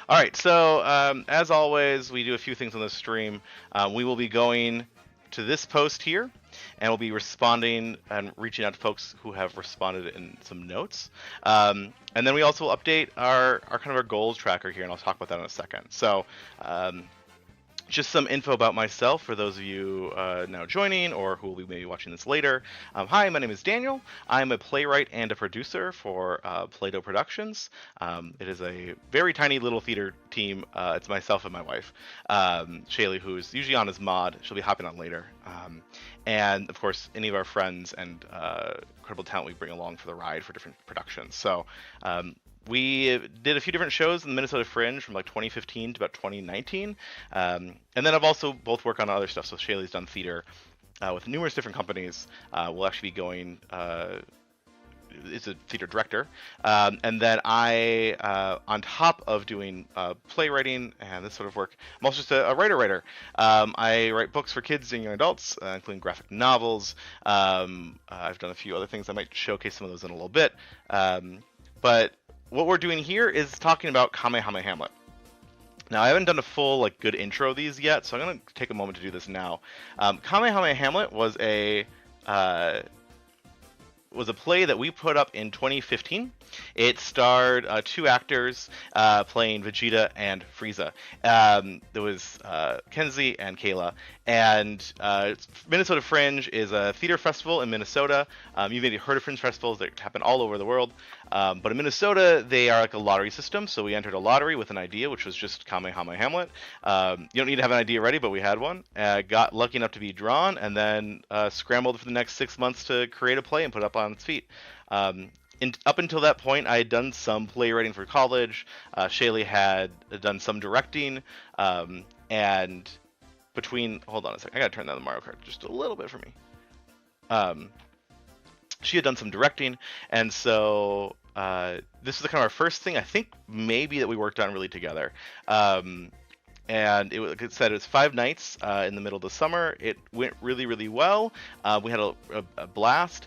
All right, so as always, we do a few things on this stream. We will be going to this post here, and we'll be responding and reaching out to folks who have responded in some notes. And then we also will update our kind of our goals tracker here, and I'll talk about that in a second. So just some info about myself for those of you now joining or who will be maybe watching this later. Hi, my name is Daniel. I'm a playwright and a producer for Play-Doh Productions. It is a very tiny little theater team. It's myself and my wife, Shalee, who's usually on as mod. She'll be hopping on later. And of course, any of our friends and incredible talent we bring along for the ride for different productions. So we did a few different shows in the Minnesota Fringe from like 2015 to about 2019. And then I've also both worked on other stuff. So Shalee's done theater with numerous different companies. We'll actually be going, is a theater director. And then I, on top of doing playwriting and this sort of work, I'm also just a writer. I write books for kids and young adults, including graphic novels. I've done a few other things. I might showcase some of those in a little bit. But what we're doing here is talking about KamehameHamlet. Now, I haven't done a full, like, good intro of these yet, so I'm going to take a moment to do this now. KamehameHamlet was a play that we put up in 2015. It starred two actors playing Vegeta and Frieza. There was Kenzie and Kayla. And Minnesota Fringe is a theater festival in Minnesota. You've maybe heard of Fringe festivals that happen all over the world. But in Minnesota, they are like a lottery system. So we entered a lottery with an idea, which was just KamehameHamlet. You don't need to have an idea ready, but we had one. Got lucky enough to be drawn, and then scrambled for the next 6 months to create a play and put it up on its feet. Up until that point, I had done some playwriting for college. Shalee had done some directing, and hold on a second, I gotta turn down the Mario Kart just a little bit for me. She had done some directing, and so this was kind of our first thing, I think, maybe that we worked on really together. And it was, like I said, it was 5 nights in the middle of the summer. It went really, really well. We had a blast.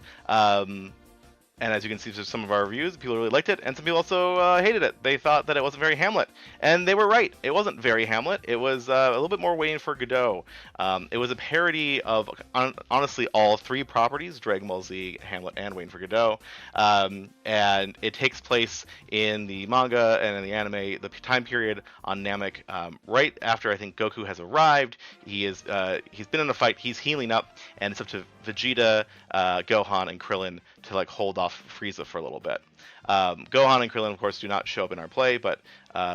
And as you can see from some of our reviews, people really liked it, and some people also hated it. They thought that it wasn't very Hamlet. And they were right. It wasn't very Hamlet. It was a little bit more Waiting for Godot. It was a parody of, honestly, all 3 properties, Dragon Ball Z, Hamlet, and Waiting for Godot. And it takes place in the manga and in the anime, the time period on Namek, right after I think Goku has arrived. He's been in a fight, he's healing up, and it's up to Vegeta, Gohan, and Krillin to like hold off Frieza for a little bit. Gohan and Krillin, of course, do not show up in our play, but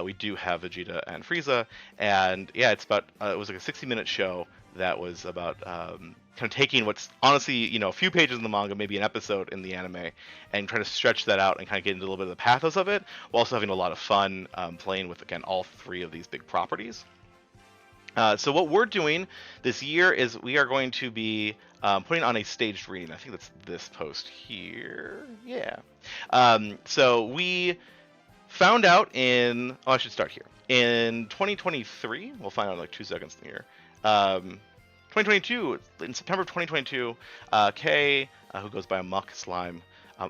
we do have Vegeta and Frieza. And yeah, it's about it was like a 60-minute show that was about kind of taking what's honestly, a few pages in the manga, maybe an episode in the anime, and trying to stretch that out and kind of get into a little bit of the pathos of it, while also having a lot of fun playing with, again, all 3 of these big properties. So what we're doing this year is we are going to be putting on a staged reading. I think that's this post here. Yeah. So we found out I should start here. In 2023, we'll find out in like 2 seconds here. 2022, in September of 2022, Kay, who goes by Amok Slime, I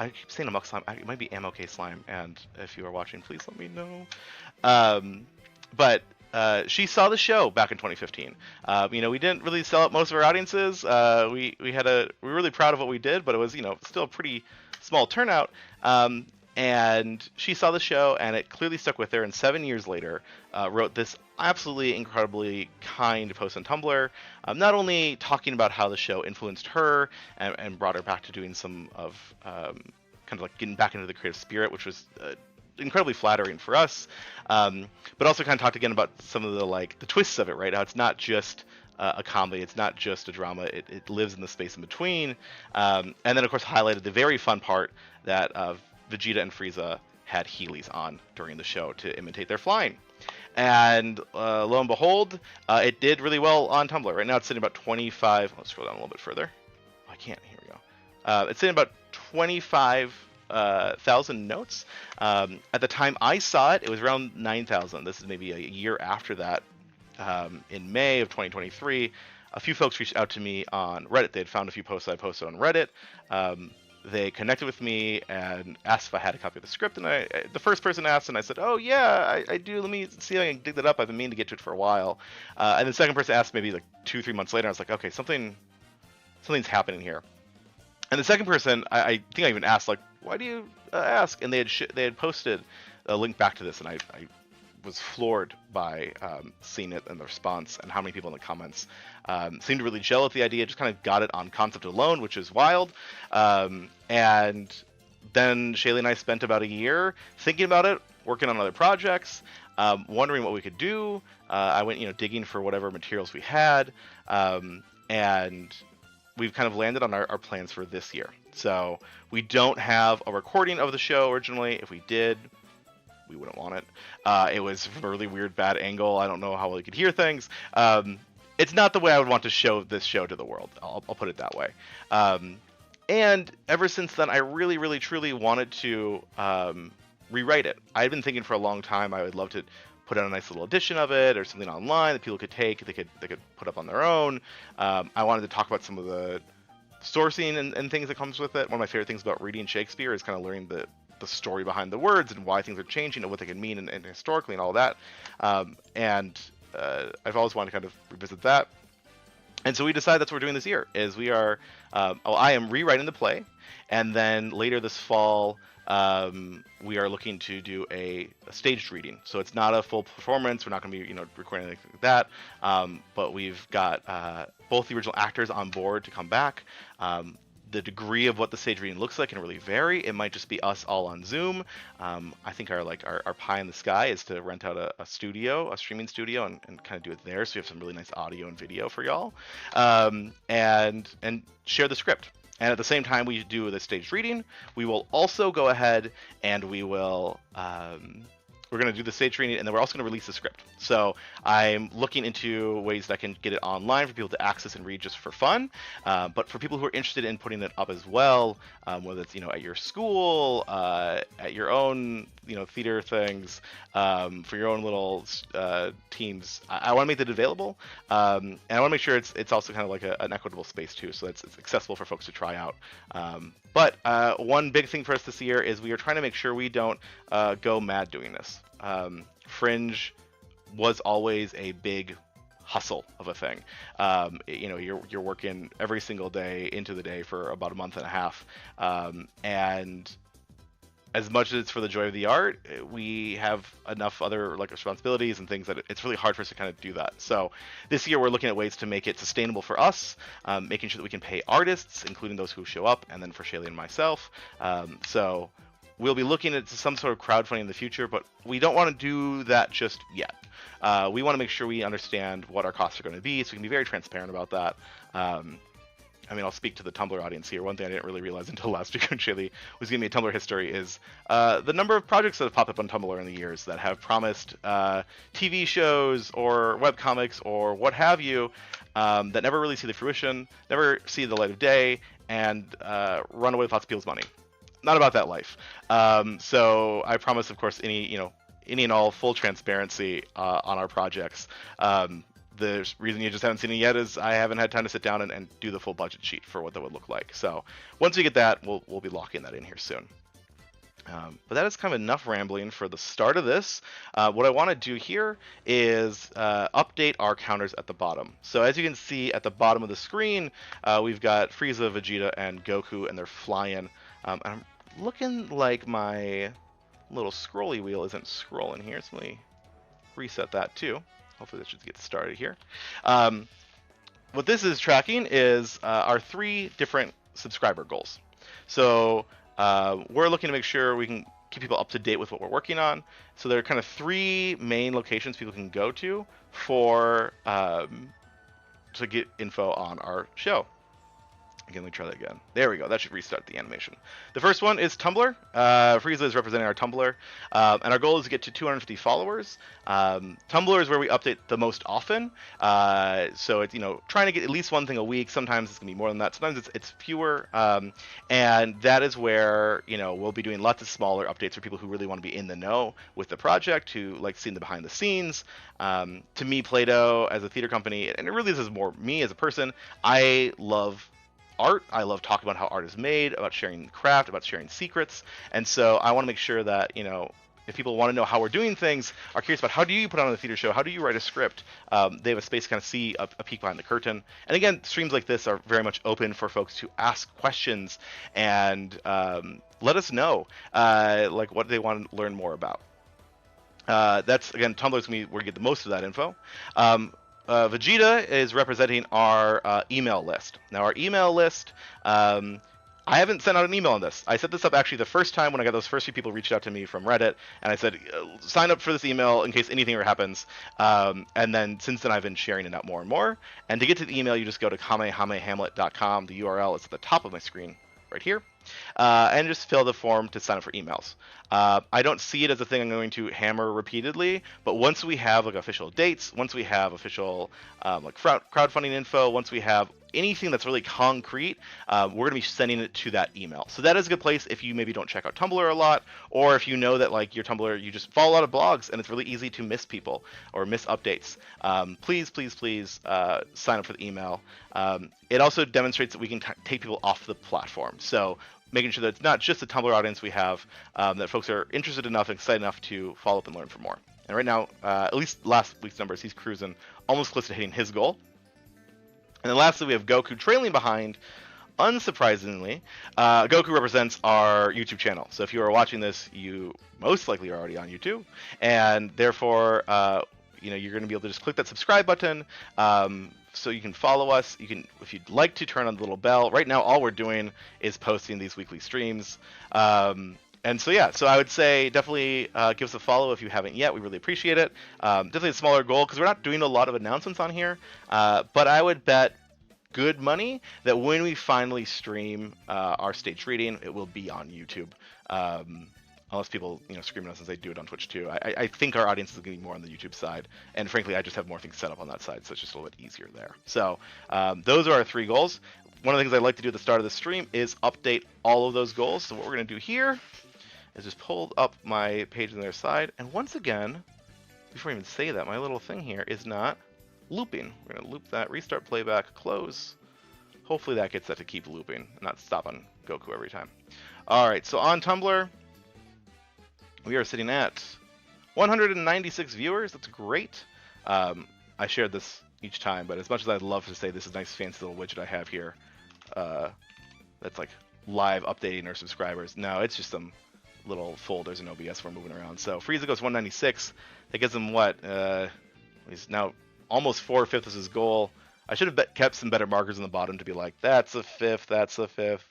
keep saying Amok Slime, it might be Amok Slime, and if you are watching, please let me know. But she saw the show back in 2015. We didn't really sell out most of our audiences. We were really proud of what we did, but it was, still a pretty small turnout. And she saw the show, and it clearly stuck with her. And 7 years later, wrote this absolutely incredibly kind post on Tumblr, not only talking about how the show influenced her and brought her back to doing some of kind of like getting back into the creative spirit, which was incredibly flattering for us, but also kind of talked again about some of the twists of it, right? How it's not just a comedy, it's not just a drama, it lives in the space in between, and then of course highlighted the very fun part that Vegeta and Frieza had Heelys on during the show to imitate their flying. And lo and behold, it did really well on Tumblr. Right now it's sitting about 25, let's scroll down a little bit further. Oh, I can't, here we go. It's sitting about 25,000 notes. At the time I saw it, it was around 9,000. This is maybe a year after that. In May of 2023, a few folks reached out to me on Reddit. They had found a few posts I posted on Reddit, they connected with me and asked if I had a copy of the script, and the first person asked, and I said, "Oh yeah, I do. Let me see if I can dig that up. I've been meaning to get to it for a while." And the second person asked maybe like 2-3 months later. I was like, "Okay, something's happening here." And the second person, I think I even asked like, "Why do you ask?" And they had posted a link back to this, and I was floored by seeing it and the response and how many people in the comments seemed to really gel with the idea. Just kind of got it on concept alone, which is wild. And then Shalee and I spent about a year thinking about it, working on other projects, wondering what we could do. I went, digging for whatever materials we had, and we've kind of landed on our plans for this year. So we don't have a recording of the show originally. If we did, we wouldn't want it. It was a really weird, bad angle. I don't know how well you could hear things. It's not the way I would want to show this show to the world. I'll put it that way. And ever since then, I really, really, truly wanted to rewrite it. I had been thinking for a long time I would love to put out a nice little edition of it or something online that people could take, they could put up on their own. I wanted to talk about some of the sourcing and things that comes with it. One of my favorite things about reading Shakespeare is kind of learning the story behind the words and why things are changing and what they can mean and historically and all that. I've always wanted to kind of revisit that. And so we decided that's what we're doing this year. Is we are, I am rewriting the play, and then later this fall, we are looking to do a staged reading. So it's not a full performance. We're not going to be, recording anything like that. But we've got both the original actors on board to come back. The degree of what the stage reading looks like can really vary. It might just be us all on Zoom. I think our pie in the sky is to rent out a studio, a streaming studio, and kind of do it there. So we have some really nice audio and video for y'all, and share the script. And at the same time we do the staged reading, we will also go ahead and we will we're going to do the stage reading, and then we're also going to release the script. So I'm looking into ways that I can get it online for people to access and read just for fun. But for people who are interested in putting it up as well, whether it's at your school, at your own theater things, for your own little teams, I want to make that available, and I want to make sure it's also kind of like an equitable space too, so it's accessible for folks to try out. But one big thing for us this year is we are trying to make sure we don't go mad doing this. Fringe was always a big hustle of a thing. You're working every single day into the day for about a month and a half, and as much as it's for the joy of the art, we have enough other responsibilities and things that it's really hard for us to kind of do that. So this year we're looking at ways to make it sustainable for us, making sure that we can pay artists, including those who show up, and then for Shalee and myself. So we'll be looking at some sort of crowdfunding in the future, but we don't want to do that just yet. We want to make sure we understand what our costs are going to be, so we can be very transparent about that. I'll speak to the Tumblr audience here. One thing I didn't really realize until last week when Shalee was giving me a Tumblr history is the number of projects that have popped up on Tumblr in the years that have promised TV shows or webcomics or what have you that never really see the fruition, never see the light of day, and run away with lots of people's money. Not about that life. So I promise, of course, any and all full transparency on our projects. The reason you just haven't seen it yet is I haven't had time to sit down and do the full budget sheet for what that would look like. So once we get that, we'll be locking that in here soon. But that is kind of enough rambling for the start of this. What I want to do here is update our counters at the bottom. So as you can see at the bottom of the screen, we've got Frieza, Vegeta, and Goku, and they're flying. And I'm looking like my little scrolly wheel isn't scrolling here, so let me reset that too. Hopefully that should get started here. What this is tracking is our 3 different subscriber goals. So we're looking to make sure we can keep people up to date with what we're working on. So there are kind of 3 main locations people can go to for to get info on our show. Again, let me try that again. There we go. That should restart the animation. The first one is Tumblr. Frieza is representing our Tumblr. And our goal is to get to 250 followers. Tumblr is where we update the most often. So it's, trying to get at least one thing a week. Sometimes it's going to be more than that. Sometimes it's fewer. And that is where, we'll be doing lots of smaller updates for people who really want to be in the know with the project, who like seeing the behind the scenes. To me, Play-Doh as a theater company, and it really is more me as a person, I love art. I love talking about how art is made, about sharing craft, about sharing secrets. And so I want to make sure that, if people want to know how we're doing things, are curious about how do you put on a theater show, how do you write a script, they have a space to kind of see a peek behind the curtain. And again, streams like this are very much open for folks to ask questions and let us know like what they want to learn more about. That's, again, Tumblr's going to be where you get the most of that info. Vegeta is representing our email list. Now, our email list, I haven't sent out an email on this. I set this up actually the first time when I got those first few people reached out to me from Reddit, and I said, sign up for this email in case anything ever happens. And then since then, I've been sharing it out more and more. And to get to the email, you just go to KamehameHamlet.com. The URL is at the top of my screen right here. And just fill the form to sign up for emails. I don't see it as a thing I'm going to hammer repeatedly, but once we have like official dates, once we have official like crowdfunding info, once we have anything that's really concrete, we're going to be sending it to that email. So that is a good place if you maybe don't check out Tumblr a lot, or if you know that like your Tumblr, you just follow a lot of blogs and it's really easy to miss people or miss updates. Please sign up for the email. It also demonstrates that we can take people off the platform. So making sure that it's not just the Tumblr audience we have, that folks are interested enough and excited enough to follow up and learn for more. And right now, at least last week's numbers, he's cruising almost close to hitting his goal. And then lastly, we have Goku trailing behind. Unsurprisingly, Goku represents our YouTube channel. So if you are watching this, you most likely are already on YouTube. And therefore, you're going to be able to just click that subscribe button. So you can follow us. You can, if you'd like to, turn on the little bell. Right now, all we're doing is posting these weekly streams. And so I would say definitely give us a follow if you haven't yet. We really appreciate it. Definitely a smaller goal because we're not doing a lot of announcements on here. But I would bet good money that when we finally stream our stage reading, it will be on YouTube. Unless people, scream at us and say do it on Twitch too. I think our audience is going to be more on the YouTube side, and frankly, I just have more things set up on that side, so it's just a little bit easier there. So those are our 3 goals. One of the things I like to do at the start of the stream is update all of those goals. So what we're going to do here is just pull up my page on their side, and once again, before I even say that, my little thing here is not looping. We're going to loop that, restart playback, close. Hopefully that gets that to keep looping, not stop on Goku every time. All right, so on Tumblr, we are sitting at 196 viewers. That's great. I shared this each time, but as much as I'd love to say this is a nice fancy little widget I have here, that's like live updating our subscribers. No, it's just some little folders in OBS we're moving around. So Frieza goes 196. That gives him what? He's now almost 4/5 is his goal. I should have kept some better markers on the bottom to be like, that's a 5th, that's a 5th.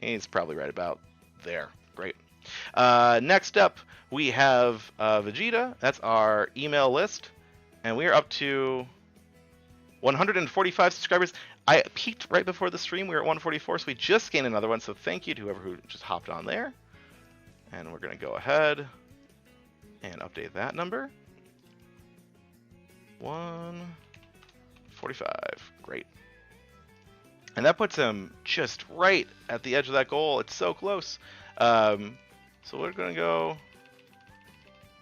He's probably right about there. Great. Next up, we have Vegeta. That's our email list. And we are up to 145 subscribers. I peaked right before the stream. We were at 144, so we just gained another one. So thank you to whoever who just hopped on there. And we're going to go ahead and update that number. 145. Great. And that puts him just right at the edge of that goal. It's so close. So we're going to go,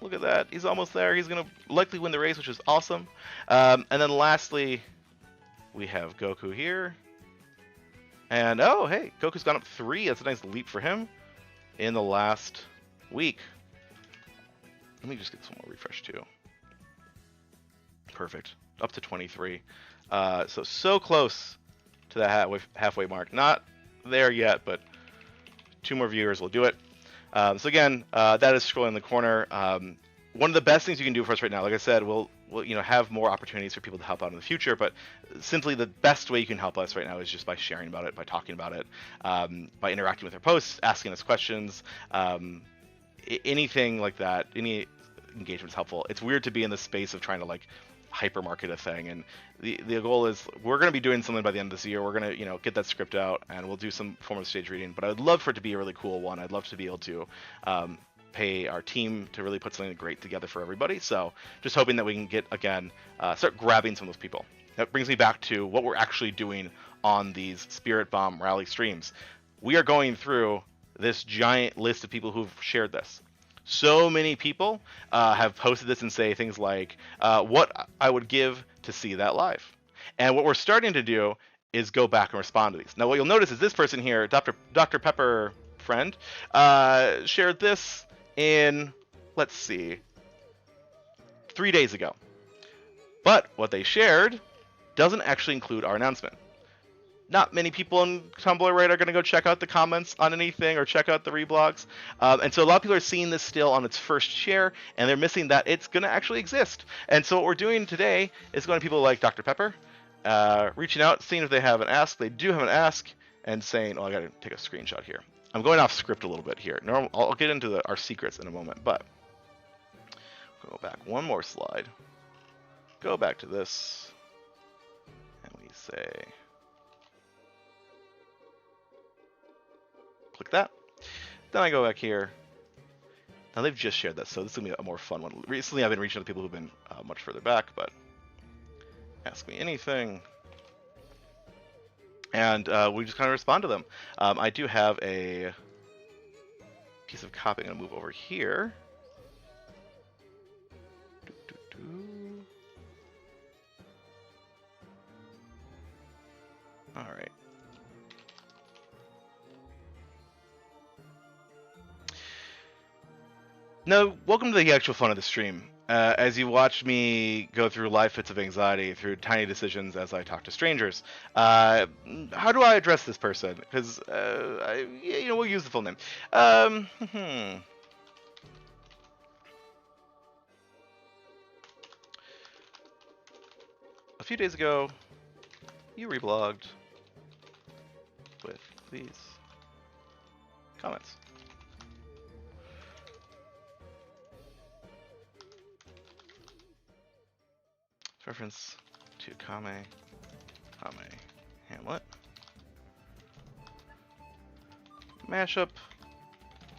look at that. He's almost there. He's going to likely win the race, which is awesome. And then lastly, we have Goku here. And, oh, hey, Goku's gone up 3. That's a nice leap for him in the last week. Let me just get some more refresh, too. Perfect. Up to 23. So close to that halfway mark. Not there yet, but 2 more viewers will do it. So again, that is scrolling in the corner. One of the best things you can do for us right now, like I said, we'll have more opportunities for people to help out in the future, but simply the best way you can help us right now is just by sharing about it, by talking about it, by interacting with our posts, asking us questions, anything like that. Any engagement is helpful. It's weird to be in the space of trying to like hypermarket a thing, and the goal is we're going to be doing something by the end of this year. We're going to get that script out, and we'll do some form of stage reading, but I would love for it to be a really cool one. I'd love to be able to pay our team to really put something great together for everybody. So just hoping that we can get, again, start grabbing some of those people. That brings me back to what we're actually doing on these Spirit Bomb rally streams. We are going through this giant list of people who've shared this. So many people have posted this and say things like, what I would give to see that live. And what we're starting to do is go back and respond to these. Now, what you'll notice is this person here, Dr. Pepper friend, shared this in, let's see, 3 days ago. But what they shared doesn't actually include our announcement. Not many people on Tumblr, right, are going to go check out the comments on anything or check out the reblogs. And so a lot of people are seeing this still on its first share, and they're missing that it's going to actually exist. And so what we're doing today is going to people like Dr. Pepper, reaching out, seeing if they have an ask. They do have an ask, and saying, oh, I got to take a screenshot here. I'm going off script a little bit here. I'll get into our secrets in a moment, but go back one more slide. Go back to this, and we say, click that. Then I go back here. Now they've just shared this, so this is gonna be a more fun one. Recently, I've been reaching out to people who've been much further back, but ask me anything, and we just kind of respond to them. I do have a piece of copy. I'm gonna move over here. All right. Now, welcome to the actual fun of the stream. As you watch me go through live fits of anxiety, through tiny decisions as I talk to strangers, how do I address this person? Because, we'll use the full name. A few days ago, you reblogged with these comments. Reference to KamehameHamlet. Mashup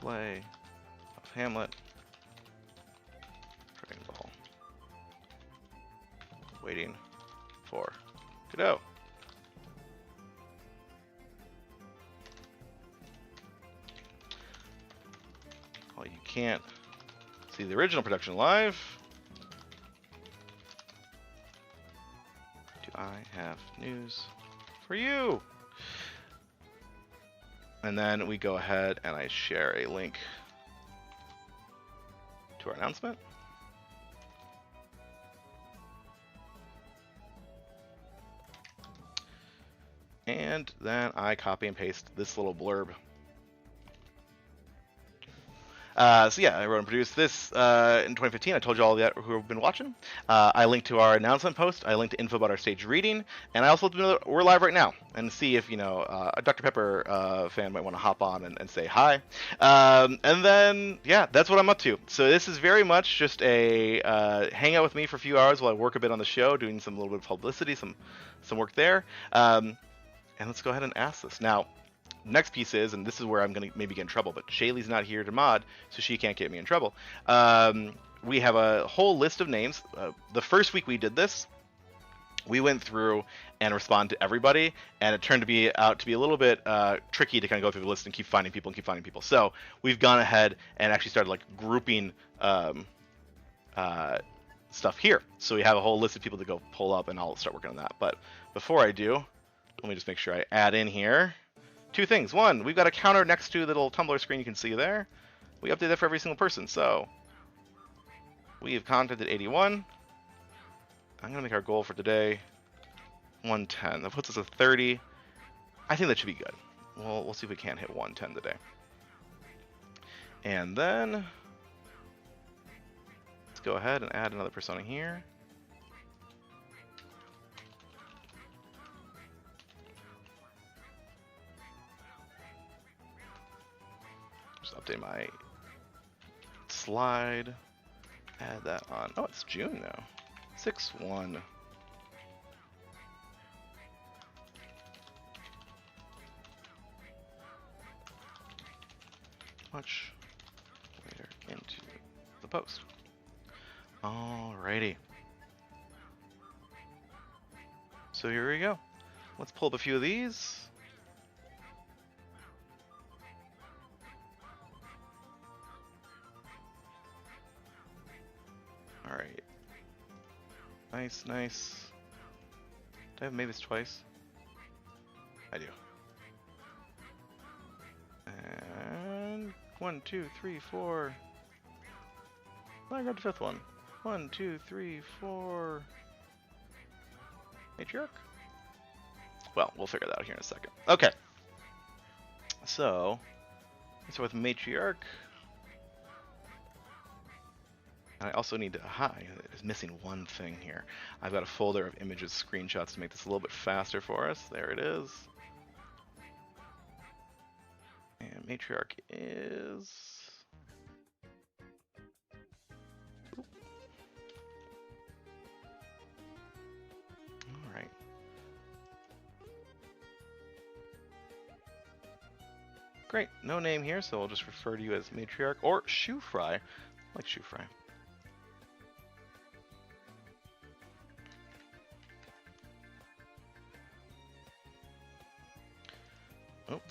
play of Hamlet. Dragon Ball. Waiting for Godot. Well, you can't see the original production live. I have news for you. And then we go ahead and I share a link to our announcement. And then I copy and paste this little blurb. So yeah, I wrote and produced this in 2015. I told you all that who have been watching. I linked to our announcement post. I linked to info about our stage reading, and I also let them know that we're live right now and see if a Dr. Pepper fan might want to hop on and say hi. And then yeah, that's what I'm up to. So this is very much just a hang out with me for a few hours while I work a bit on the show, doing some little bit of publicity, some work there. And let's go ahead and ask this now. Next piece is, and this is where I'm going to maybe get in trouble, but Shalee's not here to mod, so she can't get me in trouble. We have a whole list of names. The first week we did this, we went through and responded to everybody, and it turned out to be a little bit tricky to kind of go through the list and keep finding people. So we've gone ahead and actually started like grouping stuff here. So we have a whole list of people to go pull up, and I'll start working on that. But before I do, let me just make sure I add in here two things. One, we've got a counter next to the little Tumblr screen you can see there. We update that for every single person. So we have contacted 81. I'm going to make our goal for today 110. That puts us at 30. I think that should be good. We'll see if we can't hit 110 today. And then let's go ahead and add another persona here. Update my slide. Add that on. Oh, it's June now. 6/1. Much later into the post. Alrighty. So here we go. Let's pull up a few of these. Alright. Nice. Did I have made this twice? I do. And 1, 2, 3, 4. I grabbed the 5th one. 1, 2, 3, 4. Matriarch? Well, we'll figure that out here in a second. Okay. So, let's start with Matriarch. I also need to, it's missing one thing here. I've got a folder of images, screenshots to make this a little bit faster for us. There it is. And Matriarch is... Alright. Great, no name here, so I'll just refer to you as Matriarch or Shoe Fry. I like Shoe Fry. Oh.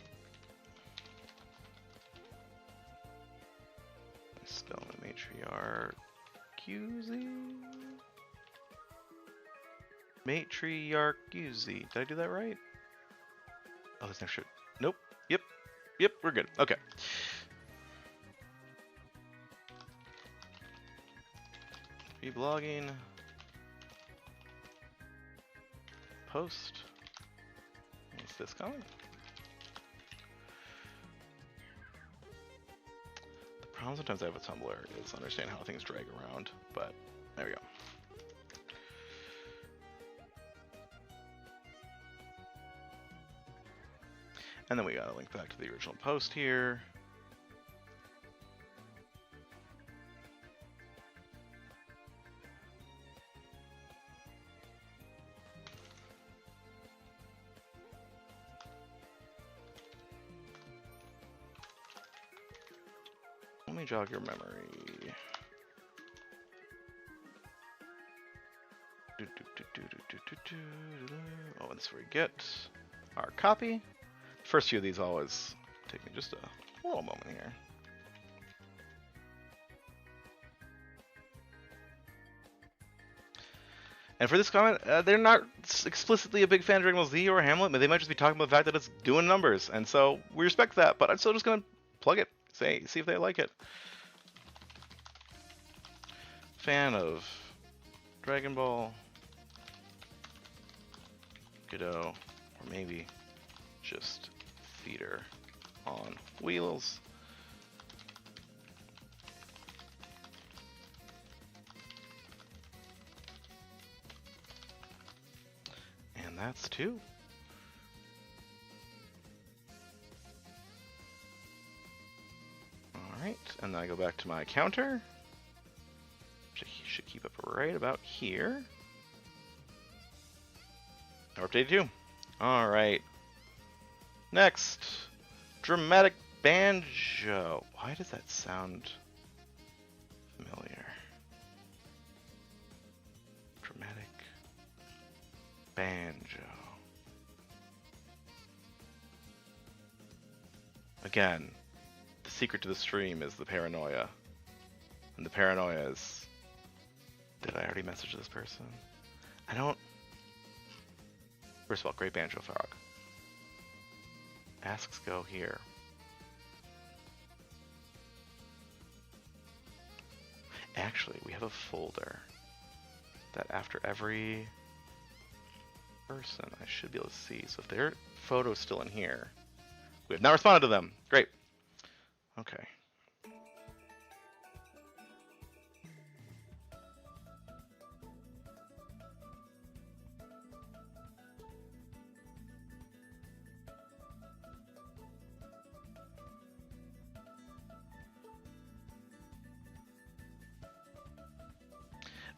Spell the Matriarch. Matriarchusi. Did I do that right? Oh, that's next shit. Nope. Yep, we're good. Okay. Reblogging. Post. What's this comment? The problem sometimes I have with Tumblr is understanding how things drag around, but there we go. And then we gotta link back to the original post here. Let me jog your memory. Oh, and this is where we get our copy. First few of these always take me just a little moment here. And for this comment, they're not explicitly a big fan of Dragon Ball Z or Hamlet, but they might just be talking about the fact that it's doing numbers, and so we respect that. But I'm still just gonna plug it, see if they like it. Fan of Dragon Ball, Godot, or maybe just theater on wheels. And that's 2. Alright, and then I go back to my counter, which I should keep up right about here. Now updated 2. Alright. Next, dramatic banjo. Why does that sound familiar? Dramatic banjo. Again, the secret to the stream is the paranoia. And the paranoia is... Did I already message this person? I don't... First of all, great banjo frog. Asks go here. Actually, we have a folder that after every person I should be able to see. So if their photo's still in here, we have not responded to them. Great. Okay.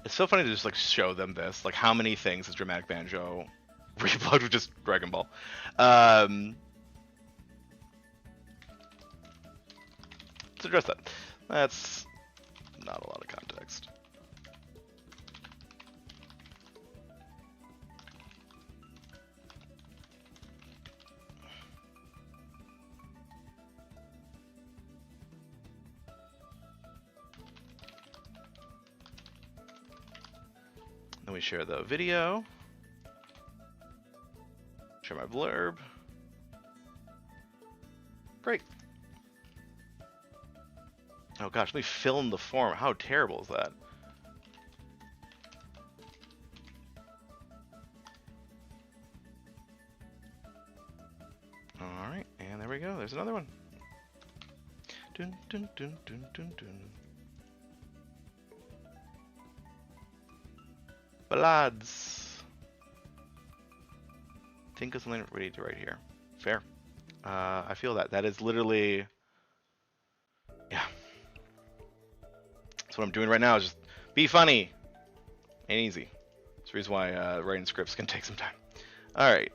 It's so funny to just like show them this, like how many things is Dramatic Banjo replugged with just Dragon Ball. Let's address that. That's not a lot of context. Then we share the video, share my blurb. Great. Oh gosh, let me fill in the form. How terrible is that? Alright, and there we go. There's another one. Dun, dun, dun, dun, dun, dun. Ballads. Think of something ready to write here. Fair. I feel that. That is literally... Yeah. That's what I'm doing right now, is just be funny and easy. That's the reason why writing scripts can take some time. Alright.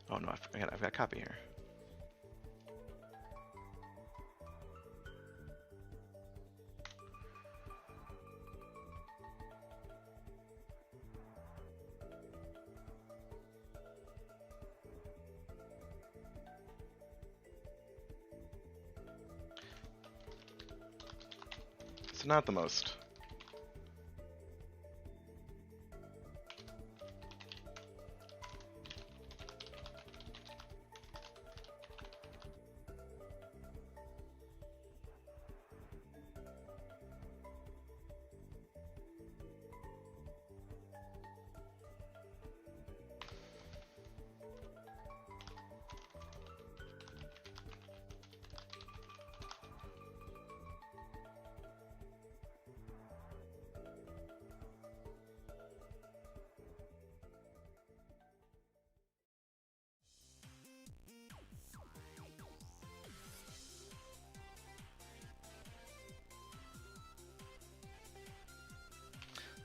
Oh no, I've got a copy here. It's not the most.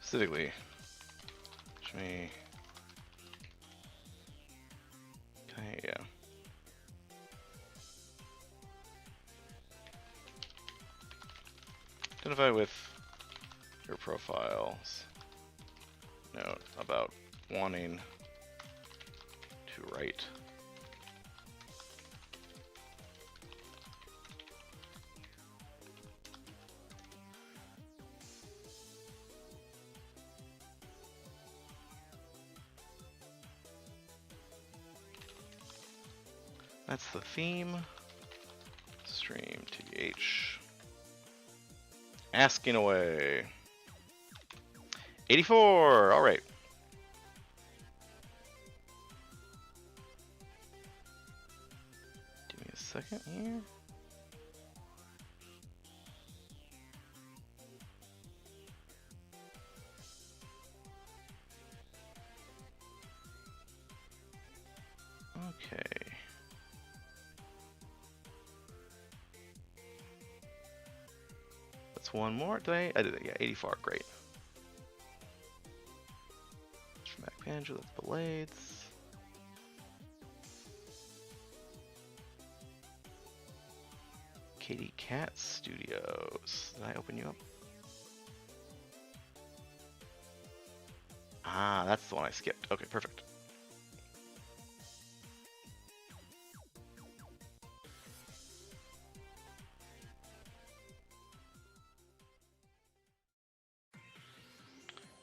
Specifically, okay, yeah. Identify with your profiles. Note about wanting to write. That's the theme. Stream TH. Asking away. 84! Alright. Give me a second here. Okay. That's one more. Did I did it. Yeah, 84. Great. Mac Manager, that's Blades. Katie Cat Studios. Did I open you up? Ah, that's the one I skipped. Okay, perfect.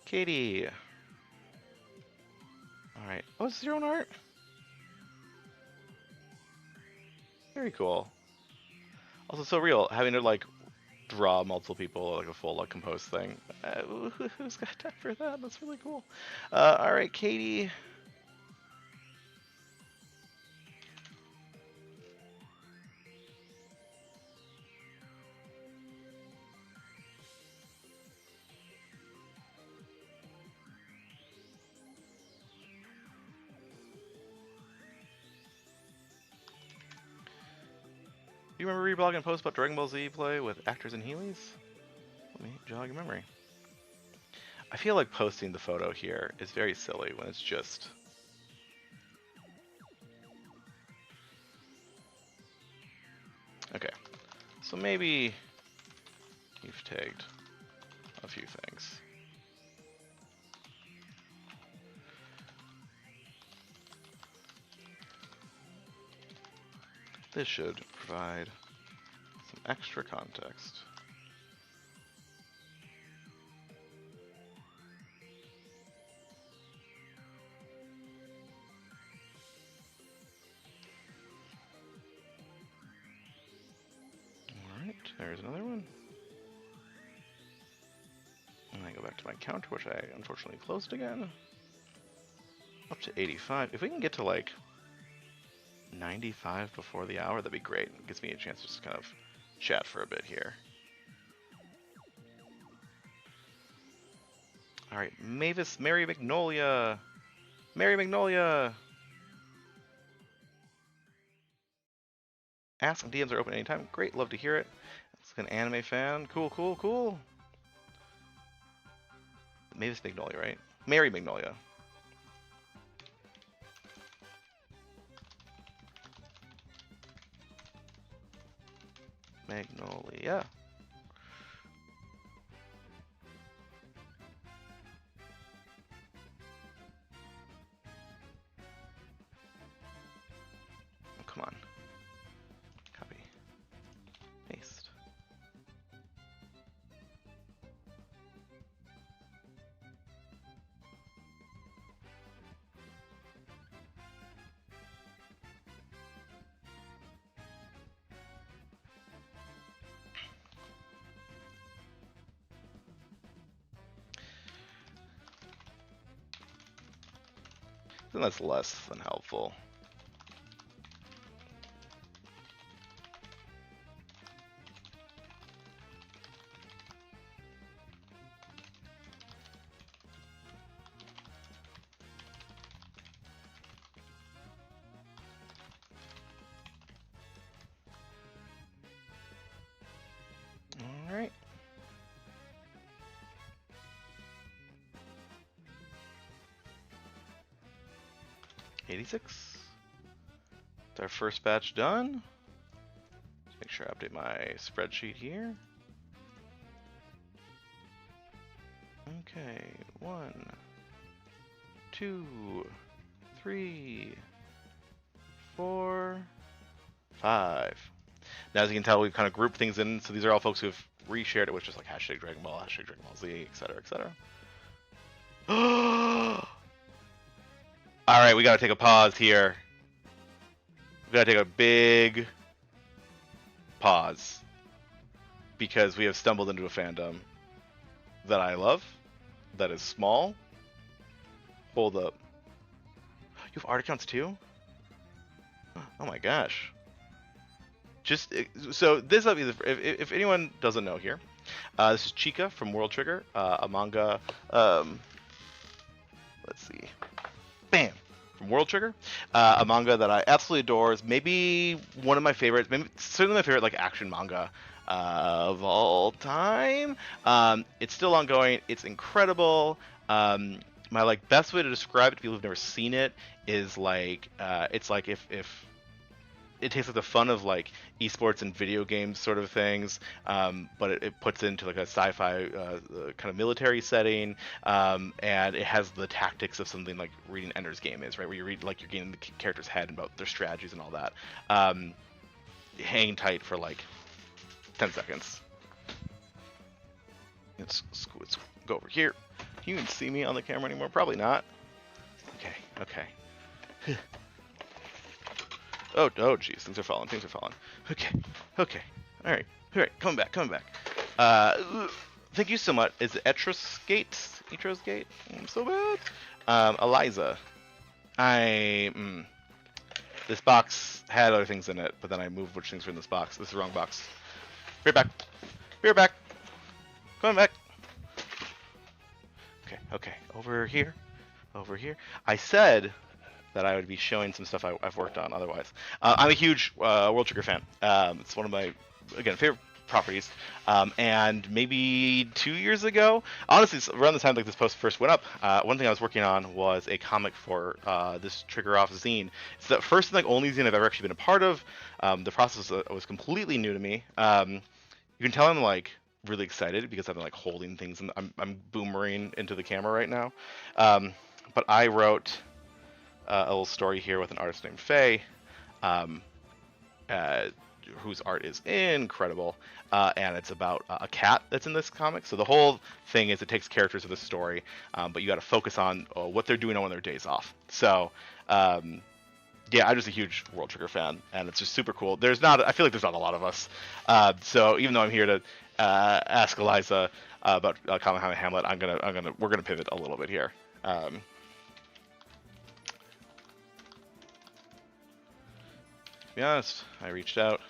Katie. Alright. Oh, is this your own art? Very cool. Also, so real. Having to, like, draw multiple people, like a full, like, composed thing. Who's got time for that? That's really cool. Alright, Katie. Do you remember reblogging posts about Dragon Ball Z play with actors and Heelys? Let me jog your memory. I feel like posting the photo here is very silly when it's just... Okay, so maybe you've tagged a few things. This should provide some extra context. Alright, there's another one. And I go back to my counter, which I unfortunately closed again. Up to 85. If we can get to like 95 before the hour, that'd be great. It gives me a chance to just kind of chat for a bit here. Alright, Mavis, Mary Magnolia! Mary Magnolia! Ask and DMs are open anytime. Great, love to hear it. It's an anime fan. Cool, cool, cool. Mavis Magnolia, right? Mary Magnolia. Magnolia. Oh, come on. Copy. Paste. Then that's less than helpful. All right. $86. It's our first batch done. Let's make sure I update my spreadsheet here. Okay, 1, 2, 3, 4, 5. Now, as you can tell, we've kind of grouped things in. So these are all folks who have reshared it with just like hashtag Dragon Ball, hashtag Dragon Ball Z, etc., etc. All right, we gotta take a pause here. We gotta take a big pause because we have stumbled into a fandom that I love, that is small. Hold up. You have art accounts too? Oh my gosh. Just so this will be if anyone doesn't know here, this is Chica from World Trigger, a manga. Let's see, bam, from World Trigger, a manga that I absolutely adore. Is maybe one of my favorites, maybe certainly my favorite like action manga of all time. It's still ongoing. It's incredible. My like best way to describe it to people who've never seen it is like it's like if it takes like the fun of like esports and video games sort of things, but it puts into like a sci-fi kind of military setting, and it has the tactics of something like reading Ender's Game is, right, where you read like you're getting the character's head and about their strategies and all that. Hang tight for like 10 seconds. Let's go over here. Can you even see me on the camera anymore? Probably not. Okay. Oh, geez, things are falling. Okay. All right, coming back. Thank you so much. Is it Etrosgate? I'm so bad. Eliza. This box had other things in it, but then I moved which things were in this box. This is the wrong box. Be right back. Coming back. Okay. Over here. I said that I would be showing some stuff I've worked on otherwise. I'm a huge World Trigger fan. It's one of my, again, favorite properties. And maybe 2 years ago, honestly, around the time like this post first went up, one thing I was working on was a comic for this Trigger Off zine. It's the first and like only zine I've ever actually been a part of. The process was completely new to me. You can tell I'm like really excited because I've been like holding things and I'm boomerang into the camera right now. But I wrote a little story here with an artist named Faye, whose art is incredible, and it's about a cat that's in this comic. So the whole thing is it takes characters of the story, but you got to focus on what they're doing on their days off. So yeah, I'm just a huge World Trigger fan, and it's just super cool. I feel like there's not a lot of us. So even though I'm here to ask Eliza about KamehameHamlet, we're gonna pivot a little bit here. To be honest, I reached out.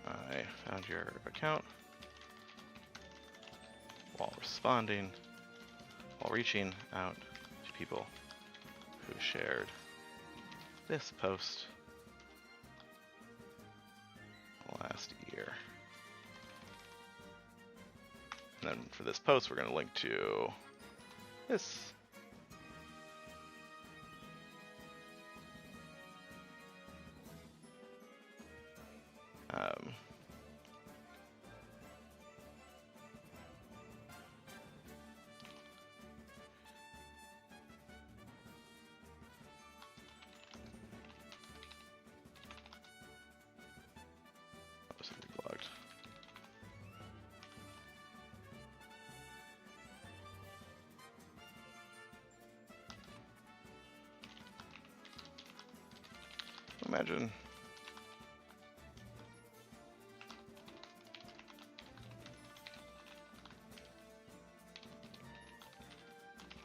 I found your account while reaching out to people who shared this post last year. And then for this post, we're going to link to this. Imagine.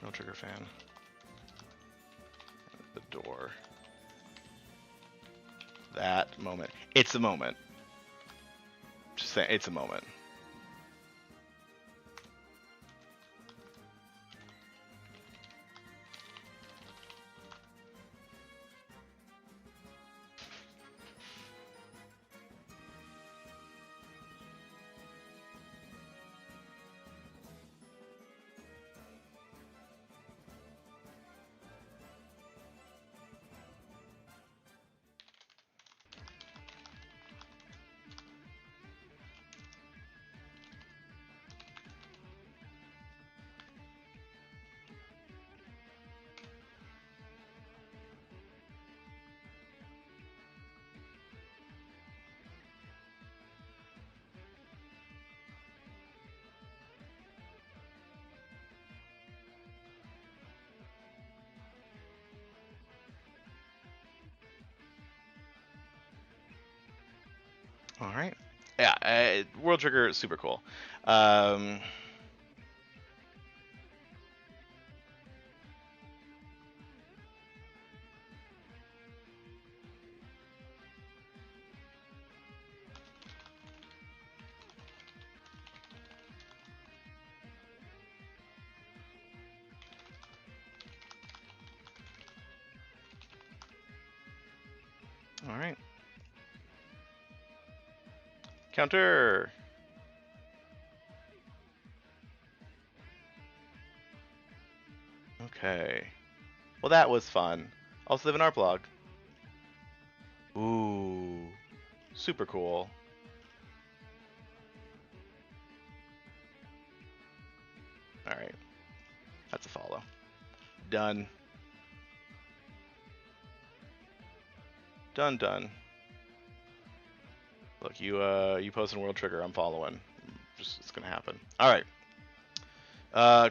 No Trigger fan. The door. That moment. It's a moment. Just saying, it's a moment. All right. Yeah, World Trigger is super cool. All right. Counter. Okay. Well, that was fun. Also live in our blog. Ooh. Super cool. Alright. That's a follow. Done. Done. Look, you post in World Trigger, I'm following. It's gonna happen. Alright.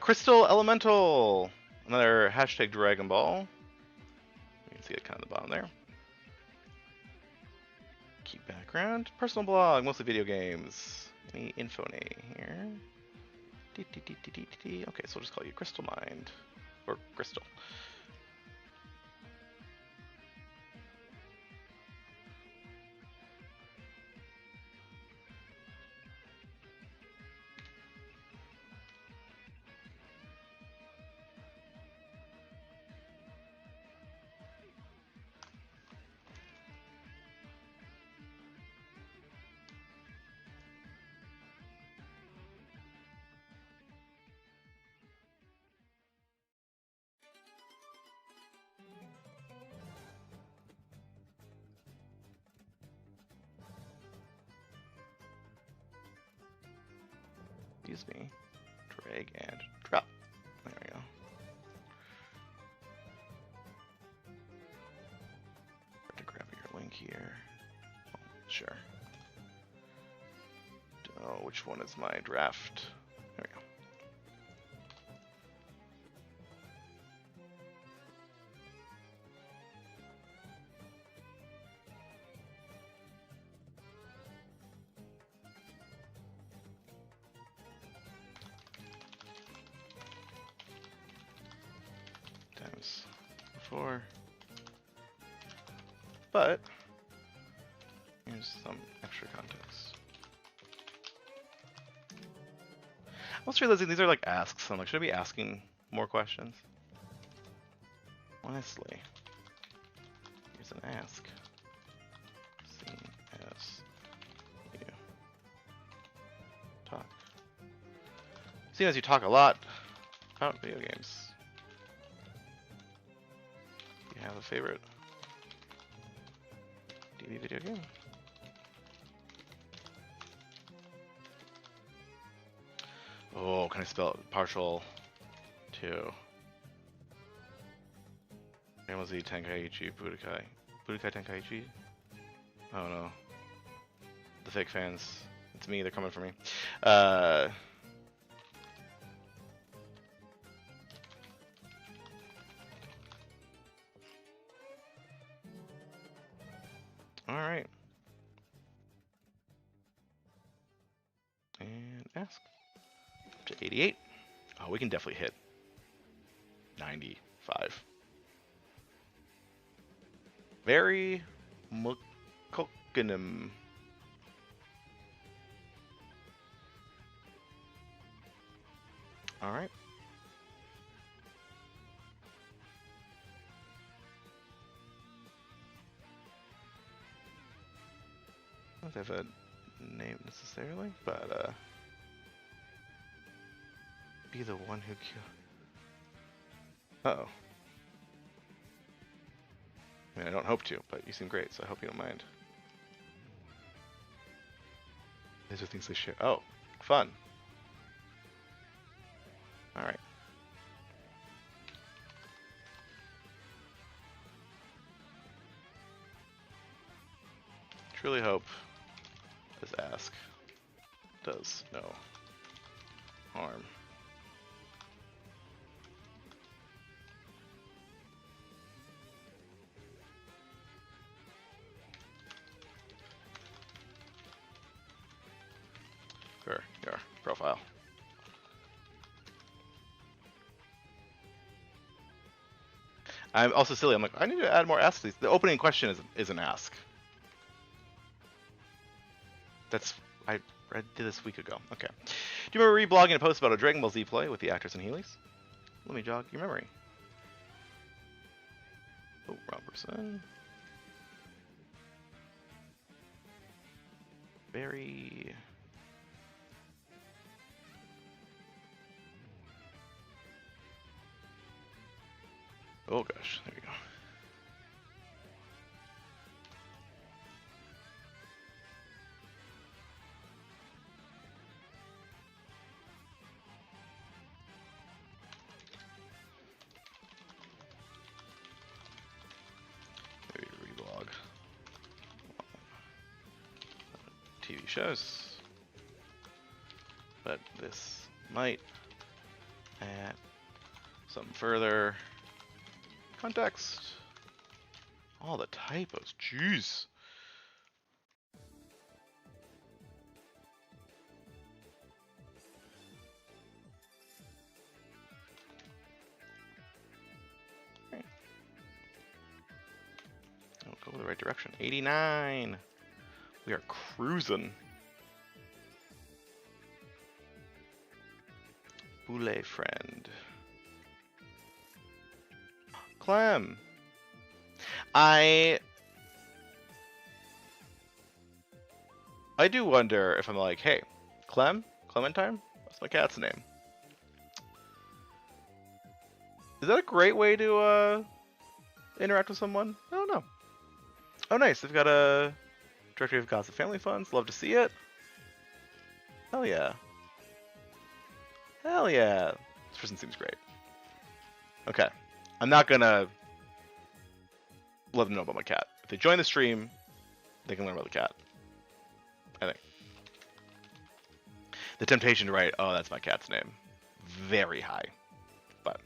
Crystal Elemental. Another hashtag Dragon Ball. You can see it kind of at the bottom there. Keep background. Personal blog, mostly video games. Any info here? Okay, so we'll just call you Crystal Mind. Or Crystal. Excuse me. Drag and drop. There we go. Hard to grab your which one is my draft? There we go. Times 4. But here's some extra context. I'm also realizing these are like asks. I'm like, should I be asking more questions? Honestly, here's an ask. Seen as you talk. Seen as you talk a lot about video games. Do you have a favorite TV video game? Oh, can I spell it? Partial to Yamazi Tenkaichi Budokai. Budokai Tenkaichi? Oh no. The fake fans. It's me, they're coming for me. Alright. And ask. Up to 88. Oh, we can definitely hit 95. Very Mukokinum. Alright. I don't have a name necessarily, but be the one who kill. Uh-oh. I mean, I don't hope to, but you seem great, so I hope you don't mind. These are things they share. Oh, fun. Alright. Truly hope this ask does no harm. For your profile. I'm also silly. I'm like, I need to add more asks. The opening question is an ask. That's I did this a week ago. Okay. Do you remember reblogging a post about a Dragon Ball Z play with the actors and Heelys? Let me jog your memory. Oh, wrong person. Very. Oh gosh, there we go. Reblog. TV shows. But this might add some further context. All the typos, jeez. Okay. I'll go in the right direction. 89. We are cruising. Boule friend. Clem. I do wonder if I'm like, hey, Clementine? That's my cat's name. Is that a great way to interact with someone? I don't know. Oh, nice. They've got a directory of gossip family funds. Love to see it. Hell yeah. Hell yeah. This person seems great. Okay. I'm not gonna let them know about my cat. If they join the stream, they can learn about the cat. I think. The temptation to write, oh, that's my cat's name, very high. But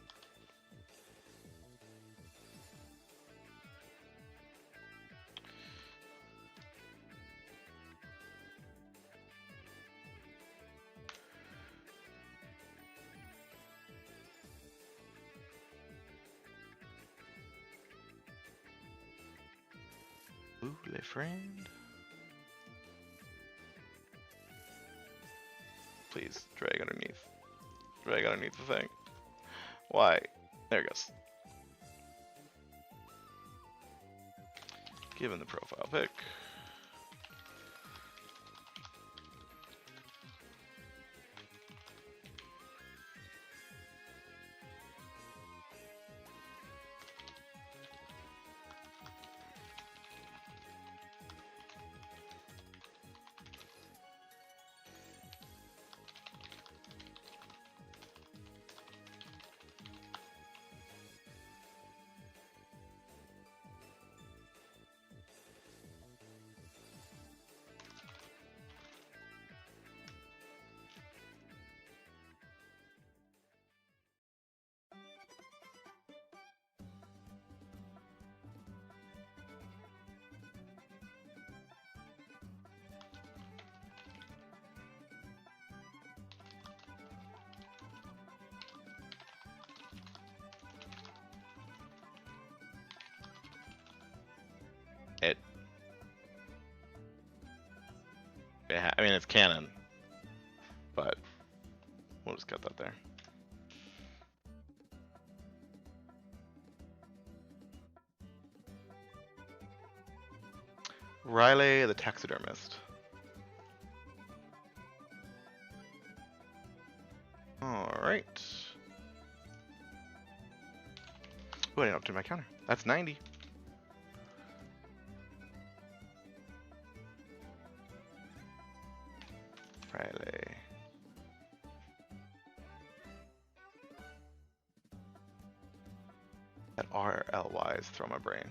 ooh, le friend. Please, drag underneath. Drag underneath the thing. Why? There it goes. Given the profile pic. I mean, it's canon, but we'll just cut that there. Riley the taxidermist. Alright. Oh, I didn't update my counter. That's 90. Riley. That RLY is throw my brain.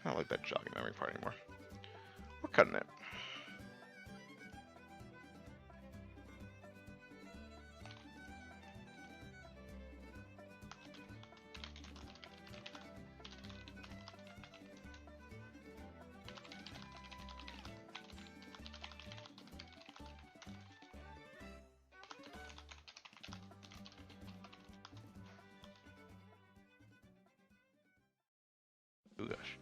I don't like that jogging memory part anymore. We're cutting it. Oh gosh.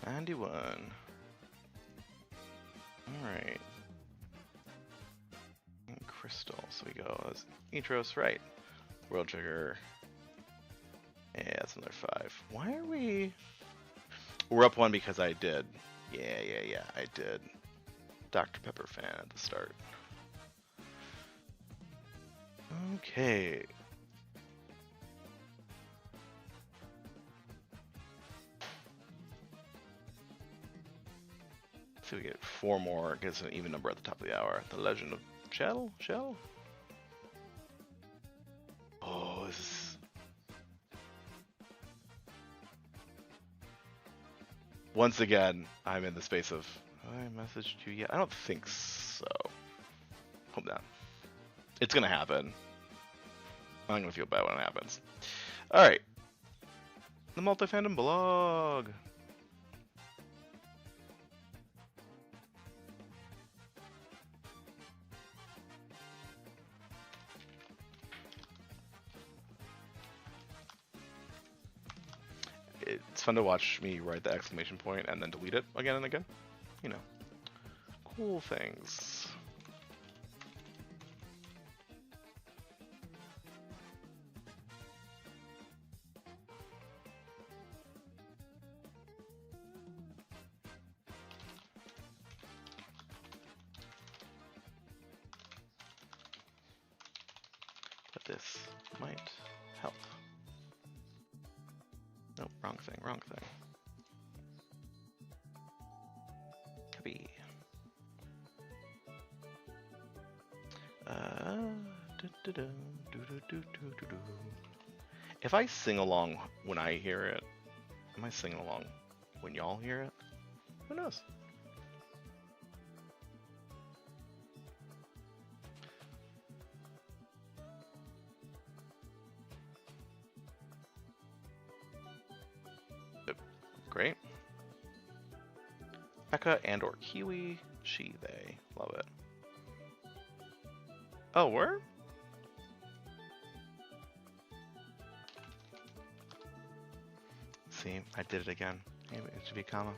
$91. Alright. Crystal. So we go as Etros, right. World Trigger. Yeah, that's another 5. Why are we... We're up 1 because I did. Yeah, I did. Dr. Pepper fan at the start. Okay. So we get 4 more, gets an even number at the top of the hour. The Legend of Shell? Oh, this is... Once again, I'm in the space of, have I messaged you yet? I don't think so. Hold down. It's gonna happen. I'm gonna feel bad when it happens. Alright. The Multi-Fandom blog. It's fun to watch me write the exclamation point and then delete it again and again. You know, cool things. this might help. Nope, wrong thing, wrong thing. Copy. If I sing along when I hear it, am I singing along when y'all hear it? Who knows? Great. Eka and or Kiwi, she, they. Love it. Oh, where? See, I did it again. Maybe it should be comma.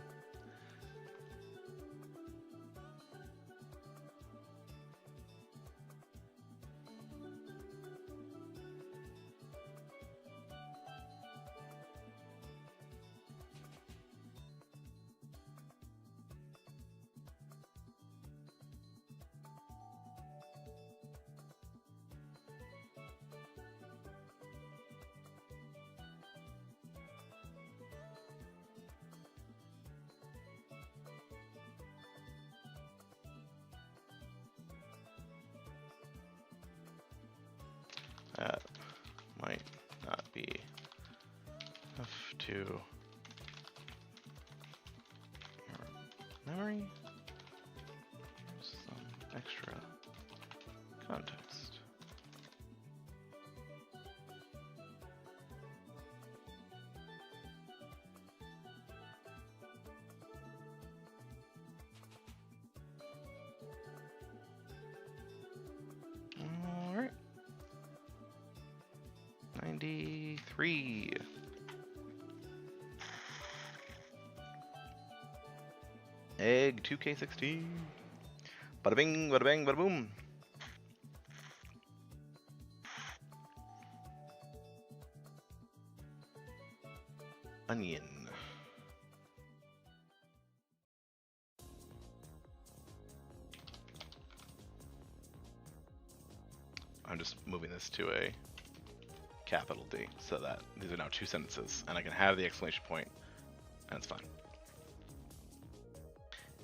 That might not be enough to your memory. Here's some extra context. All right. 93. Egg 2K16. Bada bing, bada bang, bada boom. Onion. I'm just moving this to a capital D so that these are now 2 sentences and I can have the exclamation point and it's fine.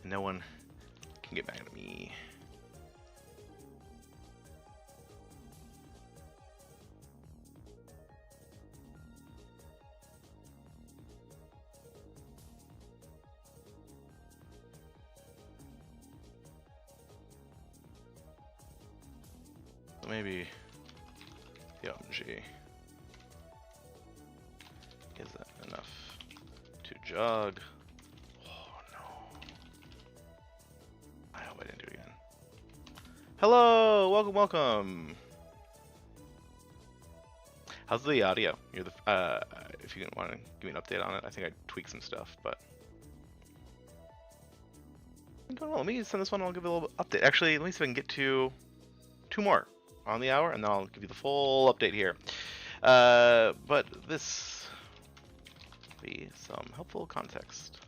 And no one can get back at me. So maybe the OMG. Is that enough to jog? Oh no. I hope I didn't do it again. Hello! Welcome, welcome! How's the audio? You're the if you want to give me an update on it, I think I tweaked some stuff, but I don't know. Let me send this one and I'll give it a little update. Actually, let me see if I can get to 2 more on the hour and then I'll give you the full update here. But this be some helpful context.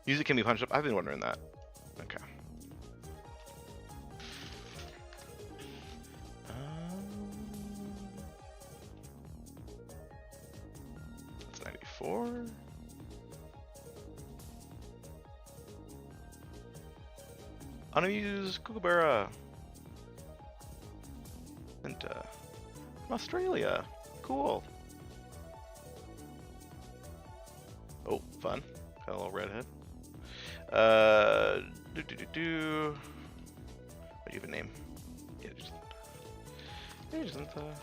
Music can be punched up. I've been wondering that. Okay. That's 94. Unamused Kookaburra. And from Australia. Cool. Oh, fun. Got a little redhead. What do you have a name? Yeah, just unamused.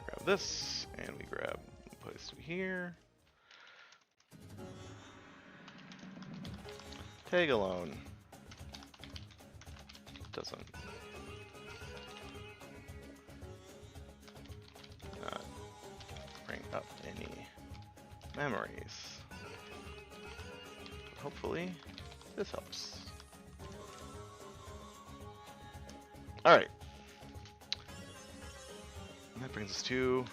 Grab this, and we grab the place here. Tag alone. Doesn't up any memories. Hopefully this helps. Alright. That brings us to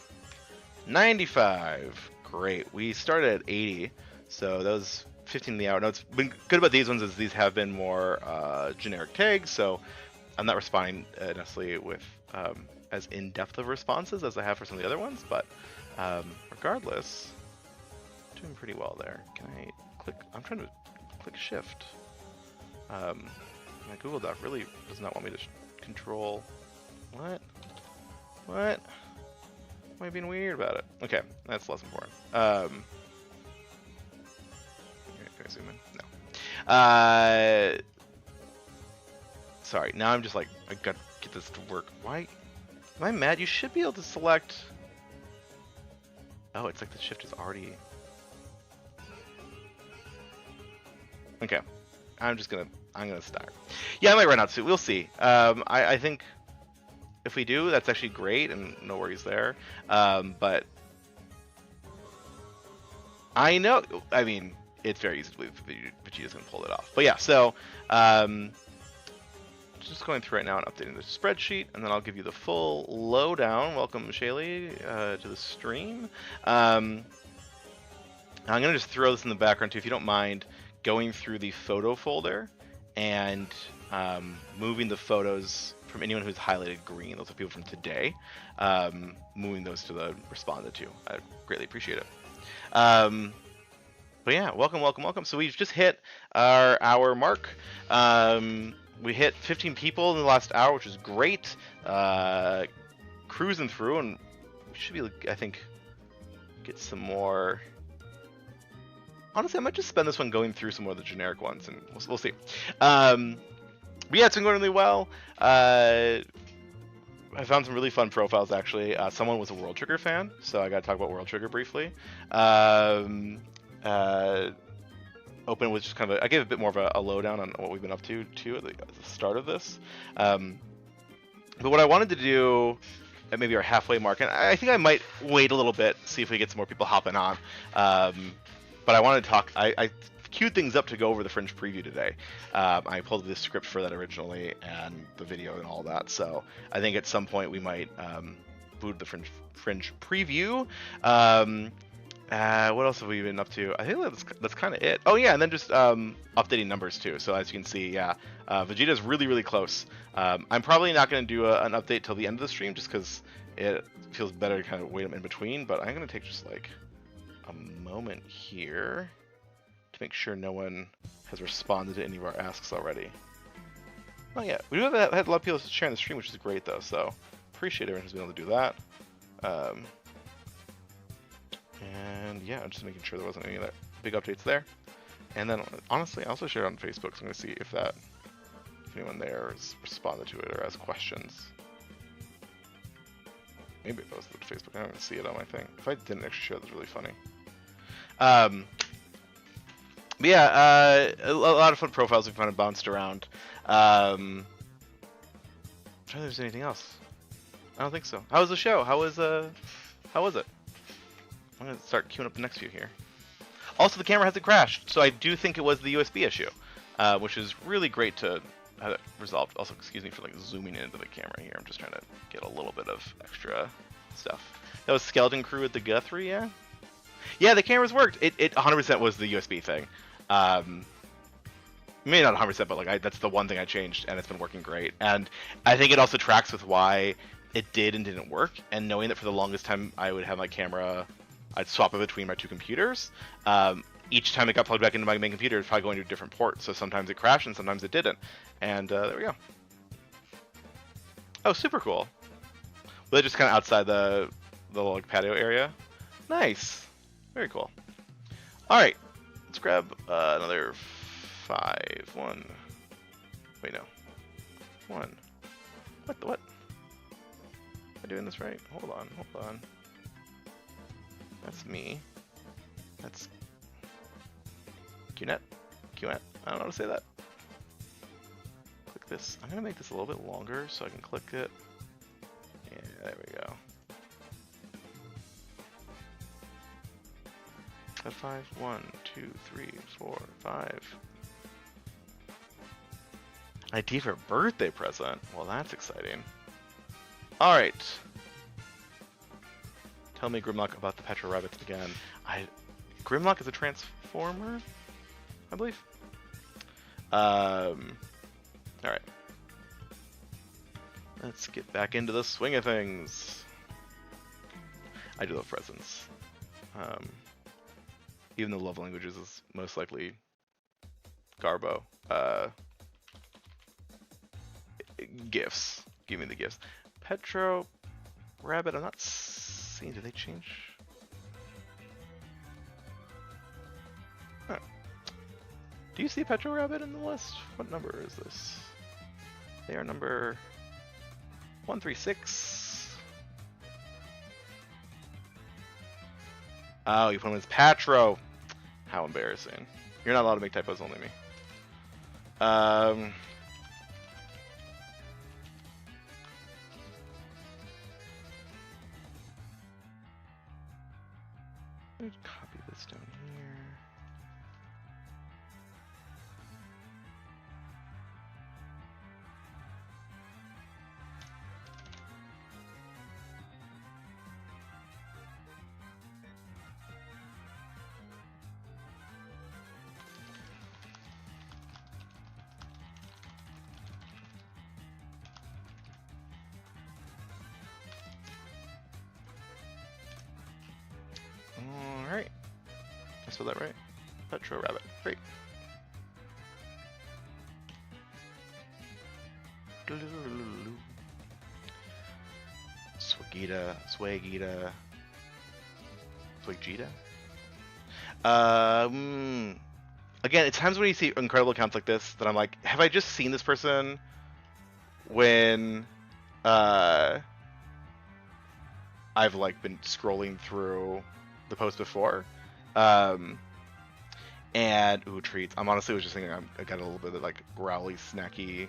95. Great. We started at 80, so that was 15 in the hour. Now, what's been good about these ones is these have been more generic tags, so I'm not responding necessarily with as in-depth of responses as I have for some of the other ones, but regardless, doing pretty well there. Can I click? I'm trying to click shift. My Google Doc really does not want me to control. What? What? Am I being weird about it? Okay, that's less important. Can I zoom in? No. Sorry, now I'm just like, I gotta get this to work. Why? Am I mad? You should be able to select. Oh, it's like the shift is already. Okay, I'm gonna start. Yeah, I might run out soon. We'll see. I think if we do, that's actually great, and no worries there. But I know. I mean, it's very easy to believe Vegeta's gonna pull it off. But yeah, so just going through right now and updating the spreadsheet, and then I'll give you the full lowdown. Welcome, Shalee, to the stream. I'm gonna just throw this in the background too, if you don't mind, going through the photo folder and moving the photos from anyone who's highlighted green. Those are people from today. Moving those to the responded to. I greatly appreciate it. But yeah, welcome. So we've just hit our hour mark. We hit 15 people in the last hour, which is great. Cruising through, and we should be, I think, get some more. Honestly, I might just spend this one going through some more of the generic ones, and we'll see. But yeah, it's been going really well. I found some really fun profiles, actually. Someone was a World Trigger fan, so I got to talk about World Trigger briefly. Open with just kind of I gave a bit more of a lowdown on what we've been up to too at the start of this. But what I wanted to do at maybe our halfway mark, and I think I might wait a little bit, see if we get some more people hopping on. But I wanted to talk. I queued things up to go over the Fringe preview today. I pulled the script for that originally and the video and all that. So I think at some point we might boot the Fringe preview. What else have we been up to? I think that's kind of it. Oh yeah, and then just updating numbers too. So as you can see, yeah, Vegeta's really close. I'm probably not going to do an update till the end of the stream just because it feels better to kind of wait them in between. But I'm going to take just like a moment here to make sure no one has responded to any of our asks already. Oh yeah, we have had a lot of people sharing the stream, which is great though. So appreciate everyone who's been able to do that. And yeah, I'm just making sure there wasn't any other big updates there. And then honestly, I also shared it on Facebook, so I'm gonna see if anyone there has responded to it or has questions. Maybe it posted to Facebook. I don't even see it on my thing. If I didn't actually share, that's really funny. But yeah, a lot of fun profiles we've kind of bounced around. I'm trying to think if there's anything else. I don't think so. How was the show? How was it? I'm gonna start queuing up the next few here. Also, the camera hasn't crashed, so I do think it was the USB issue, which is really great to have it resolved. Also, excuse me for like zooming into the camera here. I'm just trying to get a little bit of extra stuff. That was Skeleton Crew at the Guthrie, yeah? Yeah, the cameras worked. It 100% was the USB thing. Maybe not 100%, but like that's the one thing I changed, and it's been working great. And I think it also tracks with why it did and didn't work. And knowing that for the longest time I would have my camera, I'd swap it between my two computers. Each time it got plugged back into my main computer, it's probably going to a different port. So sometimes it crashed and sometimes it didn't. And there we go. Oh, super cool. Well, they're just kind of outside the little like, patio area. Nice. Very cool. All right. Let's grab another 5. 1. Wait, no. 1. What? Am I doing this right? Hold on. That's me. That's QNet. I don't know how to say that. Click this. I'm gonna make this a little bit longer so I can click it. Yeah, there we go. Got 5. 1, 2, 3, 4, 5. Idea for birthday present. Well, that's exciting. Alright. Tell me, Grimlock, about the Petro Rabbits again. Grimlock is a transformer, I believe. Alright. Let's get back into the swing of things. I do love presents. Even though love languages is most likely Garbo. Gifts. Give me the gifts. Petro Rabbit, I'm not seeing. Did they change? Oh. Do you see Petro Rabbit in the list? What number is this? They are number 136. Oh, you put him as Patro. How embarrassing. You're not allowed to make typos, only me. Let's copy this down here. Alright. I spelled that right. Petro Rabbit. Great. Swagita. Swagita. Swagita? Again, it's times when you see incredible accounts like this that I'm like, have I just seen this person when I've like been scrolling through the post before? And ooh, treats. I'm honestly was just thinking I got a little bit of like growly, snacky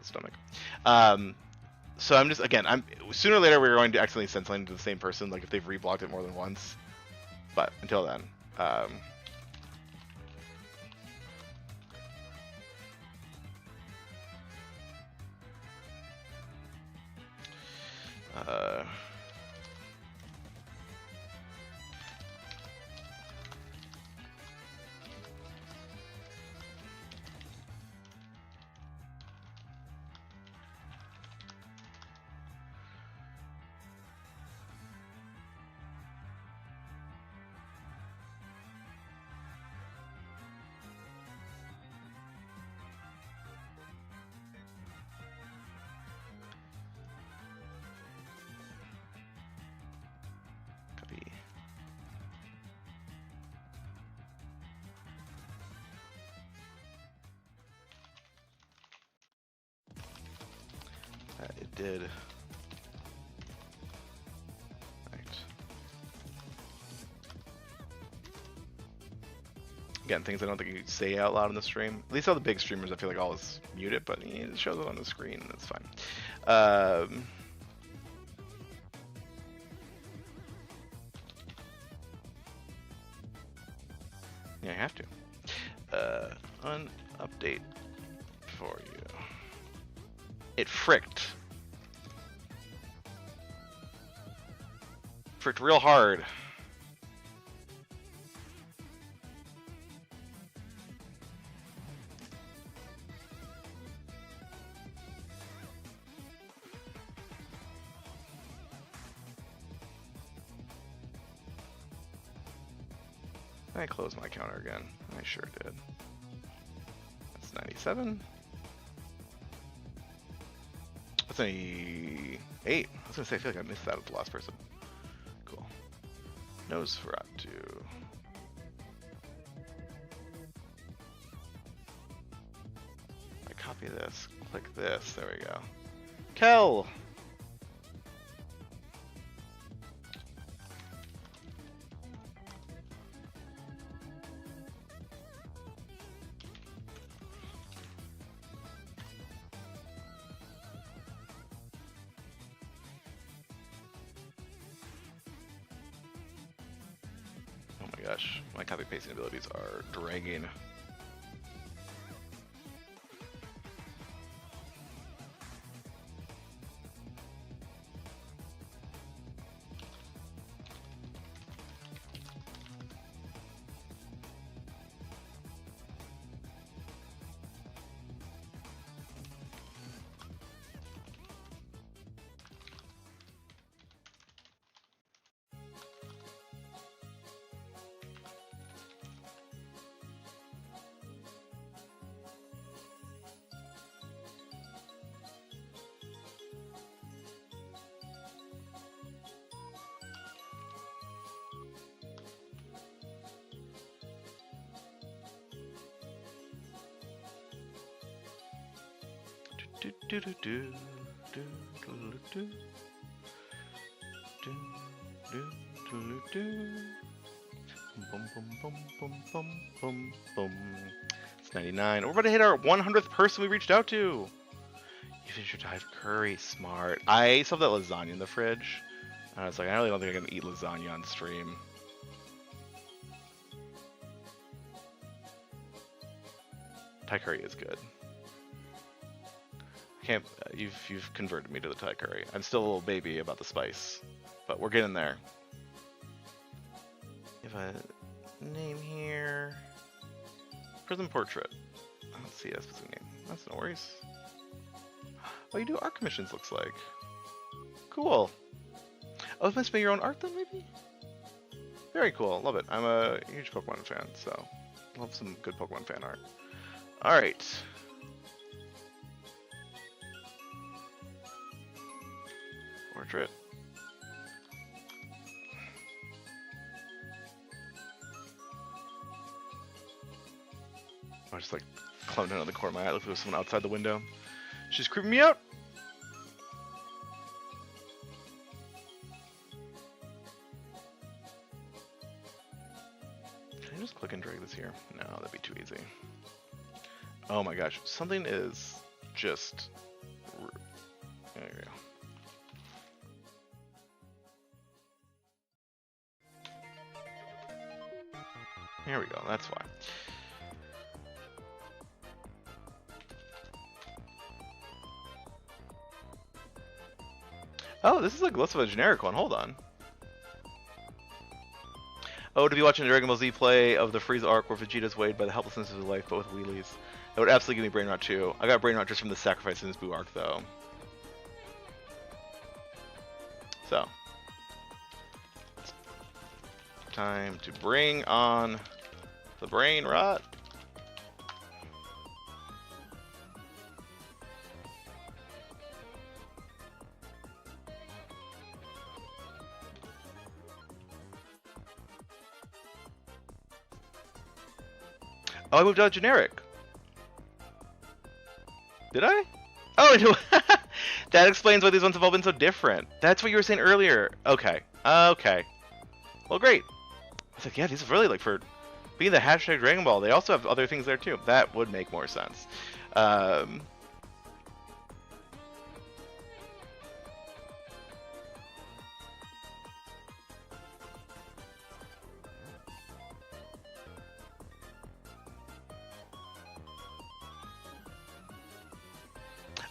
stomach. So I'm just, again, sooner or later we're going to accidentally send something to the same person, like if they've reblogged it more than once. But until then, copy. It did. Right. Again, things I don't think you could say out loud on the stream. At least all the big streamers, I feel like always mute it, but it shows it on the screen, and it's fine. Yeah, I have to. Update for you. It fricked. Fricked real hard. I closed my counter again. I sure did. That's 97. That's 88. I was gonna say, I feel like I missed that with the last person. Cool. Nosferatu. I copy this, click this, there we go. Kel! gosh, my copy pasting abilities are dragging. Do do do do do do do do do do do. Boom boom boom boom boom boom boom. It's 99. We're about to hit our 100th person we reached out to. You finished your dive curry. Smart. I still have that lasagna in the fridge. I was like, I really don't think I can eat lasagna on stream. Thai curry is good. Can't, you've converted me to the Thai curry. I'm still a little baby about the spice, but we're getting there. If a name here, prison portrait. I don't see a specific name. That's no worries. Oh, you do art commissions. Looks like. Cool. Oh, it must be your own art then, maybe. Very cool. Love it. I'm a huge Pokemon fan, so love some good Pokemon fan art. All right. Portrait. I just like clowned out of the corner of my eye. Look, there's someone outside the window. She's creeping me out. Can I just click and drag this here? No, that'd be too easy. Oh my gosh, something is just. There we go. Here we go, that's why. Oh, this is like less of a generic one, hold on. Oh, to be watching a Dragon Ball Z play of the Frieza arc where Vegeta's weighed by the helplessness of his life, but with wheelies. That would absolutely give me brain rot too. I got brain rot just from the sacrifice in this Buu arc though. So. Time to bring on the brain rot. Oh, I moved out generic. Did I? Oh, that explains why these ones have all been so different. That's what you were saying earlier. Okay. Okay. Well, great. I was like, yeah, these are really like for being the hashtag Dragon Ball. They also have other things there too. That would make more sense.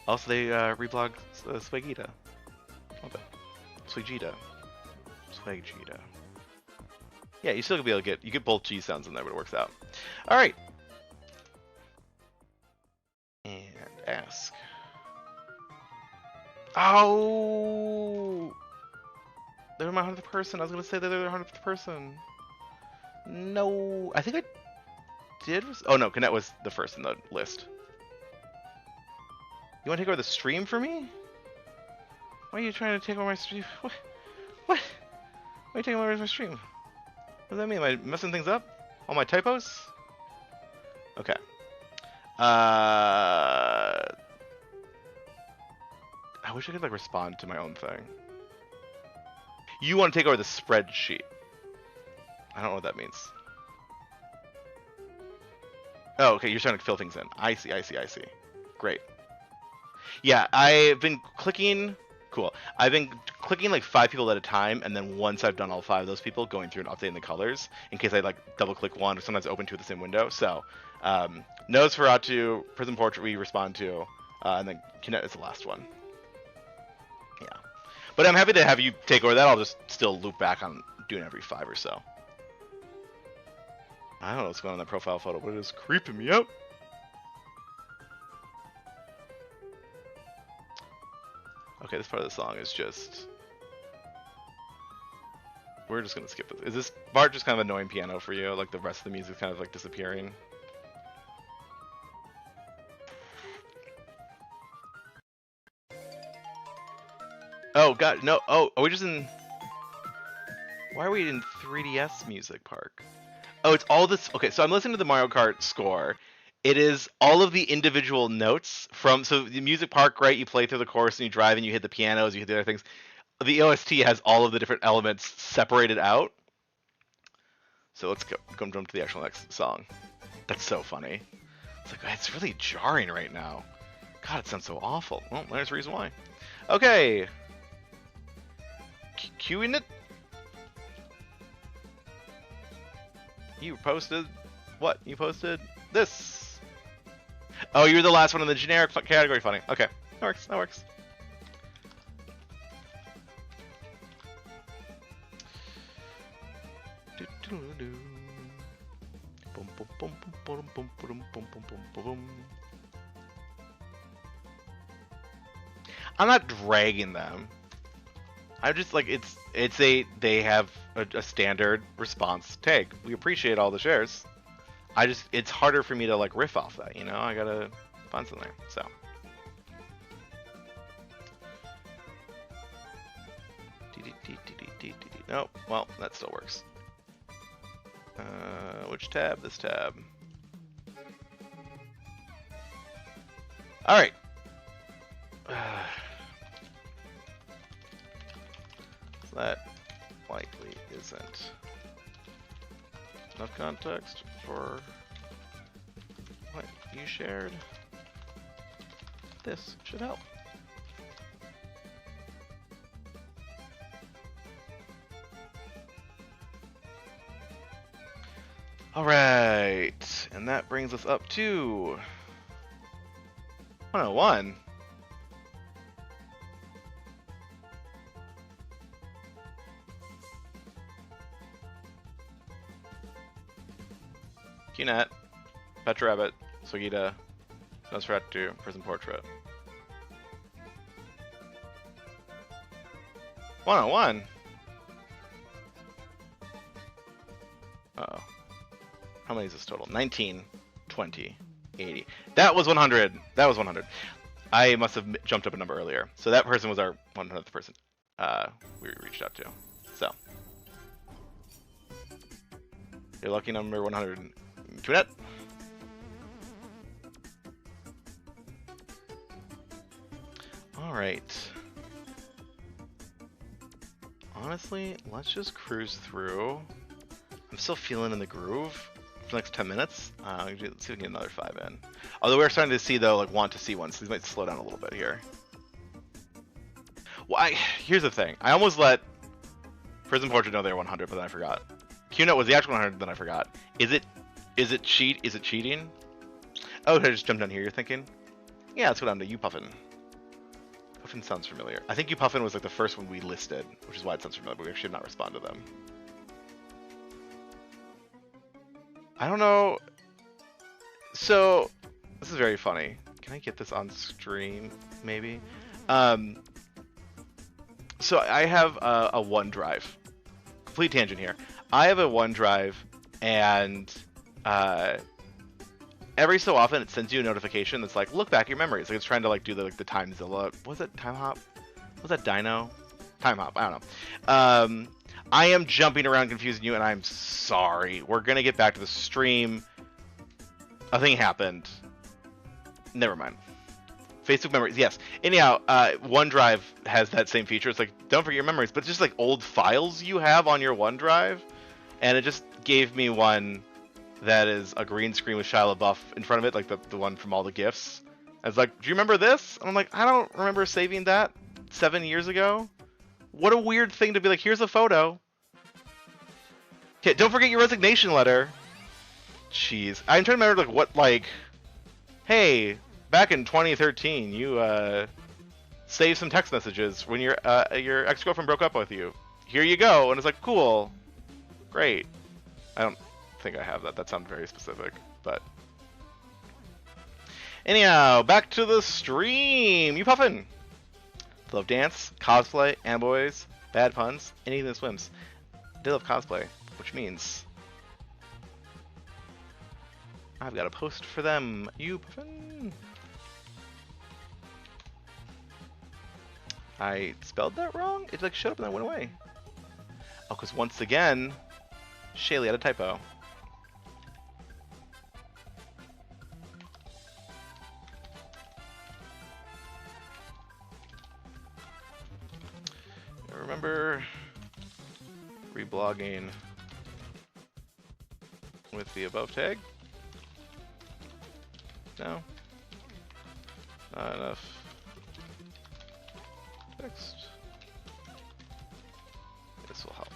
Also, they reblogged Swagita. Okay. Swagita. Swagita. Yeah, you still gonna be able to get, you get both G sounds in there, but it works out. All right. And ask. Oh, they're my 100th person. I was gonna say that they're the 100th person. No, I think I did. Oh no, Connect was the first in the list. You want to take over the stream for me? Why are you trying to take over my stream? What? Why are you taking over my stream? What does that mean? Am I messing things up? All my typos? Okay. I wish I could like respond to my own thing. You want to take over the spreadsheet. I don't know what that means. Oh, okay, you're trying to fill things in. I see. Great. Yeah, I've been clicking Cool. I've been clicking like 5 people at a time, and then once I've done all 5 of those people, going through and updating the colors in case I like double click one, or sometimes open 2 at the same window. So, Nosferatu, Prism Portrait we respond to, and then Kinet is the last one. Yeah. But I'm happy to have you take over that. I'll just still loop back on doing every 5 or so. I don't know what's going on in that profile photo, but it is creeping me out. Okay, this part of the song is just... We're just gonna skip it. Is this part just kind of annoying piano for you? Like the rest of the music kind of like disappearing? Oh god, no. Oh, are we just in... Why are we in 3DS Music Park? Oh, it's all this... Okay, so I'm listening to the Mario Kart score. It is all of the individual notes from... So the Music Park, right? You play through the course and you drive and you hit the pianos, you hit the other things. The OST has all of the different elements separated out. So let's go jump to the actual next song. That's so funny. It's like, it's really jarring right now. God, it sounds so awful. Well, there's a reason why. Okay. Cueing it. You posted... What? You posted this. Oh, you're the last one in the generic category. Funny. Okay. That works. That works. I'm not dragging them. I'm just like, they have a standard response tag. We appreciate all the shares. It's harder for me to like riff off that, you know? I gotta find something, so. Nope, well, that still works. Which tab? This tab. Alright. That likely isn't enough context for what you shared. This should help. Alright, and that brings us up to 101. Qnet, Petra Rabbit, Sogita, Nosferatu, Prism Portrait. 101? Uh-oh. How many is this total? 19, 20, 80. That was 100! That was 100. I must have jumped up a number earlier. So that person was our 100th person we reached out to. So. Your lucky number 100. Qnet. Alright. Honestly, let's just cruise through. I'm still feeling in the groove for the next 10 minutes. Let's see if we can get another 5 in. Although we're starting to see, though, like, want to see ones, so these might slow down a little bit here. Well, here's the thing. I almost let Prism Portrait know they were 100, but then I forgot. Qnet was the actual 100, then I forgot. Is it cheating? Oh, I just jumped down here, you're thinking? Yeah, let's go down to You Puffin. Puffin sounds familiar. I think You Puffin was like the first one we listed, which is why it sounds familiar, but we actually did not respond to them. I don't know. So, this is very funny. Can I get this on stream, maybe? So I have a OneDrive. Complete tangent here. I have a OneDrive, and every so often it sends you a notification that's like, look back at your memories. Like it's trying to like do the Timezilla. Was it Time Hop? Was that Dino? Time Hop. I don't know. I am jumping around confusing you, and I'm sorry. We're gonna get back to the stream. A thing happened. Never mind. Facebook memories, yes. Anyhow, OneDrive has that same feature. It's like, don't forget your memories, but it's just like old files you have on your OneDrive. And it just gave me one that is a green screen with Shia LaBeouf in front of it, like the one from all the GIFs. I was like, do you remember this? And I'm like, I don't remember saving that. 7 years ago. What a weird thing to be like, here's a photo. Okay, don't forget your resignation letter. Jeez. I'm trying to remember, like, what, like... Hey, back in 2013, you, saved some text messages when your ex-girlfriend broke up with you. Here you go. And it's like, cool. Great. I don't think I have that. That sounds very specific, but... Anyhow, back to the stream. You puffin'? Love dance, cosplay, amboys, bad puns, anything that swims. They love cosplay, which means I've got a post for them. You puffin'? I spelled that wrong? It like showed up and then went away. Oh, because once again, Shalee had a typo. Remember reblogging with the above tag? No? Not enough text. This will help.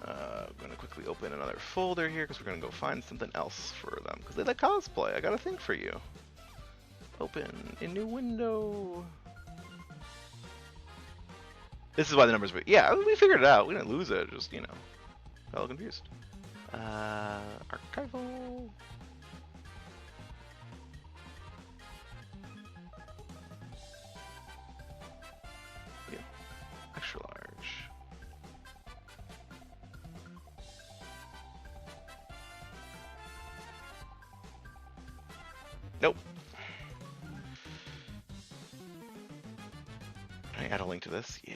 I'm going to quickly open another folder here because we're going to go find something else for them because they like cosplay. I got a thing for you. Open a new window. This is why the numbers were... Yeah, we figured it out. We didn't lose it. Just, you know, got a little confused. Archival. Yeah, extra large. Nope. Can I add a link to this? Yeah.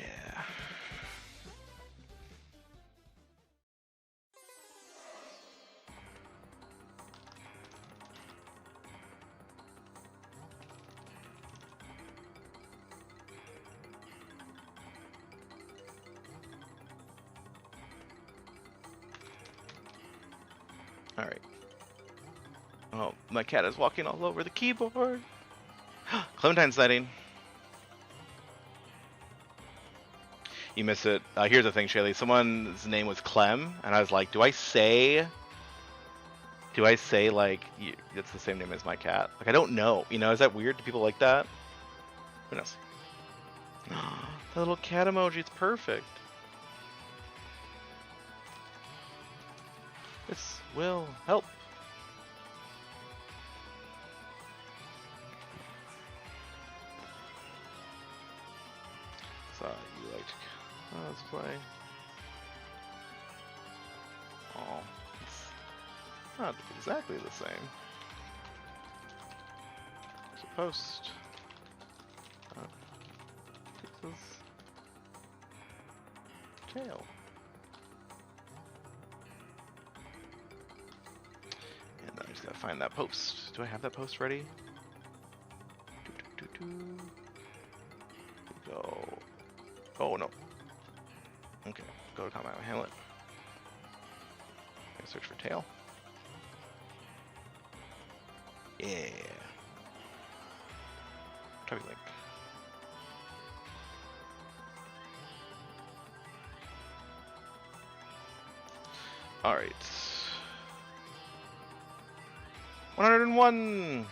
All right. Oh, my cat is walking all over the keyboard. Clementine sighting. You miss it. Here's the thing, Shalee. Someone's name was Clem, and I was like, do I say like it's the same name as my cat? Like, I don't know. You know, is that weird? Do people like that? Who knows? The little cat emoji. It's perfect. This will help. So you liked cosplay. Oh, it's not exactly the same. It's a post. Pixels. Tail. And then I just gotta find that post. Do I have that post ready? Go. Oh no. Okay, go to KamehameHamlet. Search for tail. Yeah. Traffic link. All right. 101.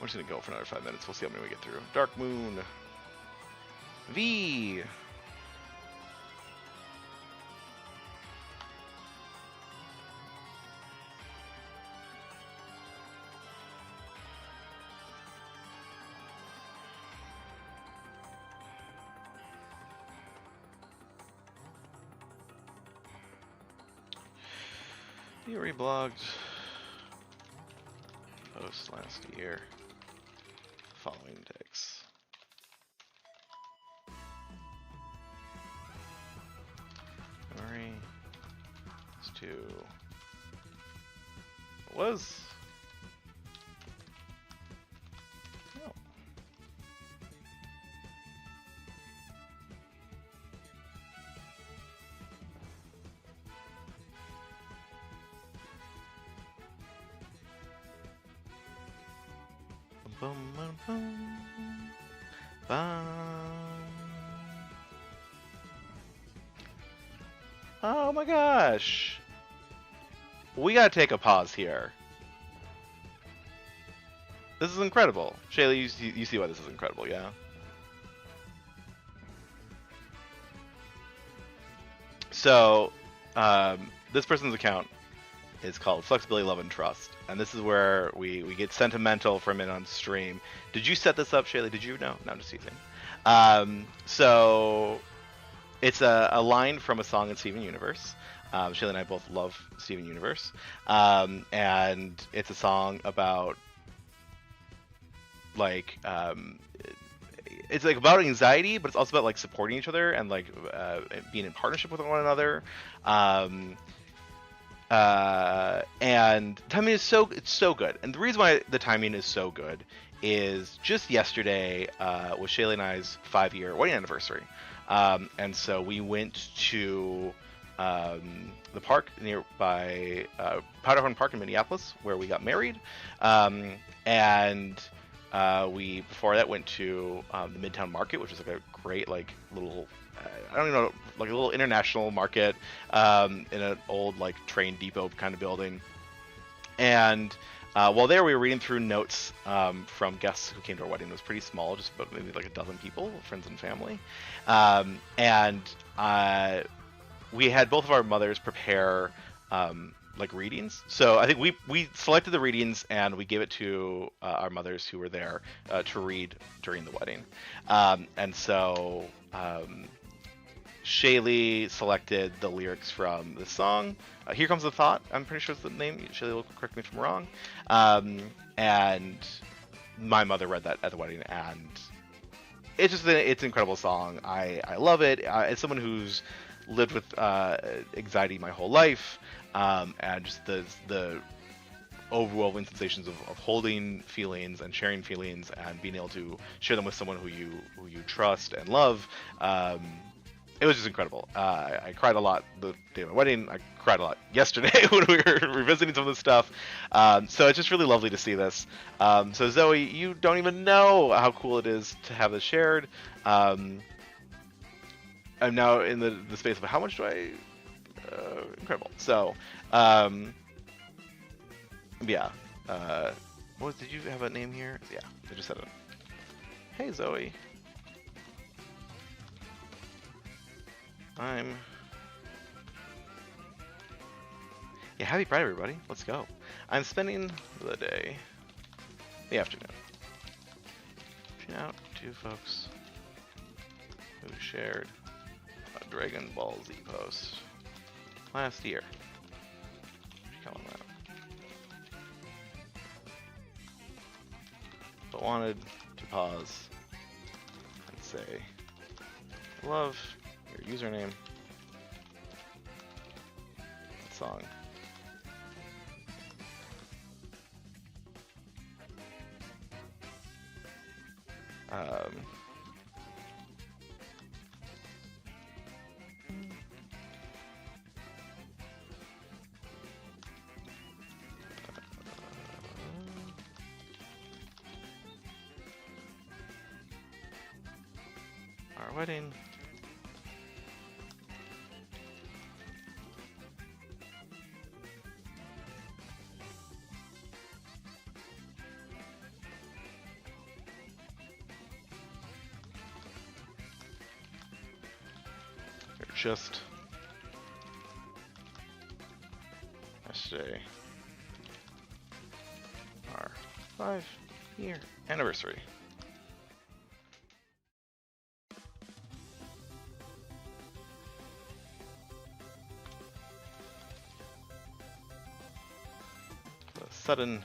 We're just gonna go for another 5 minutes. We'll see how many we get through. Dark Moon. V. You reblogged post last year. Following tags. Memory is to was no. Bum, bum, bum, bum. Oh my gosh. We gotta take a pause here. This is incredible. Shalee, you see why this is incredible, yeah? So, this person's account is called Flexibility, Love, and Trust. And this is where we get sentimental for a minute on stream. Did you set this up, Shalee? Did you? No, I'm just teasing. So, it's a line from a song in Steven Universe. Shalee and I both love Steven Universe. And it's a song about, like, it's like about anxiety, but it's also about like supporting each other and like being in partnership with one another. And timing is it's so good. And the reason why the timing is so good is just yesterday was Shalee and I's 5-year wedding anniversary. And so we went to the park nearby Powderhorn Park in Minneapolis, where we got married. And we before that went to the Midtown Market, which is like a great like little I don't even know, like a little international market in an old like train depot kind of building. And while there, we were reading through notes from guests who came to our wedding. It was pretty small, just about maybe like a dozen people, friends and family. And we had both of our mothers prepare like readings. So I think we selected the readings and we gave it to our mothers who were there to read during the wedding. And so Shalee selected the lyrics from the song Here Comes the Thought. I'm pretty sure it's the name. Shalee will correct me if I'm wrong. And my mother read that at the wedding, and it's an incredible song. I love it. As someone who's lived with anxiety my whole life, and just the overwhelming sensations of holding feelings and sharing feelings and being able to share them with someone who you trust and love. It was just incredible. I cried a lot the day of my wedding. I cried a lot yesterday when we were revisiting some of this stuff. So it's just really lovely to see this. So Zoe, you don't even know how cool it is to have this shared. I'm now in the space of how much do I... incredible. So, yeah. Did you have a name here? Yeah, I just said it. Hey, Zoe. Yeah, happy Pride, everybody. Let's go. I'm spending the day, the afternoon, reaching out to folks who shared a Dragon Ball Z post last year. Call them that. But wanted to pause and say, love your username, that song. Our wedding. Just yesterday, our 5-year anniversary. The sudden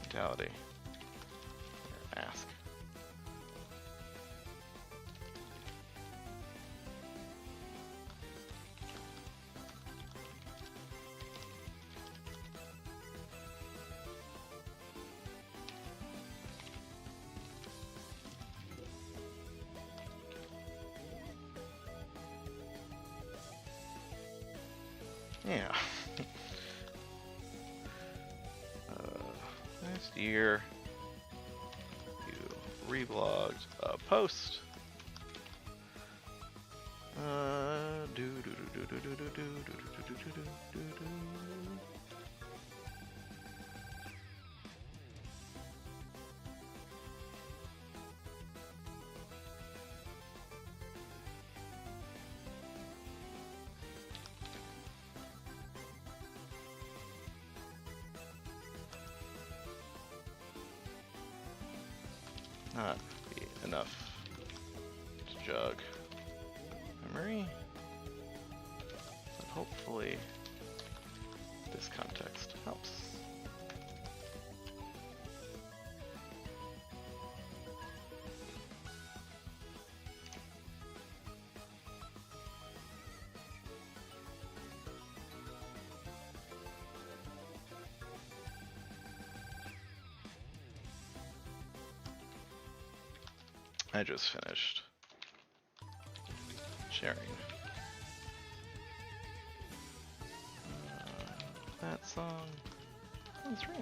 mentality. Ask. Yeah. Last year, reblogged a post. Not be enough to jog memory, but hopefully this context helps. I just finished sharing that song on stream.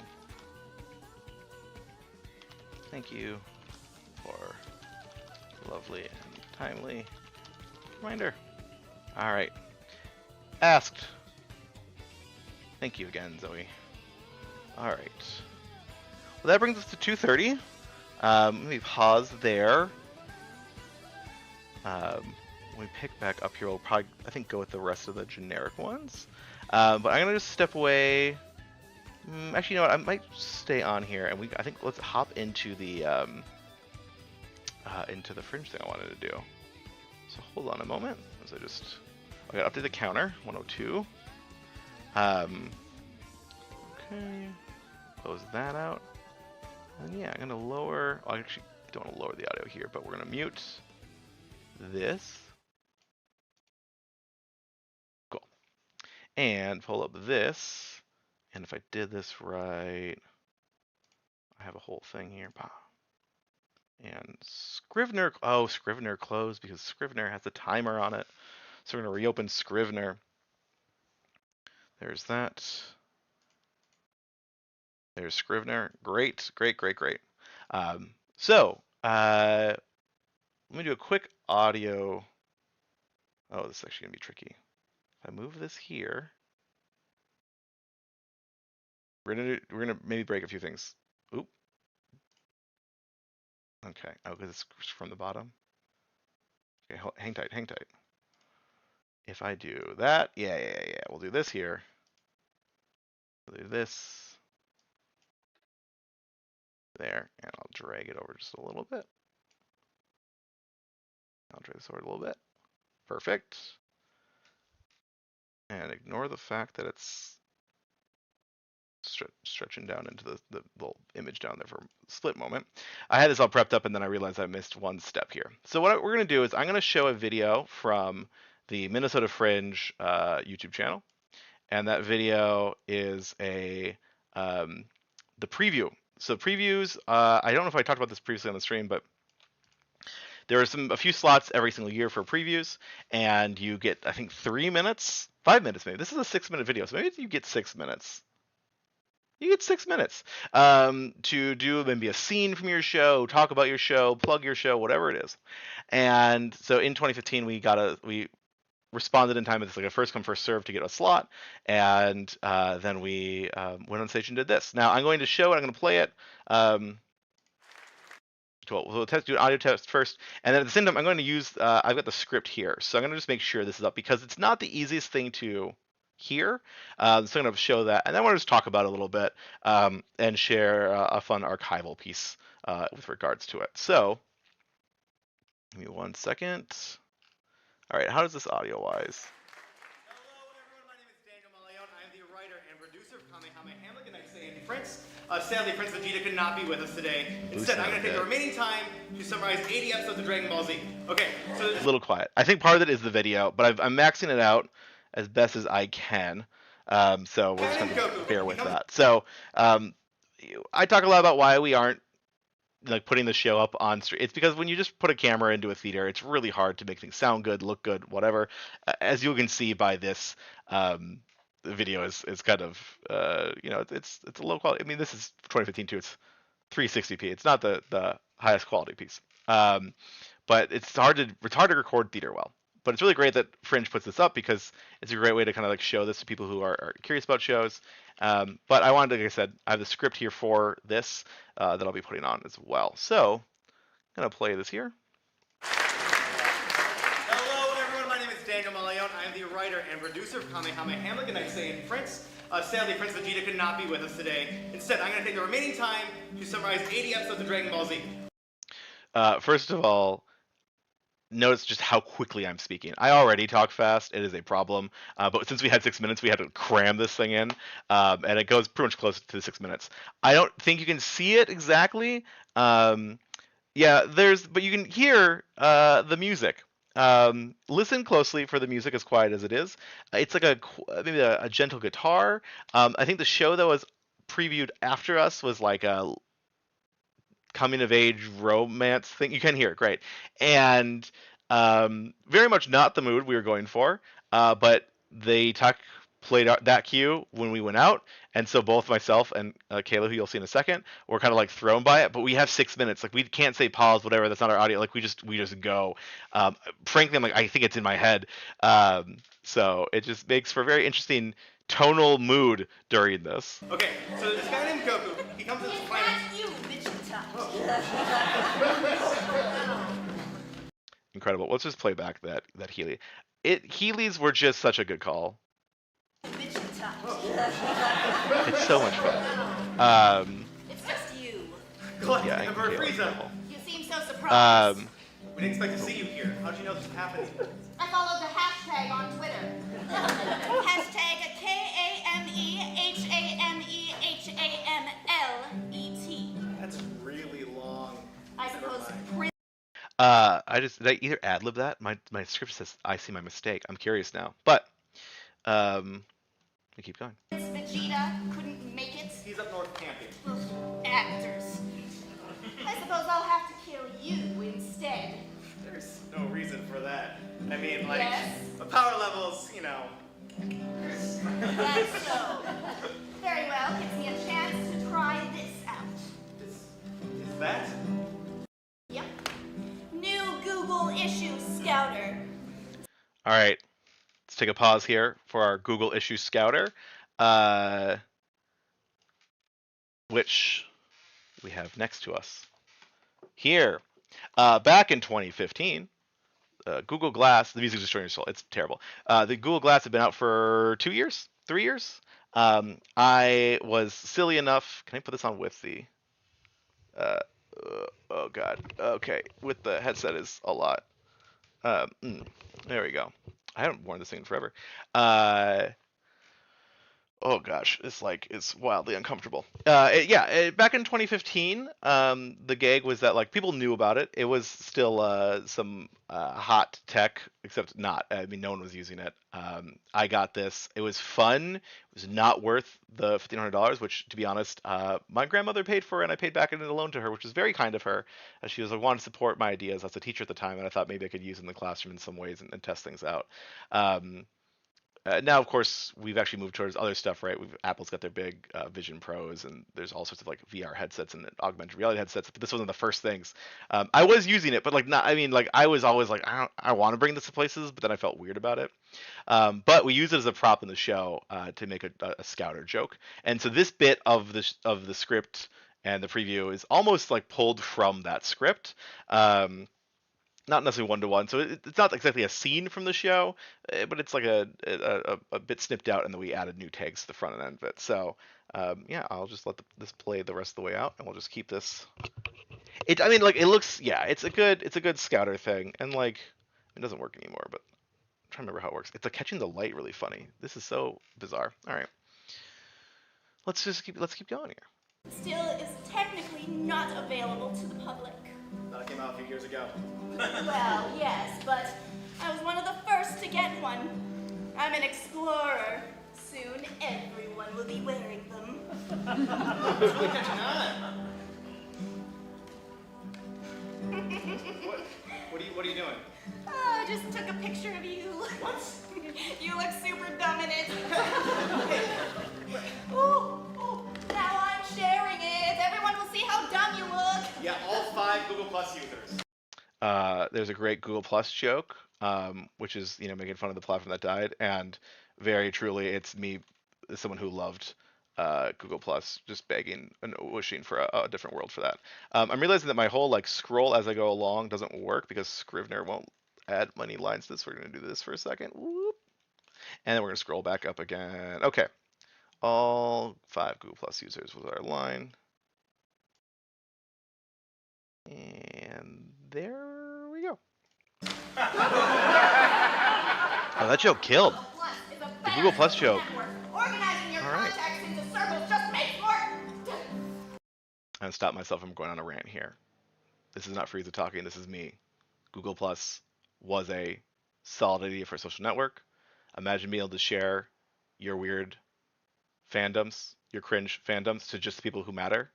Thank you for the lovely and timely reminder. Alright. Asked. Thank you again, Zoe. Alright. Well, that brings us to 2:30. Let me pause there. When we pick back up here, we'll probably, I think, go with the rest of the generic ones. But I'm gonna just step away. Actually, you know what? I might stay on here, and I think let's hop into the fringe thing I wanted to do. So hold on a moment, as I got up to the counter 102. Okay, close that out. And yeah, I'm gonna lower. I actually don't want to lower the audio here, but we're gonna mute this. Cool. And pull up this. And if I did this right, I have a whole thing here. And Scrivener. Oh, Scrivener closed because Scrivener has a timer on it. So we're gonna reopen Scrivener. There's that. There's Scrivener. Great, great, great, great. Let me do a quick audio. Oh, this is actually gonna be tricky. If I move this here, we're gonna maybe break a few things. Oop. Okay. Oh, because it's from the bottom. Okay, hang tight, hang tight. If I do that, yeah. We'll do this here. We'll do this. There, and I'll drag it over just a little bit. I'll drag this over a little bit. Perfect. And ignore the fact that it's stretching down into the little image down there for a split moment. I had this all prepped up and then I realized I missed one step here. So what we're going to do is I'm going to show a video from the Minnesota Fringe YouTube channel. And that video is the preview. So previews, I don't know if I talked about this previously on the stream, but there are a few slots every single year for previews, and you get, I think, 3 minutes, 5 minutes maybe. This is a 6-minute video, so maybe you get 6 minutes. You get 6 minutes to do maybe a scene from your show, talk about your show, plug your show, whatever it is. And so in 2015, we responded in time. It's like a first come first serve to get a slot, and then we went on stage and did this. Now I'm going to show it. I'm going to play it. We'll do an audio test first, and then at the same time, I'm going to use. I've got the script here, so I'm going to just make sure this is up because it's not the easiest thing to hear. So I'm going to show that, and then I want to just talk about it a little bit and share a fun archival piece with regards to it. So, give me 1 second. All right, how does this audio-wise? Hello, everyone. My name is Daniel Malione. I am the writer and producer of KamehameHamlet. Good night, Sandy Prince. Sadly, Prince Vegeta could not be with us today. Instead, I'm going to take the remaining time to summarize 80 episodes of Dragon Ball Z. Okay, so a little quiet. I think part of it is the video, but I'm maxing it out as best as I can. So we'll just have to bear with that. So I talk a lot about why we aren't like putting the show up on stream. It's because when you just put a camera into a theater, it's really hard to make things sound good, look good, whatever. As you can see by this, the video is kind of it's a low quality. I mean, this is 2015 too. It's 360p. It's not the highest quality piece. But it's hard to record theater well. But it's really great that Fringe puts this up because it's a great way to kind of like show this to people who are curious about shows. But I wanted, like I said, I have the script here for this that I'll be putting on as well. So I'm gonna play this here. Hello everyone, my name is Daniel Malion. I am the writer and producer of KamehameHamlet, and I say in Prince. Sadly, Prince Vegeta could not be with us today. Instead, I'm going to take the remaining time to summarize 80 episodes of Dragon Ball Z. First of all, notice just how quickly I'm speaking. I already talk fast. It is a problem. But since we had 6 minutes, we had to cram this thing in. And it goes pretty much close to the 6 minutes. I don't think you can see it exactly. But you can hear the music. Listen closely for the music, as quiet as it is. It's like maybe a gentle guitar. I think the show that was previewed after us was like a coming of age romance thing. You can hear it, great. And very much not the mood we were going for, but they played that cue when we went out, and so both myself and Kayla, who you'll see in a second, were kind of like thrown by it. But we have 6 minutes, like we can't say pause, whatever. That's not our audio. Like we just go. Frankly, I'm like, I think it's in my head. So it just makes for a very interesting tonal mood during this. Okay, so this guy named Goku, he comes to this planet. You, Vegeta. Incredible. Let's just play back that Healy. Heelys were just such a good call. It's so much fun. It's just you. Emperor Frieza. You seem so surprised. We didn't expect to see you here. How'd you know this was happening? I followed the hashtag on Twitter. Hashtag KamehameHamlet. That's really long. I suppose. Did I either ad-lib that? My script says I see my mistake. I'm curious now. But we keep going. Vegeta couldn't make it. He's up north camping. Actors. I suppose I'll have to kill you instead. There's no reason for that. I mean, like, Yes. the power levels, you know. That's so. Very well, gives me a chance to try this out. Is that? Yep. New Google issue scouter. All right. Let's take a pause here for our Google issue scouter, which we have next to us here. Back in 2015, Google Glass, the music is destroying your soul. It's terrible. The Google Glass had been out for 2 years, 3 years. I was silly enough. Can I put this on with the? Oh God. Okay, with the headset is a lot. There we go. I haven't worn this thing in forever. Oh gosh, it's wildly uncomfortable. Back in 2015, the gag was that like people knew about it. It was still some hot tech, except not. I mean, no one was using it. I got this. It was fun. It was not worth the $1,500, which, to be honest, my grandmother paid for, and I paid back in a loan to her, which was very kind of her. She was like, wanted to support my ideas as a teacher at the time, and I thought maybe I could use it in the classroom in some ways and test things out. Now, of course, we've actually moved towards other stuff, right? Apple's got their big Vision Pros, and there's all sorts of like VR headsets and augmented reality headsets. But this wasn't the first things. I was using it, but like not. I mean, like I was always like, I want to bring this to places, but then I felt weird about it. But we use it as a prop in the show to make a scouter joke, and so this bit of the script and the preview is almost like pulled from that script. Not necessarily one-to-one, so it's not exactly a scene from the show, but it's like a bit snipped out, and then we added new tags to the front end of it. So I'll just let this play the rest of the way out, and we'll just keep this. It looks, it's a good scouter thing, and like it doesn't work anymore, but I'm trying to remember how it works. It's like catching the light really funny. This is so bizarre. All right, let's keep going here. Still is technically not available to the public. That came out a few years ago. Well, yes, but I was one of the first to get one. I'm an explorer. Soon everyone will be wearing them. What's really catching on? What are you doing? Oh, I just took a picture of you. What? You look super dumb in it. Oh, now I'm sharing it. Everyone will see how dumb there's a great Google Plus joke, which is making fun of the platform that died, and very truly, it's me, as someone who loved Google Plus, just begging and wishing for a different world for that. I'm realizing that my whole like scroll as I go along doesn't work because Scrivener won't add many lines to this. We're gonna do this for a second. Whoop. And then we're gonna scroll back up again. Okay. All 5 Google Plus users was our line. And there we go. Oh, that joke killed. The Google Plus joke. Organizing your contacts into circles just makes more. I'm stop myself from going on a rant here. This is not Frieza talking. This is me. Google Plus was a solid idea for a social network. Imagine being able to share your weird fandoms, your cringe fandoms, to just the people who matter,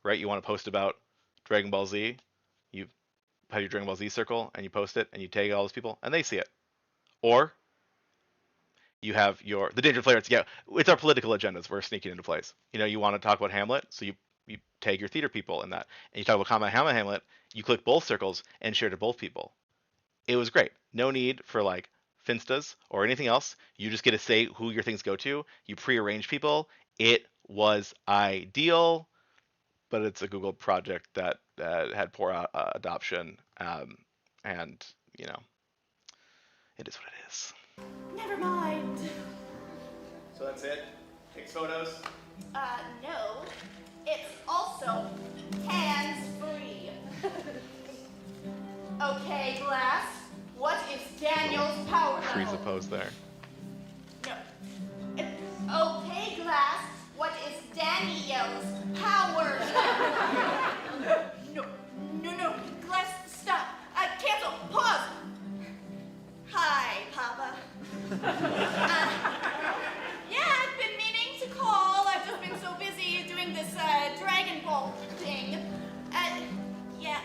right? You want to post about Dragon Ball Z, you have your Dragon Ball Z circle, and you post it, and you tag all those people, and they see it. Or you have the danger player. It's our political agendas we're sneaking into place. You want to talk about Hamlet, so you tag your theater people in that, and you talk about KamehameHamlet. You click both circles and share to both people. It was great. No need for like Finstas or anything else. You just get to say who your things go to. You prearrange people. It was ideal, but it's a Google project that had poor adoption, and it is what it is. Never mind. So that's it? Takes photos? No. It's also hands-free. Okay, Glass. What is Daniel's power level? Freeze the pose there. No. Okay, Glass. What is Daniel's power level? No. Glass, stop. Cancel. Pause. Hi, Papa. Yeah, I've been meaning to call. I've just been so busy doing this Dragon Ball thing. Yeah.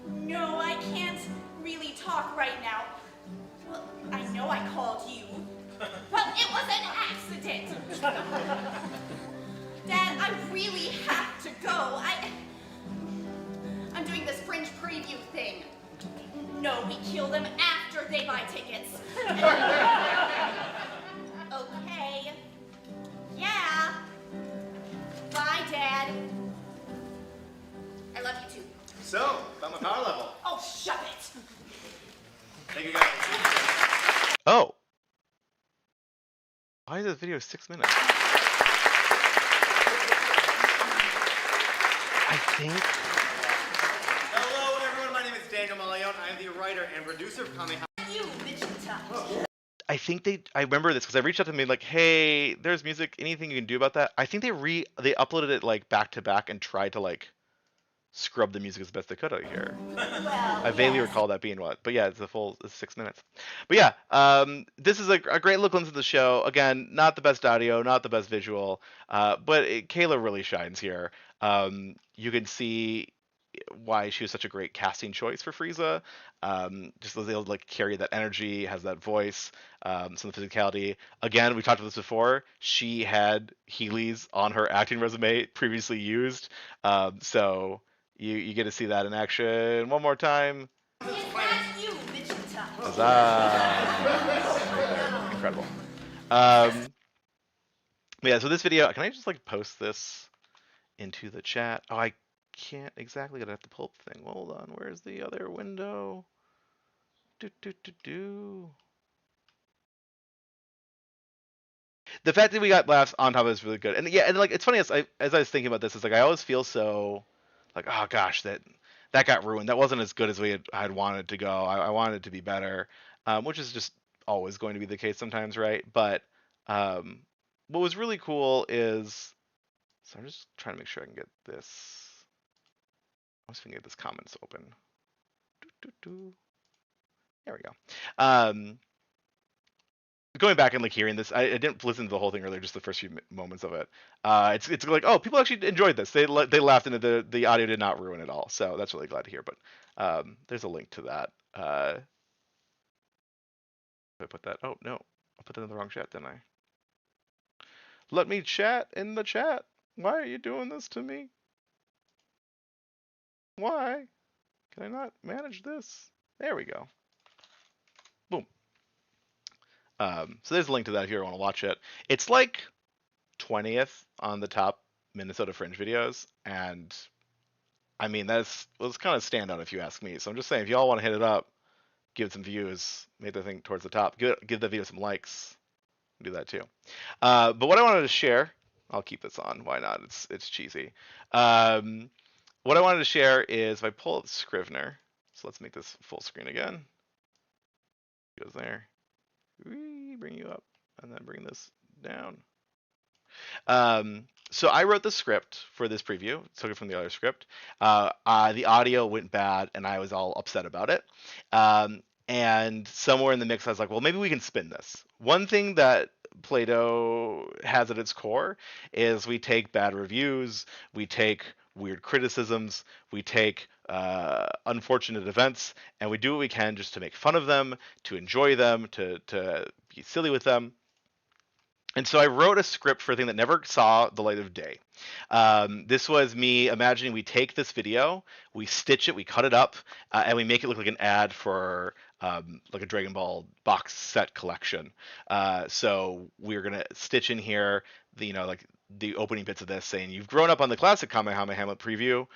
No, I can't really talk right now. Well, I know I called you. Well, it was an accident. Dad, I really have to go. I'm doing this fringe preview thing. No, we kill them after they buy tickets. Okay. Yeah. Bye, Dad. I love you too. So, about my power level. Oh, shut it. Thank you guys. Oh. Why is this video 6 minutes? I think. Hello, everyone. My name is Daniel Malayon. I am the writer and producer of Kamehameha. You, Vegeta. I think I remember this because I reached out to them and like, hey, there's music. Anything you can do about that? I think they uploaded it like back to back and tried to like scrub the music as best they could out of here. Well, I vaguely yes. recall that being what, but yeah, it's 6 minutes. But yeah, this is a great look into the show. Again, not the best audio, not the best visual, but Kayla really shines here. You can see why she was such a great casting choice for Frieza. Just was able to like carry that energy, has that voice, some of the physicality. Again, we talked about this before. She had Heelys on her acting resume previously used, so you get to see that in action one more time. Is that you, Vegeta? Huzzah! Incredible. But yeah, so this video, can I just like post this into the chat? Oh, I can't exactly. Gonna have to pull up the thing. Hold on. Where's the other window? The fact that we got laughs on top of it is really good. And yeah, and like it's funny as I was thinking about this, it's like I always feel so like, oh gosh, that got ruined. That wasn't as good as I'd wanted it to go. I wanted it to be better, which is just always going to be the case sometimes, right? But what was really cool is, so I'm just trying to make sure I can get this. I was thinking get this comments open. There we go. Going back and like hearing this, I didn't listen to the whole thing earlier, just the first few moments of it. It's like, oh, people actually enjoyed this. They laughed, and the audio did not ruin it all. So that's really glad to hear. But there's a link to that. I put that. Oh no, I put that in the wrong chat, didn't I? Let me chat in the chat. Why are you doing this to me? Why can I not manage this? There we go. Boom. So there's a link to that if you want to watch it. It's like 20th on the top Minnesota Fringe videos, and I mean that's kind of standout if you ask me. So I'm just saying, if y'all want to hit it up, give it some views, make the thing towards the top, give the video some likes, do that too. But what I wanted to share, I'll keep this on. Why not? It's cheesy. What I wanted to share is if I pull up Scrivener. So let's make this full screen again. Goes there. Bring you up, and then bring this down. So I wrote the script for this preview, took it from the other script. The audio went bad, and I was all upset about it. And somewhere in the mix, I was like, well, maybe we can spin this. One thing that Play-Doh has at its core is we take bad reviews, we take weird criticisms, we take unfortunate events, and we do what we can just to make fun of them, to enjoy them, to be silly with them. And so I wrote a script for a thing that never saw the light of day. This was me imagining we take this video, we stitch it, we cut it up, and we make it look like an ad for like a Dragon Ball box set collection. So we're gonna stitch in here the like the opening bits of this saying you've grown up on the classic KamehameHamlet preview,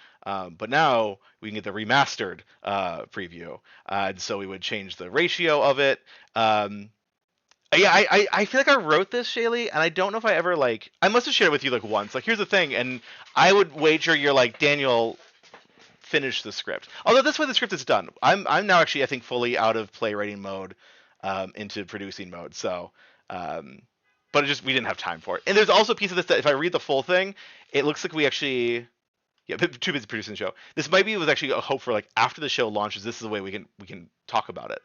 but now we can get the remastered preview. And so we would change the ratio of it. Yeah, I feel like I wrote this, Shalee, and I don't know if I ever I must have shared it with you once. Here's the thing, and I would wager you're like, Daniel, finish the script. Although this way the script is done. I'm now actually I think fully out of playwriting mode, into producing mode. So, but we didn't have time for it. And there's also a piece of this that if I read the full thing, it looks like we actually. Yeah, too busy producing the show. This was actually a hope for after the show launches, this is the way we can talk about it.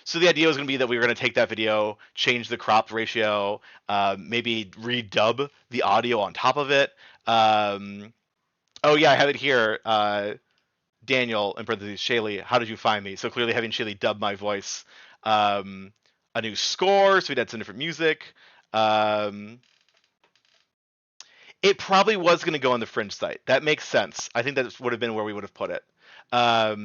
So the idea was going to be that we were going to take that video, change the crop ratio, maybe redub the audio on top of it. Oh yeah, I have it here. Daniel, in parentheses, Shalee, how did you find me? So clearly having Shalee dub my voice. A new score, so we'd add some different music. It probably was going to go on the Fringe site. That makes sense. I think that would have been where we would have put it. We're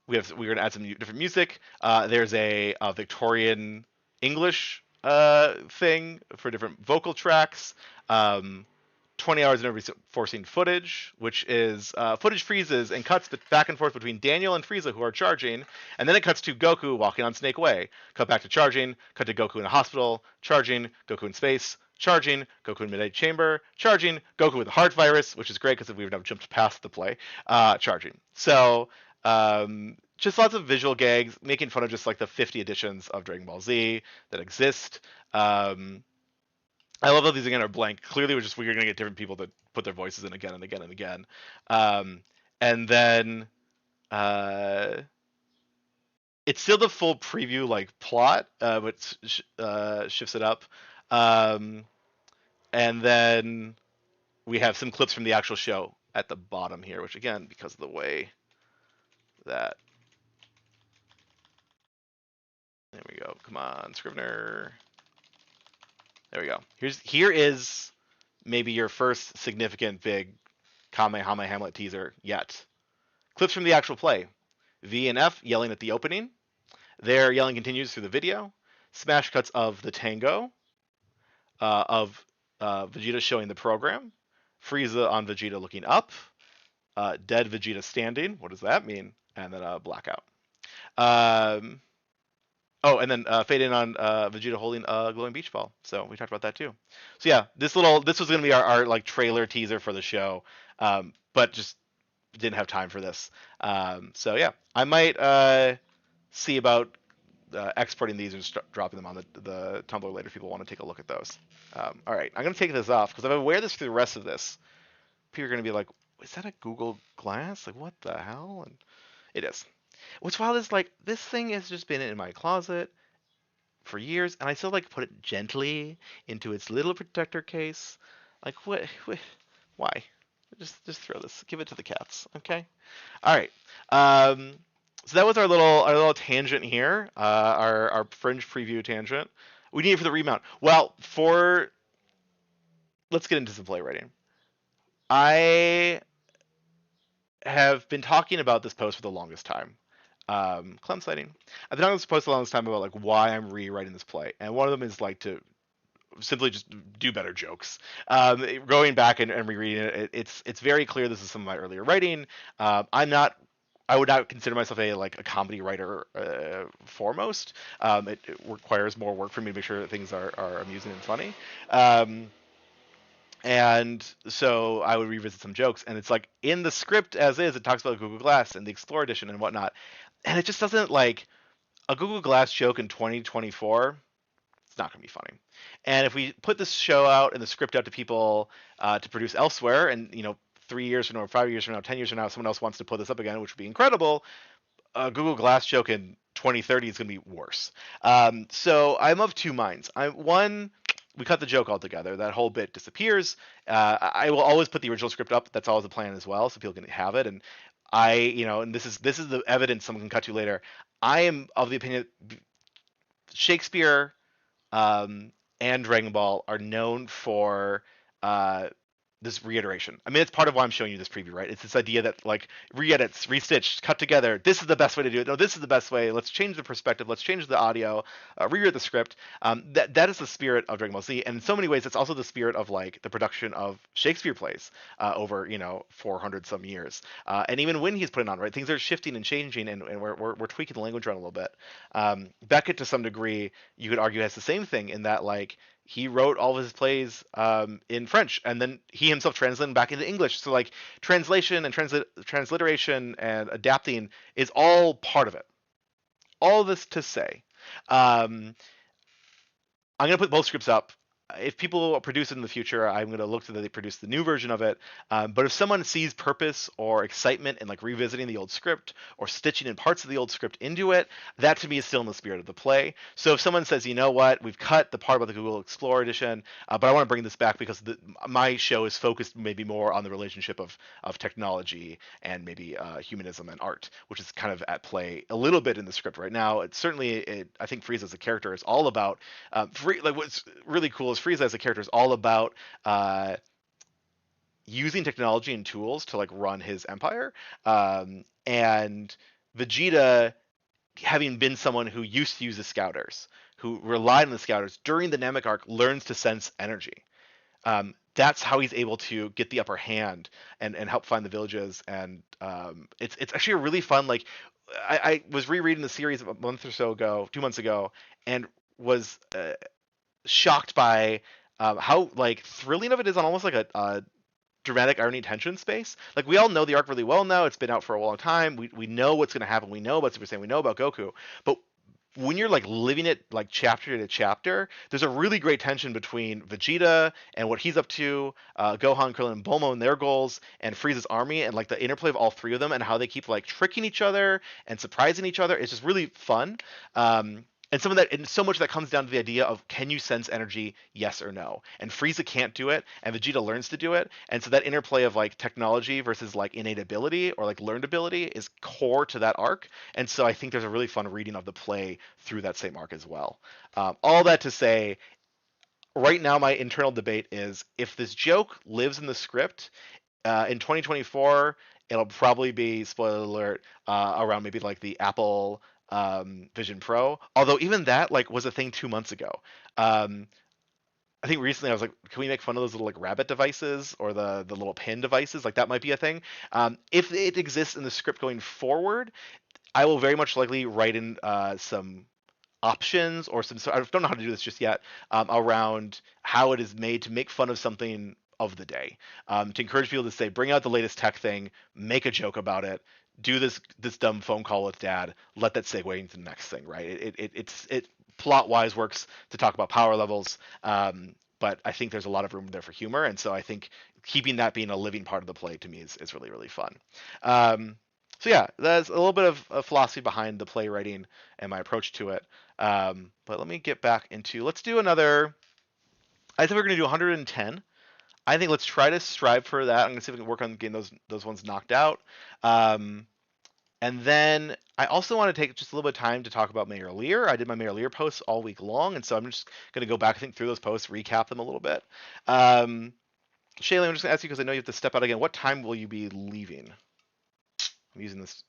going to add some different music. There's a Victorian English thing for different vocal tracks. 20 hours of forcing footage, which is footage freezes and cuts back and forth between Daniel and Frieza, who are charging, and then it cuts to Goku walking on Snake Way. Cut back to charging, cut to Goku in a hospital, charging, Goku in space, charging, Goku in Midnight Chamber, charging, Goku with a heart virus, which is great because we've now jumped past the play, charging. So just lots of visual gags, making fun of just the 50 editions of Dragon Ball Z that exist. I love how these again are blank. Clearly, we're going to get different people to put their voices in again and again and again. And then it's still the full preview plot, but shifts it up. And then we have some clips from the actual show at the bottom here, which again, because of the way that. There we go. Come on, Scrivener. There we go. Here is maybe your first significant big KamehameHamlet teaser yet. Clips from the actual play. V and F yelling at the opening. Their yelling continues through the video. Smash cuts of the tango. Of Vegeta showing the program. Frieza on Vegeta looking up. Dead Vegeta standing. What does that mean? And then a blackout. Oh, and then fade in on Vegeta holding a glowing beach ball. So we talked about that too. So yeah, this was gonna be our trailer teaser for the show, but just didn't have time for this. So yeah, I might see about exporting these and dropping them on the Tumblr later if people want to take a look at those. All right, I'm gonna take this off because if I wear this through the rest of this, people are gonna be like, "Is that a Google Glass? What the hell?" And it is. What's wild is this thing has just been in my closet for years, and I still put it gently into its little protector case. What? Why? Just throw this. Give it to the cats. Okay. All right. So that was our little tangent here. Our Fringe preview tangent. We need it for the remount. Well, let's get into some playwriting. I have been talking about this post for the longest time. Clem citing. I've been on this post a long time about like why I'm rewriting this play, and one of them is like to simply just do better jokes. Going back and rereading it, it's very clear this is some of my earlier writing. I'm not. I would not consider myself a comedy writer foremost. It requires more work for me to make sure that things are amusing and funny. Um, and so I would revisit some jokes, and it's like in the script as is, it talks about Google Glass and the Explorer Edition and whatnot, and it just doesn't like a Google Glass joke in 2024. It's not going to be funny. And if we put this show out and the script out to people to produce elsewhere, and 3 years from now, 5 years from now, 10 years from now, someone else wants to put this up again, which would be incredible. A Google Glass joke in 2030 is going to be worse. So I'm of two minds. One, we cut the joke altogether. That whole bit disappears. I will always put the original script up. That's always the plan as well, so people can have it. And and this is the evidence someone can cut to later. I am of the opinion Shakespeare and Dragon Ball are known for this reiteration. I mean, it's part of why I'm showing you this preview, right? It's this idea that like re-edits, restitched, cut together. This is the best way to do it. No, this is the best way. Let's change the perspective. Let's change the audio. Rewrite the script. That is the spirit of Dragon Ball Z, and in so many ways, it's also the spirit of like the production of Shakespeare plays over 400 some years. And even when he's putting on, right, things are shifting and changing, and we're tweaking the language around a little bit. Beckett, to some degree, you could argue has the same thing in that like he wrote all of his plays in French, and then he himself translated them back into English. So like translation and transliteration and adapting is all part of it. All this to say, I'm going to put both scripts up. If people produce it in the future, I'm going to look to that they produce the new version of it. But if someone sees purpose or excitement in like revisiting the old script or stitching in parts of the old script into it, that to me is still in the spirit of the play. So if someone says, you know what, we've cut the part about the Google Explorer Edition, but I want to bring this back because my show is focused maybe more on the relationship of technology and maybe humanism and art, which is kind of at play a little bit in the script right now. It's certainly, I think Frieza as a character is all about, like what's really cool is Frieza as a character is all about using technology and tools to like run his empire, and Vegeta, having been someone who used to use the Scouters, who relied on the Scouters during the Namek arc, learns to sense energy. That's how he's able to get the upper hand and help find the villages. And it's actually a really fun, like I was rereading the series a month or so ago, 2 months ago, and was shocked by how like thrilling of it is on almost like a dramatic irony tension space. Like we all know the arc really well now. It's been out for a long time. We know what's going to happen. We know about Super Saiyan. We know about Goku. But when you're like living it like chapter to chapter, there's a really great tension between Vegeta and what he's up to, Gohan, Krillin, and Bulma and their goals, and Frieza's army, and like the interplay of all three of them and how they keep like tricking each other and surprising each other. It's just really fun. And some of that, and so much of that comes down to the idea of can you sense energy, yes or no? And Frieza can't do it, and Vegeta learns to do it. And so that interplay of like technology versus like innate ability or like learned ability is core to that arc. And so I think there's a really fun reading of the play through that same arc as well. All that to say, right now my internal debate is if this joke lives in the script in 2024, it'll probably be, spoiler alert, around maybe like the Apple Vision Pro. Although even that like was a thing 2 months ago. I think recently I was like, can we make fun of those little like rabbit devices or the little pin devices? Like that might be a thing. If it exists in the script going forward, I will very much likely write in some options or some. I don't know how to do this just yet. Around how it is made to make fun of something of the day, to encourage people to say, bring out the latest tech thing, make a joke about it, do this dumb phone call with dad, let that segue into the next thing, right? It plot wise works to talk about power levels, but I think there's a lot of room there for humor, and so I think keeping that being a living part of the play to me is really, really fun. So yeah, that's a little bit of philosophy behind the playwriting and my approach to it. But let me get back into, let's do another, I think we're going to do 110. I think let's try to strive for that. I'm going to see if we can work on getting those ones knocked out. And then I also want to take just a little bit of time to talk about Mayor Lear. I did my Mayor Lear posts all week long, and so I'm just going to go back, I think, through those posts, recap them a little bit. Shalee, I'm just going to ask you, because I know you have to step out again, what time will you be leaving? I'm using this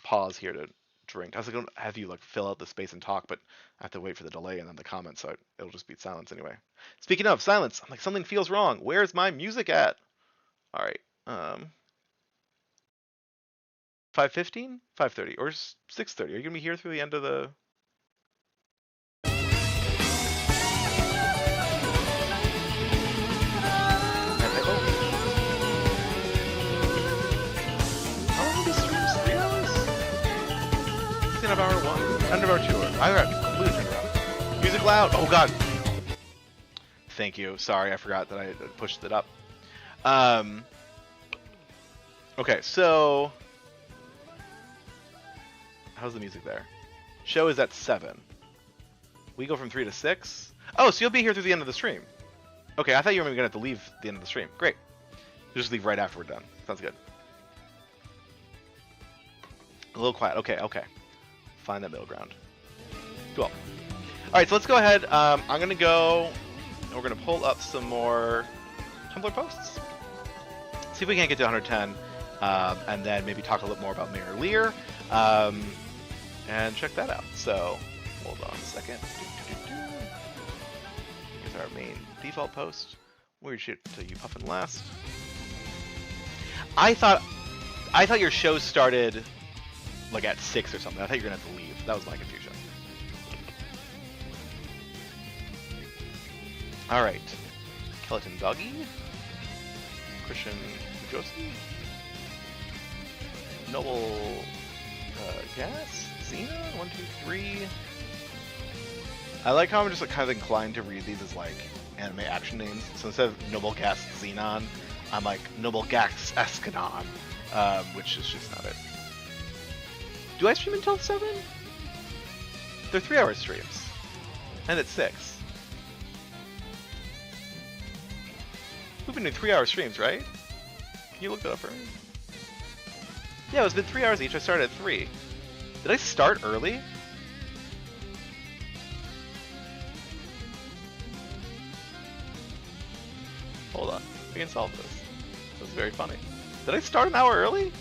pause here to buffering. I was like, I'll have you like fill out the space and talk, but I have to wait for the delay and then the comments, so it'll just be silence anyway. Speaking of silence, I'm like, something feels wrong. Where's my music at? All right. 5:15, 5:30, or 6:30. Are you gonna be here through the end of the? End of hour 1, end of hour 2. I got completely turned around. Music loud. Oh god. Thank you. Sorry, I forgot that I pushed it up. Okay, so how's the music there? Show is at 7. We go from 3 to 6. Oh, so you'll be here through the end of the stream. Okay, I thought you were gonna have to leave the end of the stream. Great. You'll just leave right after we're done. Sounds good. A little quiet. Okay, okay. Find that middle ground. Cool. All right, so let's go ahead. I'm gonna go, and we're gonna pull up some more Tumblr posts. See if we can't get to 110, and then maybe talk a little more about Mayor Lear, and check that out. So, hold on a second. Here's our main default post. Weird shit to you puffin' last. I thought your show started like at 6 or something. I thought you were gonna have to leave. That was my confusion. All right, Skeleton Doggy, Christian Josie, Noble Gas, Xena, 1, 2, 3. I like how I'm just like kind of inclined to read these as like anime action names. So instead of Noble Gas Xenon, I'm like Noble Gas Escanon, which is just not it. Do I stream until 7? They're 3-hour streams. And it's 6. We've been doing 3-hour streams, right? Can you look that up for me? Yeah, it's been 3 hours each. I started at 3. Did I start early? Hold on. We can solve this. This is very funny. Did I start an hour early?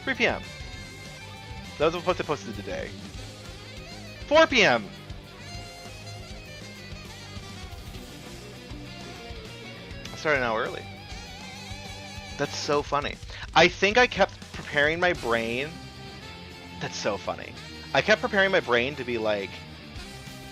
3 p.m. That was what I posted today. 4 p.m. I started an hour early. That's so funny. I think I kept preparing my brain. That's so funny. I kept preparing my brain to be like,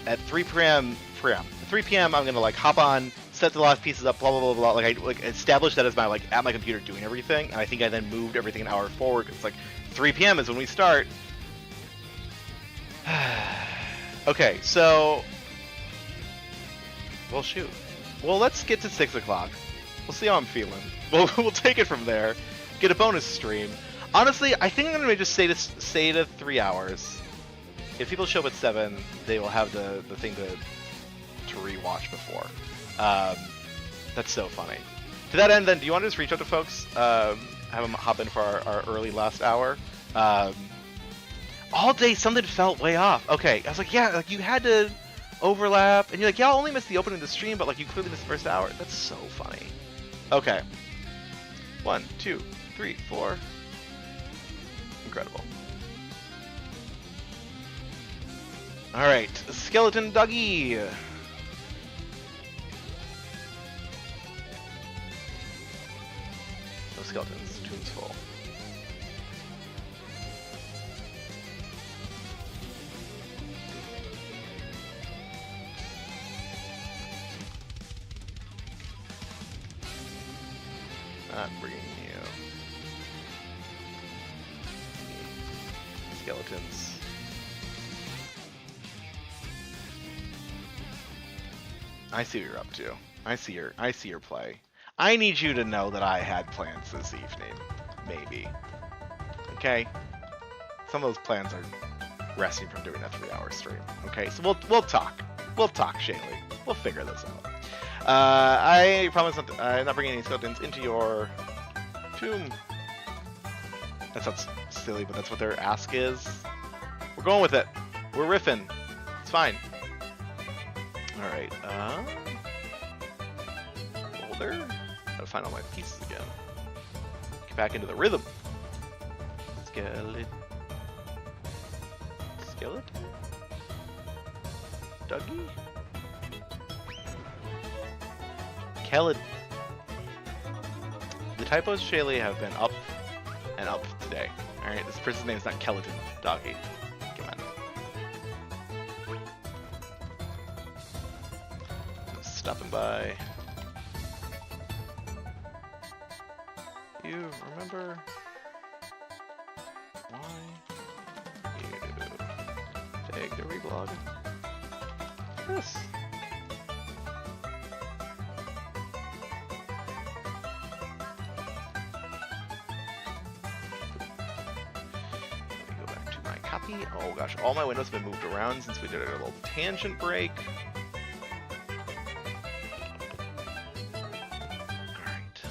at 3 p.m. At 3 p.m. I'm gonna like hop on, set the last pieces up, blah blah blah blah. Like I like established that as my like at my computer doing everything, and I think I then moved everything an hour forward. It's like 3 p.m. is when we start. Okay, so well shoot. Well, let's get to 6 o'clock. We'll see how I'm feeling. We'll take it from there. Get a bonus stream. Honestly, I think I'm gonna just stay to 3 hours. If people show up at 7, they will have the thing to rewatch before. That's so funny. To that end, then, do you want to just reach out to folks? Have them hop in for our early last hour. All day, something felt way off. Okay, I was like, yeah, like you had to overlap, and you're like, yeah, I'll only miss the opening of the stream, but like you clearly missed the first hour. That's so funny. Okay. 1, 2, 3, 4. Incredible. All right, Skeleton Doggy. No skeletons. Tomb's full. Not bringing you skeletons. I see what you're up to. I see your play. I need you to know that I had plans this evening. Maybe. Okay? Some of those plans are resting from doing a 3-hour stream. Okay, so we'll talk. We'll talk, Shalee. We'll figure this out. I promise I'm not bringing any skeletons into your tomb. That sounds silly, but that's what their ask is. We're going with it. We're riffing. It's fine. Alright, folder. Gotta find all my pieces again. Get back into the rhythm. Let's Skeleton. Skeleton? Dougie? Kelly. The typos, Shalee, have been up and up today. Alright, this person's name is not Skeleton Doggy. Come on. Just stopping by. You remember why you take the reblog? Yes. Copy. Oh gosh, all my windows have been moved around since we did a little tangent break. Alright.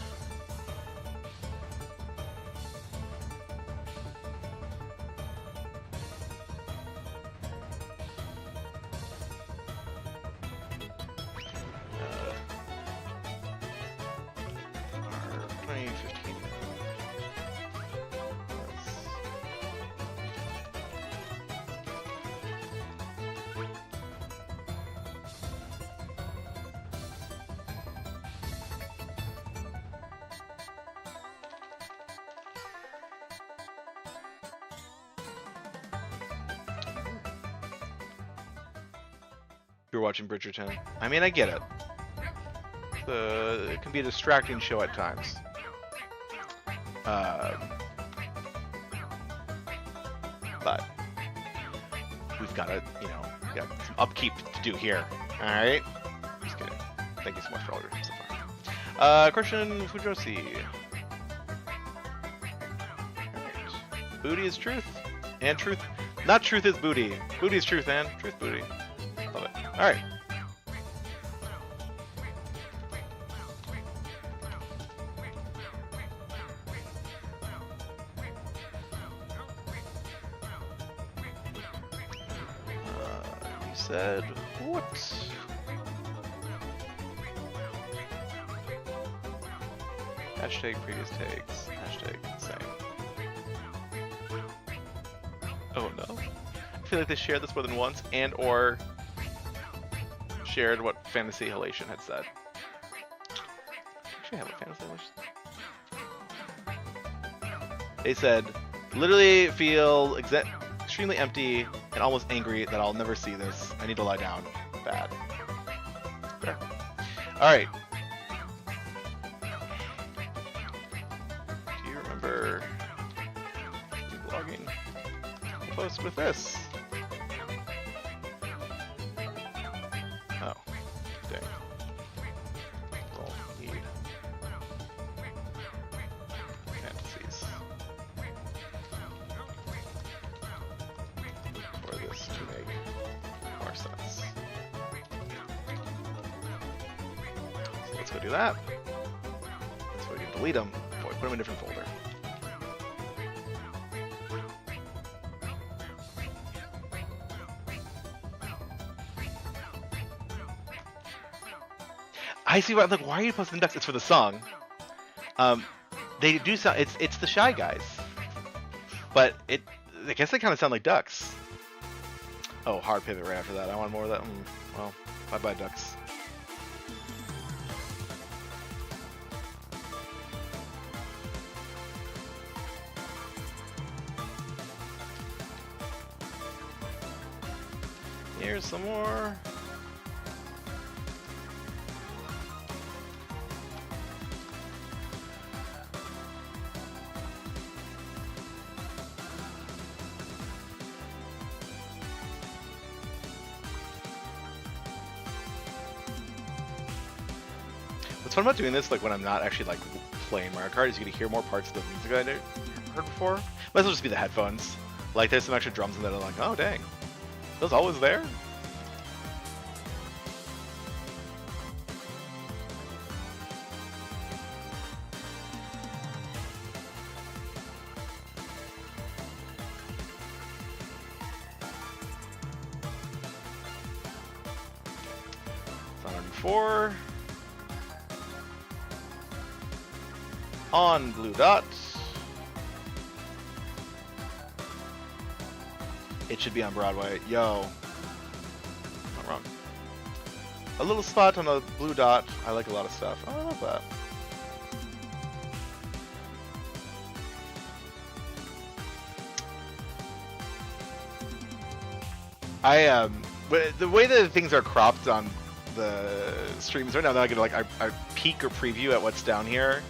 Our 2015. You're watching Bridgerton. I mean, I get it. It can be a distracting show at times. But we've got to, you know, got some upkeep to do here. All right. Just kidding. Thank you so much for all your support. Christian Fujosi. Alright. Booty is truth. And truth. Not truth is booty. Booty is truth, and truth booty. Love it. Alright. You said what? Hashtag previous takes. Hashtag same. Oh no. I feel like they shared this more than once and or shared what Fantasy Halation had said. Actually, I have a Fantasy Halation. They said, literally feel extremely empty and almost angry that I'll never see this. I need to lie down. Bad. Fair. Alright. Do you remember blogging a post with this? Oh. Dang. We'll need fantasies for this to make more sense. So let's go do that. So we can delete them. Boy, put them in a different folder. I see what, like, why are you posting ducks? It's for the song. They do sound, it's the Shy Guys. But I guess they kind of sound like ducks. Oh, hard pivot right after that. I want more of that. Well, bye-bye ducks. Here's some more. What's fun about doing this, like when I'm not actually like playing Mario Kart, is you get to hear more parts of the music I never heard before. Might as well just be the headphones. Like there's some extra drums in there. I'm like, oh dang, those always there. Four. On blue dots. It should be on Broadway. Yo. Not wrong. A little spot on a blue dot. I like a lot of stuff. Oh, I love that. The way that things are cropped on the streams right now, that I get like I peek or preview at what's down here,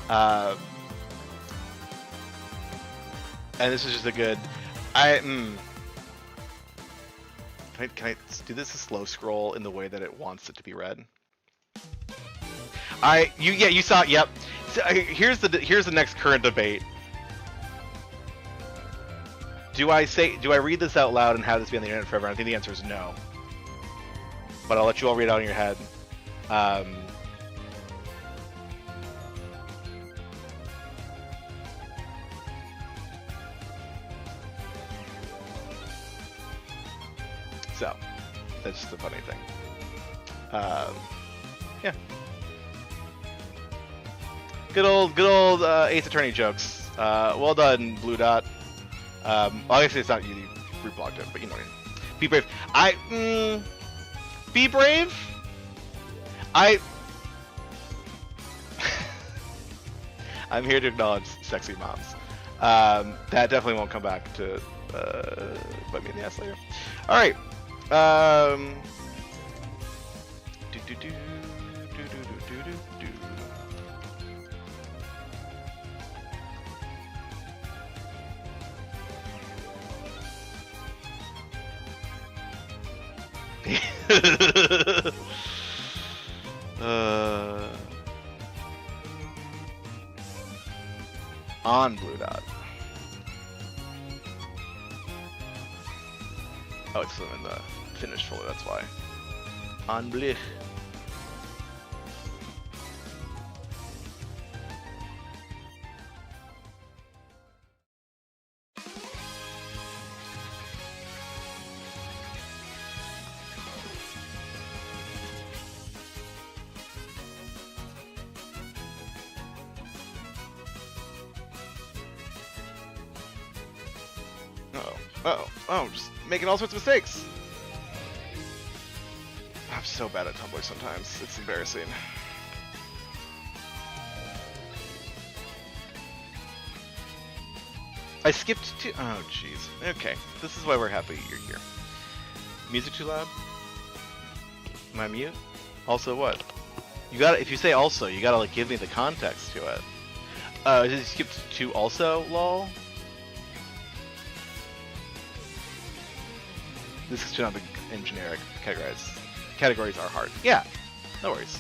and this is just a good. Can I do this a slow scroll in the way that it wants it to be read? You saw it. Yep. So, here's the next current debate. Do I read this out loud and have this be on the internet forever? I think the answer is no. But I'll let you all read it out in your head. So, that's just a funny thing. Yeah. Good old Ace Attorney jokes. Well done, Blue Dot. Obviously it's not you reblogged it, but you know what I mean. Be brave. Be brave? I'm here to acknowledge sexy moms. That definitely won't come back to bite me in the ass later. Alright. On Blue Dot. Oh, it's in the finished folder, that's why. On Blue. Oh, just making all sorts of mistakes. I'm so bad at Tumblr sometimes. It's embarrassing. I skipped to... Oh, jeez. Okay. This is why we're happy you're here. Music too loud? Am I mute? Also what? You gotta... If you say also, you gotta, like, give me the context to it. Did you skip to also, lol? This should not be in generic categories. Categories are hard. Yeah, no worries.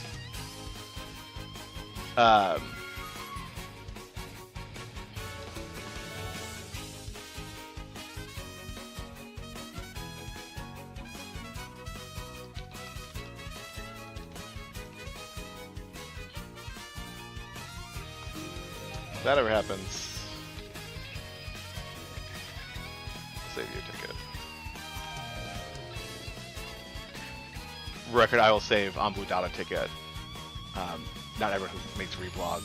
If that ever happens, I'll save you a ticket. Record, I will save on Blue Dot a ticket. Not everyone who makes a reblog,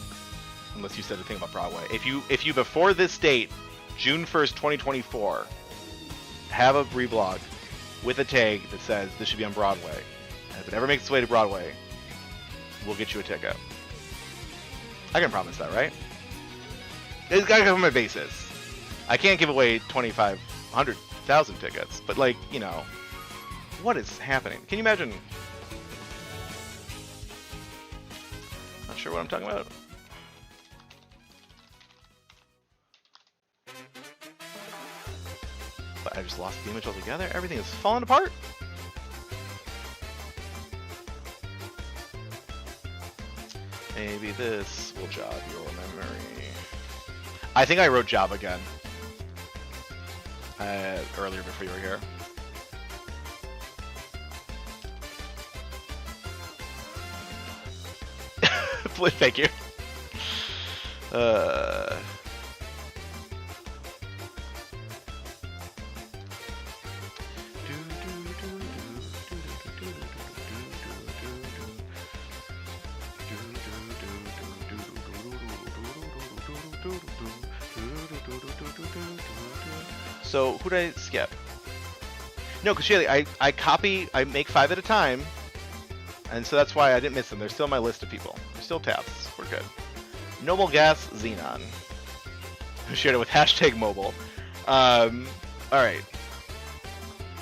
unless you said a thing about Broadway. If you before this date, June 1st, 2024, have a reblog with a tag that says this should be on Broadway, and if it ever makes its way to Broadway, we'll get you a ticket. I can promise that, right? It's gotta cover my bases. I can't give away 2,500,000 tickets, but like, you know, what is happening? Can you imagine? Not sure what I'm talking about. But I just lost the image altogether. Everything is falling apart. Maybe this will jog your memory. I think I wrote job again. Earlier before you were here. Thank you. So who did I skip? No, because Shalee, I make 5 at a time, and so that's why I didn't miss them. They're still on my list of people. They're still tabs. We're good. Noble Gas Xenon. Shared it with hashtag mobile. Alright.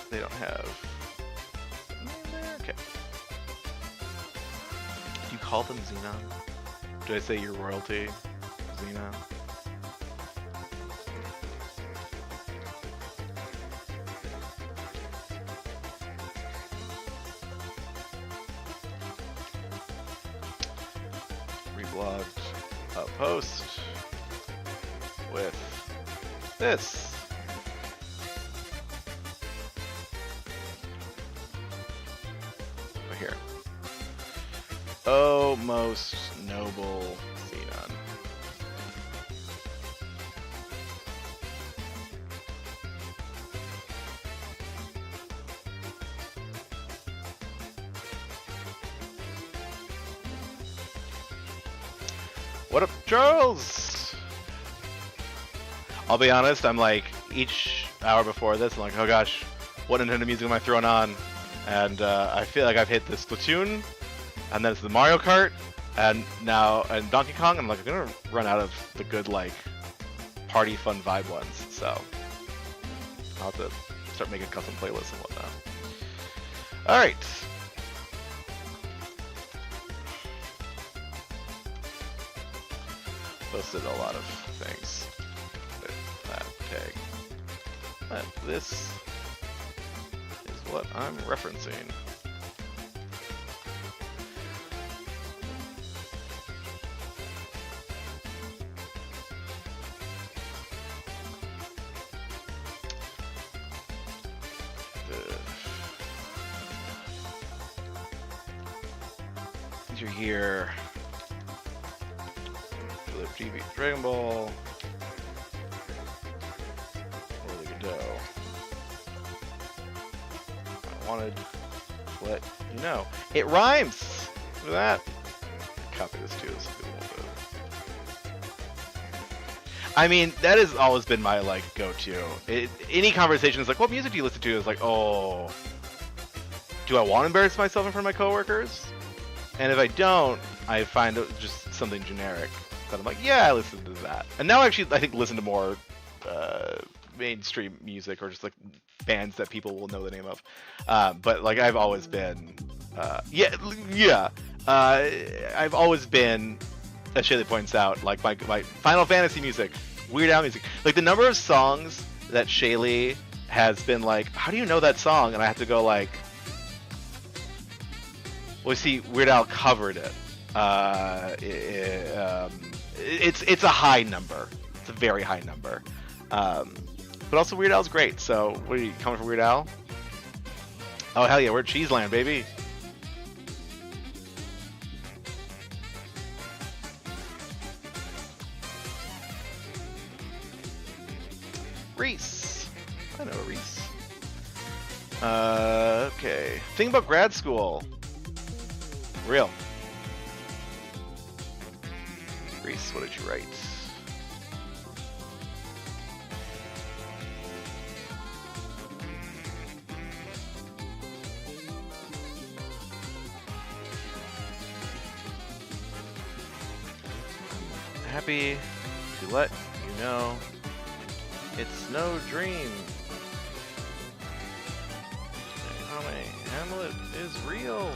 They don't have... Okay. Do you call them Xenon? Do I say your royalty? Xenon? Reblogged a post with this. Right here. Oh, most noble Xenon. What up, Charles? I'll be honest, I'm like, each hour before this, I'm like, oh gosh, what Nintendo music am I throwing on? And I feel like I've hit the Splatoon, and then it's the Mario Kart, and now and Donkey Kong, and I'm like, I'm gonna run out of the good, like, party fun vibe ones, so I'll have to start making custom playlists and whatnot. Alright. Posted a lot of things with that tag. But this is what I'm referencing. These are here. TV Dragon Ball or the Godot. I wanted to let you know. It rhymes! Look at that. Copy this too. This is a little bit. I mean, that has always been my like go-to. Any conversation is like, what music do you listen to? Is like, oh, do I want to embarrass myself in front of my coworkers? And if I don't, I find it just something generic. But I'm like, yeah, I listen to that. And now actually, I think listen to more mainstream music or just like bands that people will know the name of. But like I've always been, I've always been, as Shalee points out, like my Final Fantasy music, Weird Al music. Like the number of songs that Shalee has been like, how do you know that song? And I have to go like, well, see, Weird Al covered it. It's a high number. It's a very high number. But also Weird Al's great. So, what are you coming for Weird Al? Oh hell yeah, we're at Cheeseland, baby. Reese. I know Reese. Okay. Think about grad school. Real. Reese, what did you write? I'm happy to let you know it's no dream. Hamlet is real.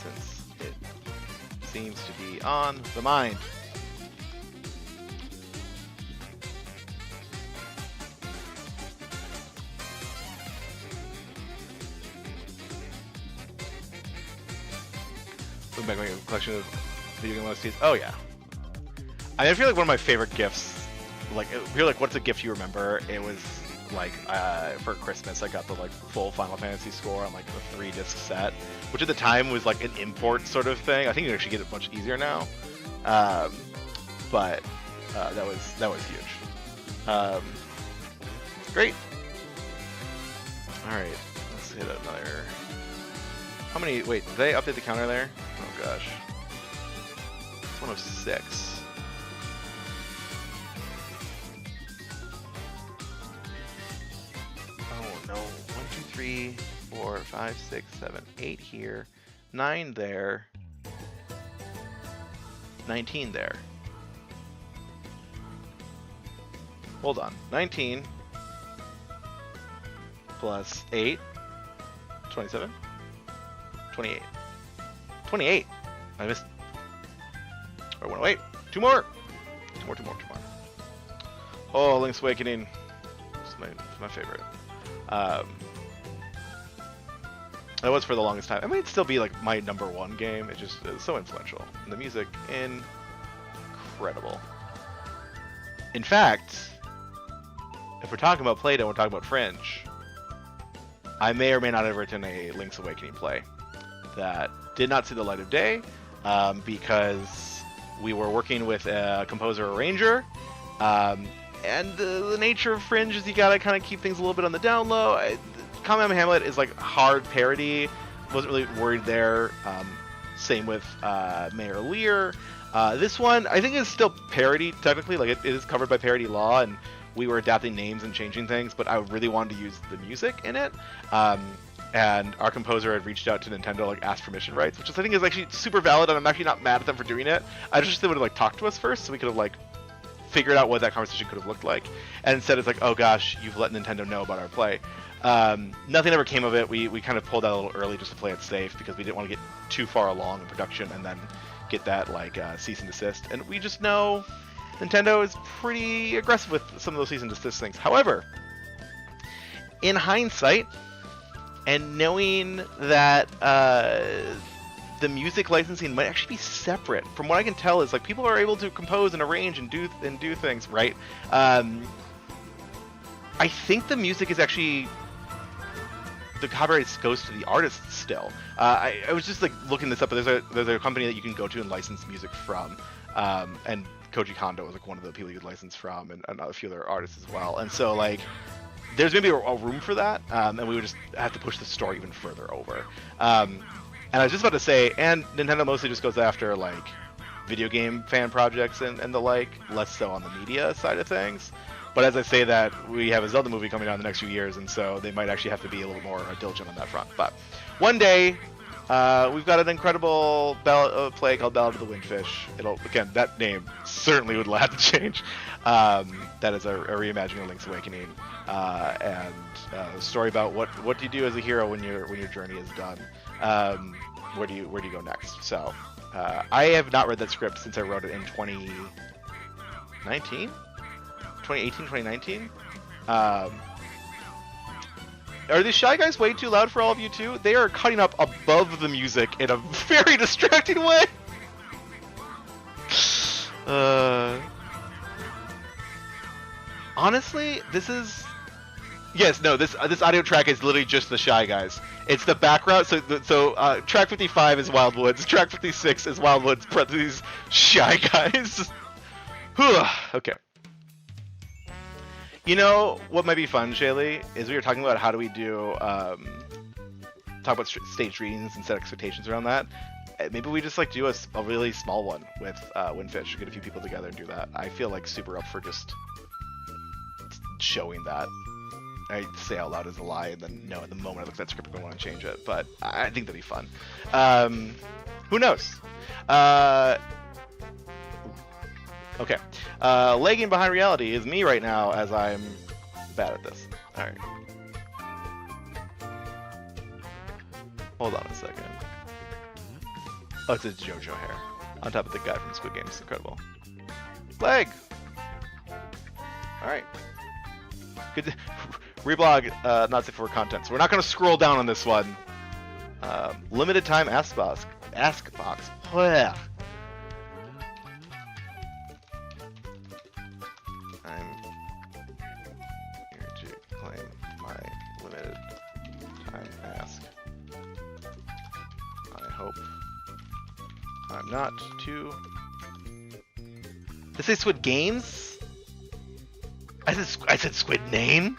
Since it seems to be on the mind. Look back at my collection of video game OSTs. Oh yeah. I feel like one of my favorite gifts, like if you're like, what's a gift you remember? It was like for Christmas. I got the like full Final Fantasy score on like the 3-disc set, which at the time was like an import sort of thing. I think you actually get it much easier now, but that was huge. Great. All right, let's hit another. How many? Wait, did they update the counter there? Oh gosh, it's 106. Oh no, 1, 2, 3, 4, 5, 6, 7, 8 here, 9 there, 19 there. Hold on, 19 plus 8, 27, 28, 28. I missed. Or 108. 2 more. 2 more. Oh, Link's Awakening. It's my favorite. That was for the longest time. It might still be like my #1 game. It just is so influential. And the music, incredible. In fact, if we're talking about Play-Doh, we're talking about Fringe. I may or may not have written a Link's Awakening play that did not see the light of day because we were working with a composer arranger, and the nature of Fringe is you gotta kind of keep things a little bit on the down low. KamehameHamlet is like hard parody. Wasn't really worried there. Same with Mayor Lear. This one I think is still parody technically, like it is covered by parody law, and we were adapting names and changing things, but I really wanted to use the music in it. And our composer had reached out to Nintendo, like asked permission rights, which I think is actually super valid, and I'm actually not mad at them for doing it. I just wish they would have like talked to us first, so we could have like figured out what that conversation could have looked like. And instead, it's like, oh gosh, you've let Nintendo know about our play. Nothing ever came of it. We kind of pulled out a little early just to play it safe because we didn't want to get too far along in production and then get that like cease and desist. And we just know Nintendo is pretty aggressive with some of those cease and desist things. However, in hindsight, and knowing that the music licensing might actually be separate, from what I can tell, is like people are able to compose and arrange and do things, right? I think the music is actually, the copyright goes to the artist still. I was just like looking this up, but there's a company that you can go to and license music from, and Koji Kondo was like one of the people you could license from, and a few other artists as well. And so like there's maybe a room for that, and we would just have to push the story even further over. And I was just about to say, and Nintendo mostly just goes after like video game fan projects and the like, less so on the media side of things. But as I say that, we have a Zelda movie coming out in the next few years, and so they might actually have to be a little more diligent on that front. But one day, we've got an incredible play called Ballad of the Windfish. Again, that name certainly would have to change. That is a reimagining of Link's Awakening, and a story about what do you do as a hero when your journey is done. Where do you go next? So I have not read that script since I wrote it in 2018, 2019. Are these Shy Guys way too loud for all of you too? They are cutting up above the music in a very distracting way. Honestly, this audio track is literally just the Shy Guys. It's the background. So track 55 is Wildwoods. Track 56 is Wildwoods. Parentheses Shy Guys. Okay. You know what might be fun, Shalee, is we were talking about how do we do talk about stage readings and set expectations around that. Maybe we just like do a really small one with Windfish, get a few people together and do that. I feel like super up for just showing that. I say out loud as a lie, and then no, at the moment I look at that script, I'm going to want to change it. But I think that'd be fun. Who knows? Okay. Lagging behind reality is me right now, as I'm bad at this. All right. Hold on a second. Oh, it's a JoJo hair on top of the guy from Squid Game. It's incredible. Leg. All right. Good. Reblog, not safe for content. So we're not going to scroll down on this one. Limited time ask box. Blech. I'm here to I'm not too... Did I say Squid Games? I said Squid Name?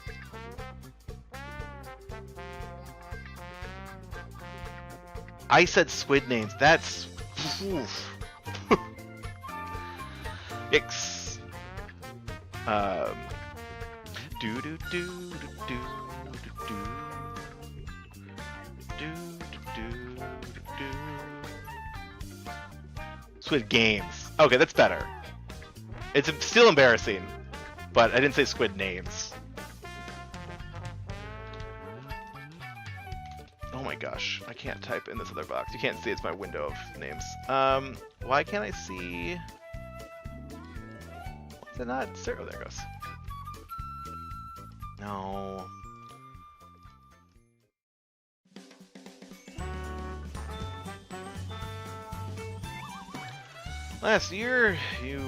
I said Squid Names. That's... Oof. Yikes. Do do do do do do do do do. Squid Games. Okay, that's better. It's still embarrassing, but I didn't say Squid Names. Oh my gosh, I can't type in this other box. You can't see, it's my window of names. Why can't I see? What's it not? Oh, there it goes. No. Last year, you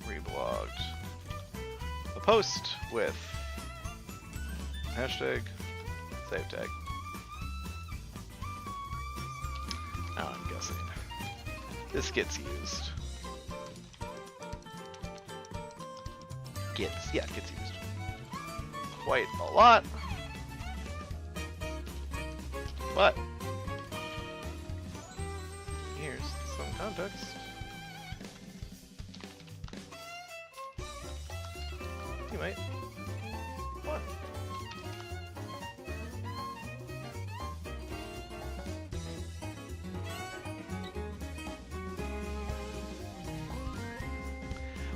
reblogged a post with hashtag save tag. Now I'm guessing this gets used. It gets used quite a lot, but here's some context. You might want.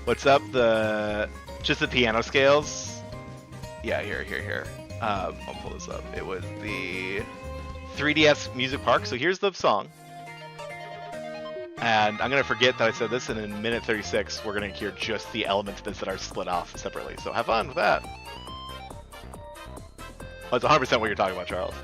What's up? Just the piano scales? Yeah, here. I'll pull this up. It was the 3DS Music Park. So here's the song. And I'm going to forget that I said this, and in minute 36, we're going to hear just the elements of this that are split off separately. So have fun with that. Oh, it's 100% what you're talking about, Charles.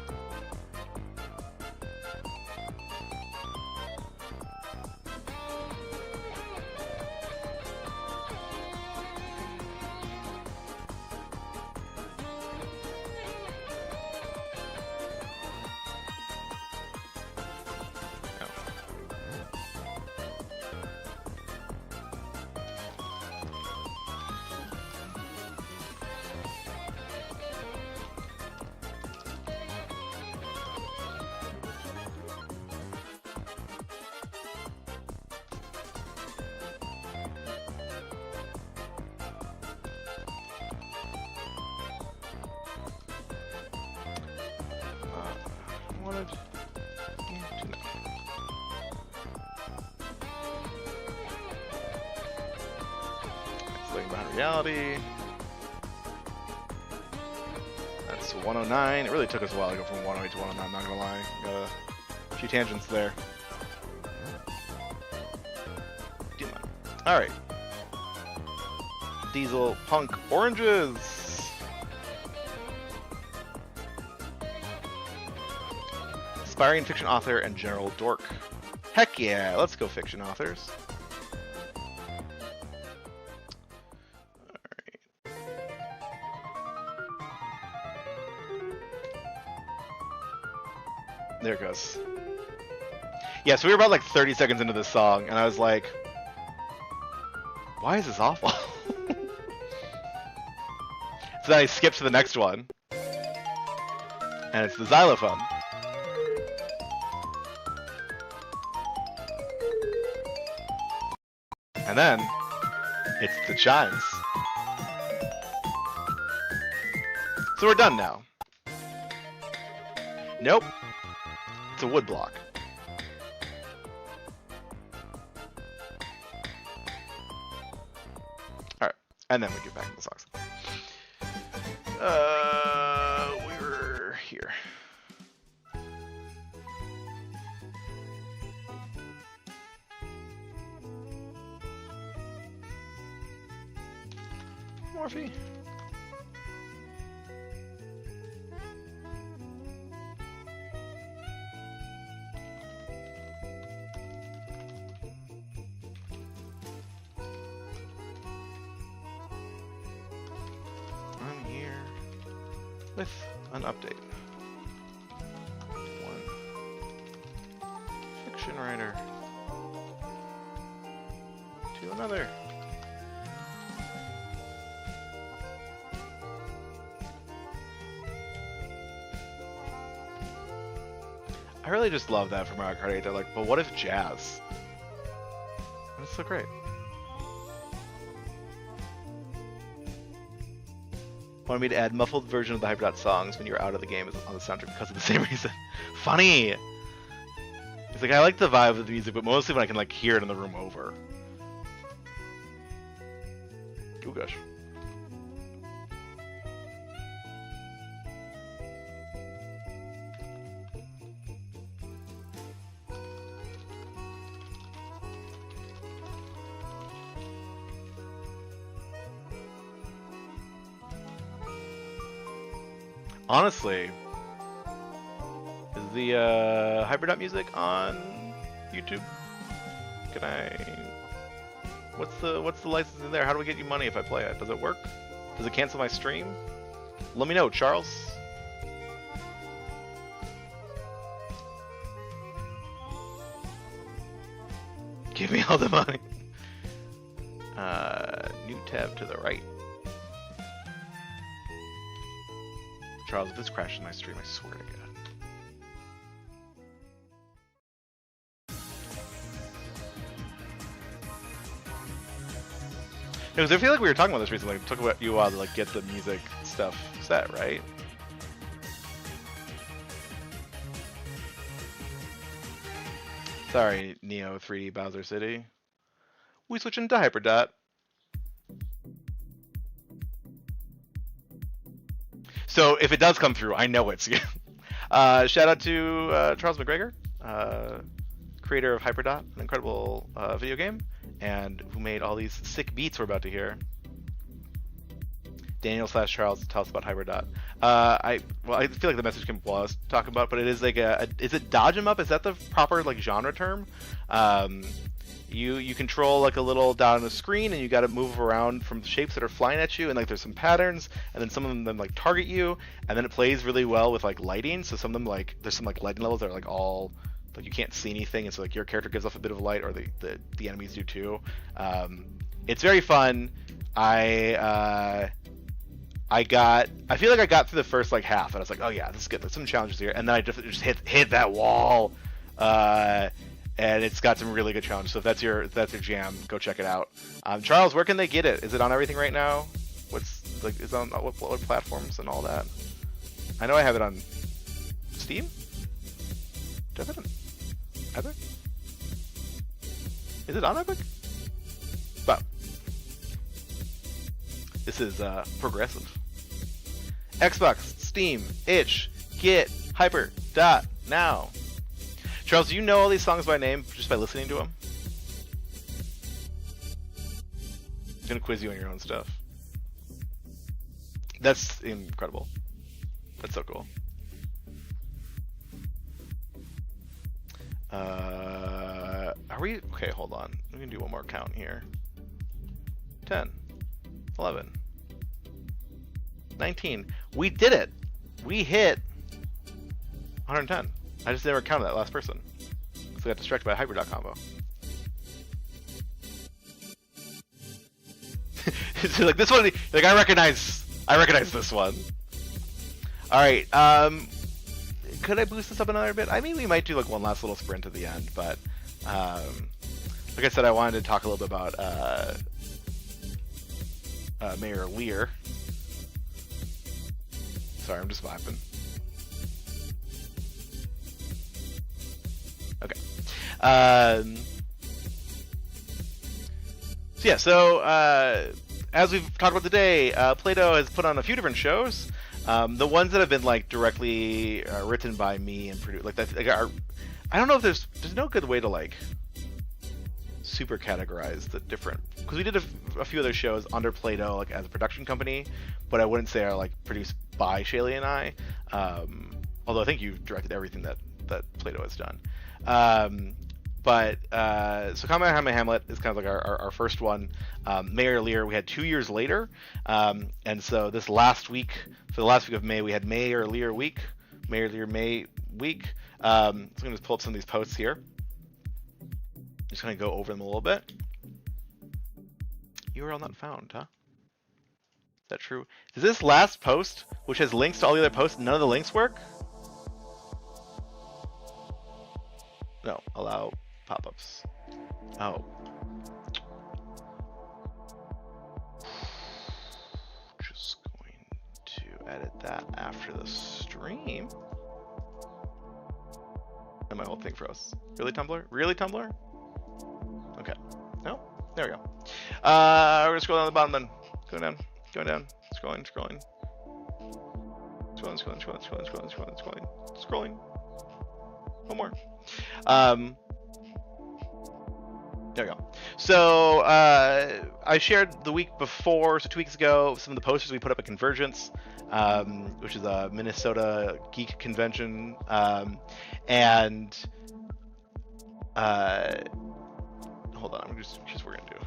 Reality. That's 109. It really took us a while to go from 108 to 109, I'm not gonna lie. Got a few tangents there. Alright. Diesel Punk Oranges. Aspiring fiction author and general dork. Heck yeah, let's go fiction authors. There it goes. Yeah, so we were about like 30 seconds into this song, and I was like, why is this awful? So then I skipped to the next one, and it's the xylophone. And then, it's the chimes. So we're done now. Nope. It's a wood block. Alright, and then we get back to the songs. We were here. Morphe. With an update. One fiction writer to another. I really just love that for Mario Kart 8. They're like, but what if jazz? That's so great. Wanted me to add muffled version of the Hyperdot songs when you're out of the game on the soundtrack because of the same reason. Funny! It's like, I like the vibe of the music, but mostly when I can like hear it in the room over. Oh gosh. Honestly, is the Hyperdot music on YouTube? Can I? What's the license in there? How do we get you money if I play it? Does it work? Does it cancel my stream? Let me know, Charles. Give me all the money. New tab to the right. Charles, if this crashes my stream, I swear to God. Because I feel like we were talking about this recently. It took you a while to like get the music stuff set, right? Sorry, Neo 3D Bowser City. We switching to Hyperdot. So if it does come through, I know it's you. Shout out to Charles McGregor, creator of Hyperdot, an incredible video game, and who made all these sick beats we're about to hear. Daniel/Charles, tell us about Hyperdot. I feel like the message can blow us talking about, but it is like is it dodge 'em up? Is that the proper like genre term? You control like a little dot on the screen, and you got to move around from shapes that are flying at you, and like there's some patterns, and then some of them like target you, and then it plays really well with like lighting. So some of them like there's some like lighting levels that are like all like you can't see anything, and so like your character gives off a bit of light, or the enemies do too. It's very fun. I feel like I got through the first like half, and I was like, oh yeah, this is good. There's some challenges here, and then I just hit that wall. And it's got some really good challenges. So if that's your jam, go check it out. Charles, where can they get it? Is it on everything right now? Is it on what platforms and all that? I know I have it on Steam. Do I have it on Epic? Is it on Epic? But this is progressive. Xbox, Steam, Itch, Get, Hyperdot now. Charles, do you know all these songs by name just by listening to them? I'm gonna quiz you on your own stuff. That's incredible. That's so cool. Are we okay? Hold on. We can do one more count here. 10, 11, 19. We did it. We hit 110. I just never counted that last person. So I got distracted by a Hyperdot combo. So like this one, like I recognize this one. All right. Could I boost this up another bit? I mean, we might do like one last little sprint at the end, but like I said, I wanted to talk a little bit about Mayor Lear. Sorry, I'm just vibing. Okay. So as we've talked about today, Play-Doh has put on a few different shows. The ones that have been like directly written by me and produced, like that, I don't know if there's no good way to like super categorize the different, because we did a few other shows under Play-Doh like as a production company, but I wouldn't say are like produced by Shalee and I. Although I think you've directed everything that Play-Doh has done. So KamehameHamlet is kind of like our first one. Mayor Lear we had 2 years later, and so this last week, for the last week of May, we had Mayor Lear May Week. So I'm going to pull up some of these posts here. Just gonna go over them a little bit. URL not found, huh? Is that true? Does this last post, which has links to all the other posts, none of the links work? No, allow pop-ups. Oh. Just going to edit that after the stream. And my whole thing froze. Really, Tumblr? Really, Tumblr? Okay. No? There we go. We're gonna scroll down the bottom then. Going down. Scrolling. One more. There we go. So I shared the week before, so 2 weeks ago, some of the posters we put up at Convergence, which is a Minnesota geek convention, and hold on, here's what we're gonna do.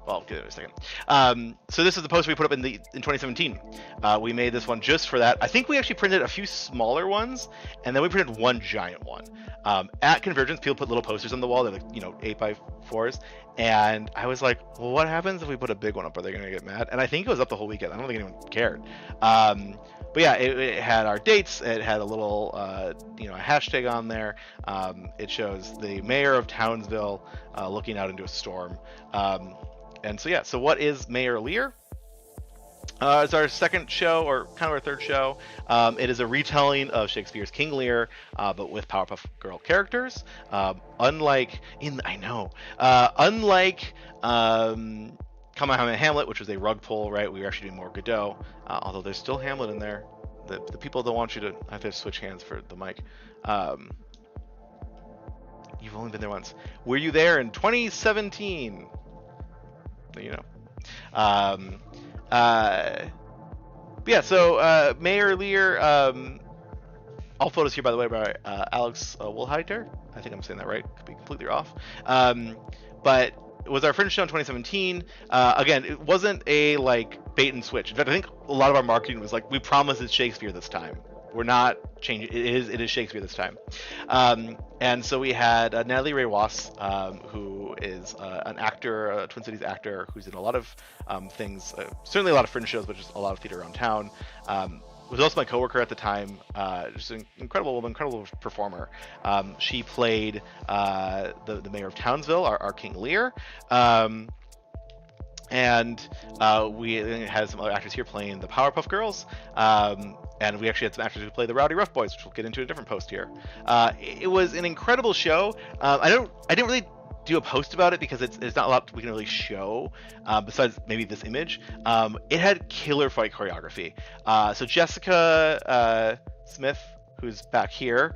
Well, I'll get it in a second. So this is the poster we put up in 2017. We made this one just for that. I think we actually printed a few smaller ones, and then we printed one giant one. At Convergence, people put little posters on the wall that are, 8x4s, and I was like, well, what happens if we put a big one up? Are they gonna get mad? And I think it was up the whole weekend. I don't think anyone cared. But yeah, it had our dates. It had a little, a hashtag on there. It shows the mayor of Townsville looking out into a storm. And so, yeah, so what is Mayor Lear? It's our second show, or kind of our third show. It is a retelling of Shakespeare's King Lear, but with Powerpuff Girl characters. Unlike KamehameHamlet, which was a rug pull, right? We were actually doing more Godot, although there's still Hamlet in there. The people don't want you to have to switch hands for the mic. You've only been there once. Were you there in 2017? Yeah, so Mayor Lear, all photos here, by the way, by Alex Woolheiter. I think I'm saying that right. Could be completely off. But it was our fringe show in 2017. Again, it wasn't a bait and switch. In fact, I think a lot of our marketing was like, we promise it's Shakespeare this time. We're not changing. It is Shakespeare this time. And so we had Natalie Ray Wass, who is an actor, a Twin Cities actor, who's in a lot of things, certainly a lot of fringe shows, but just a lot of theater around town. Was also my coworker at the time. Just an incredible woman, incredible performer. She played the mayor of Townsville, our King Lear. And we had some other actors here playing the Powerpuff Girls. And we actually had some actors who played the Rowdy Rough Boys, which we'll get into in a different post here. It was an incredible show. I didn't really do a post about it because it's not a lot we can really show besides maybe this image. It had killer fight choreography. So Jessica Smith, who's back here,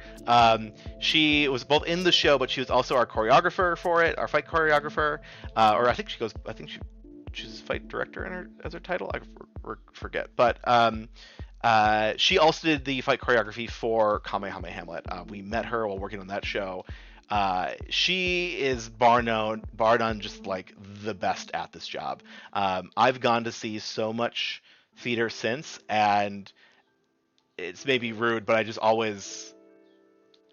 she was both in the show, but she was also our choreographer for it, our fight choreographer. Or I think she's fight director in as her title. I forget, but she also did the fight choreography for KamehameHamlet. We met her while working on that show. She is bar none just the best at this job. I've gone to see so much theater since, and it's maybe rude, but I just always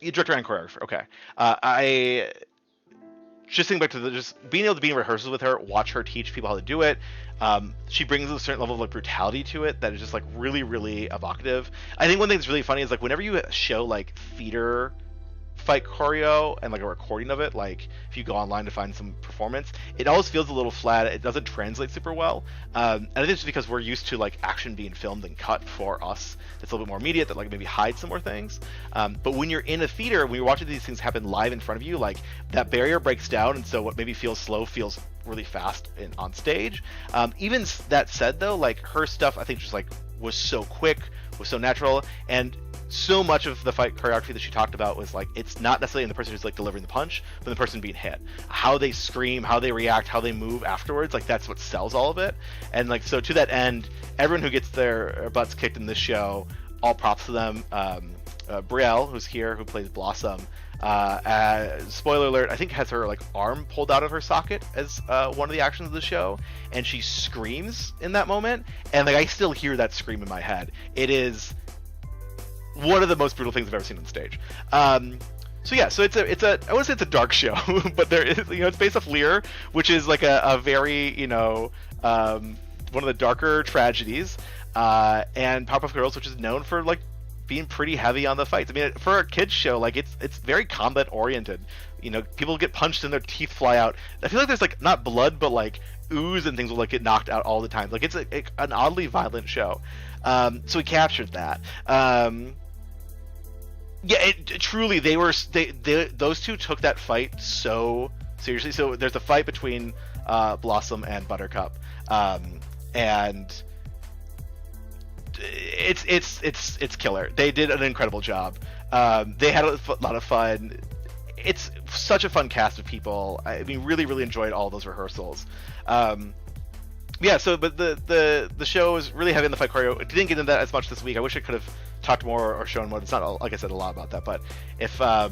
director and choreographer. Okay, I just think back to just being able to be in rehearsals with her, watch her teach people how to do it. She brings a certain level of brutality to it that is just really, really evocative. I think one thing that's really funny is whenever you show theater fight choreo and a recording of it, if you go online to find some performance, it always feels a little flat. It doesn't translate super well. And I think it's because we're used to action being filmed and cut for us. It's a little bit more immediate that maybe hides some more things. But when you're in a theater, when you're watching these things happen live in front of you, that barrier breaks down, and so what maybe feels slow feels really fast on stage. Even that said, though, her stuff I think just was so quick, was so natural, and so much of the fight choreography that she talked about was it's not necessarily in the person who's delivering the punch, but the person being hit. How they scream, how they react, how they move afterwards, that's what sells all of it. And so to that end, everyone who gets their butts kicked in this show, all props to them. Brielle, who's here, who plays Blossom, spoiler alert, I think has her arm pulled out of her socket as one of the actions of the show, and she screams in that moment, and I still hear that scream in my head. It is one of the most brutal things I've ever seen on stage. So yeah, so it's a I wouldn't say it's a dark show, but there is, it's based off Lear, which is like a very one of the darker tragedies, and Powerpuff Girls, which is known for like being pretty heavy on the fights. I mean, for a kids show, like it's very combat oriented. People get punched and their teeth fly out. I feel like there's like not blood, but like ooze and things will like get knocked out all the time. Like it's an oddly violent show. So we captured that. Yeah, truly, those two took that fight so seriously. So there's a fight between Blossom and Buttercup, and it's killer. They did an incredible job. They had a lot of fun. It's such a fun cast of people. I mean, really, really enjoyed all those rehearsals. Yeah, so but the show is really heavy in the fight choreo. It didn't get into that as much this week. I wish I could have talked more or shown more. It's not, like I said, a lot about that. But if I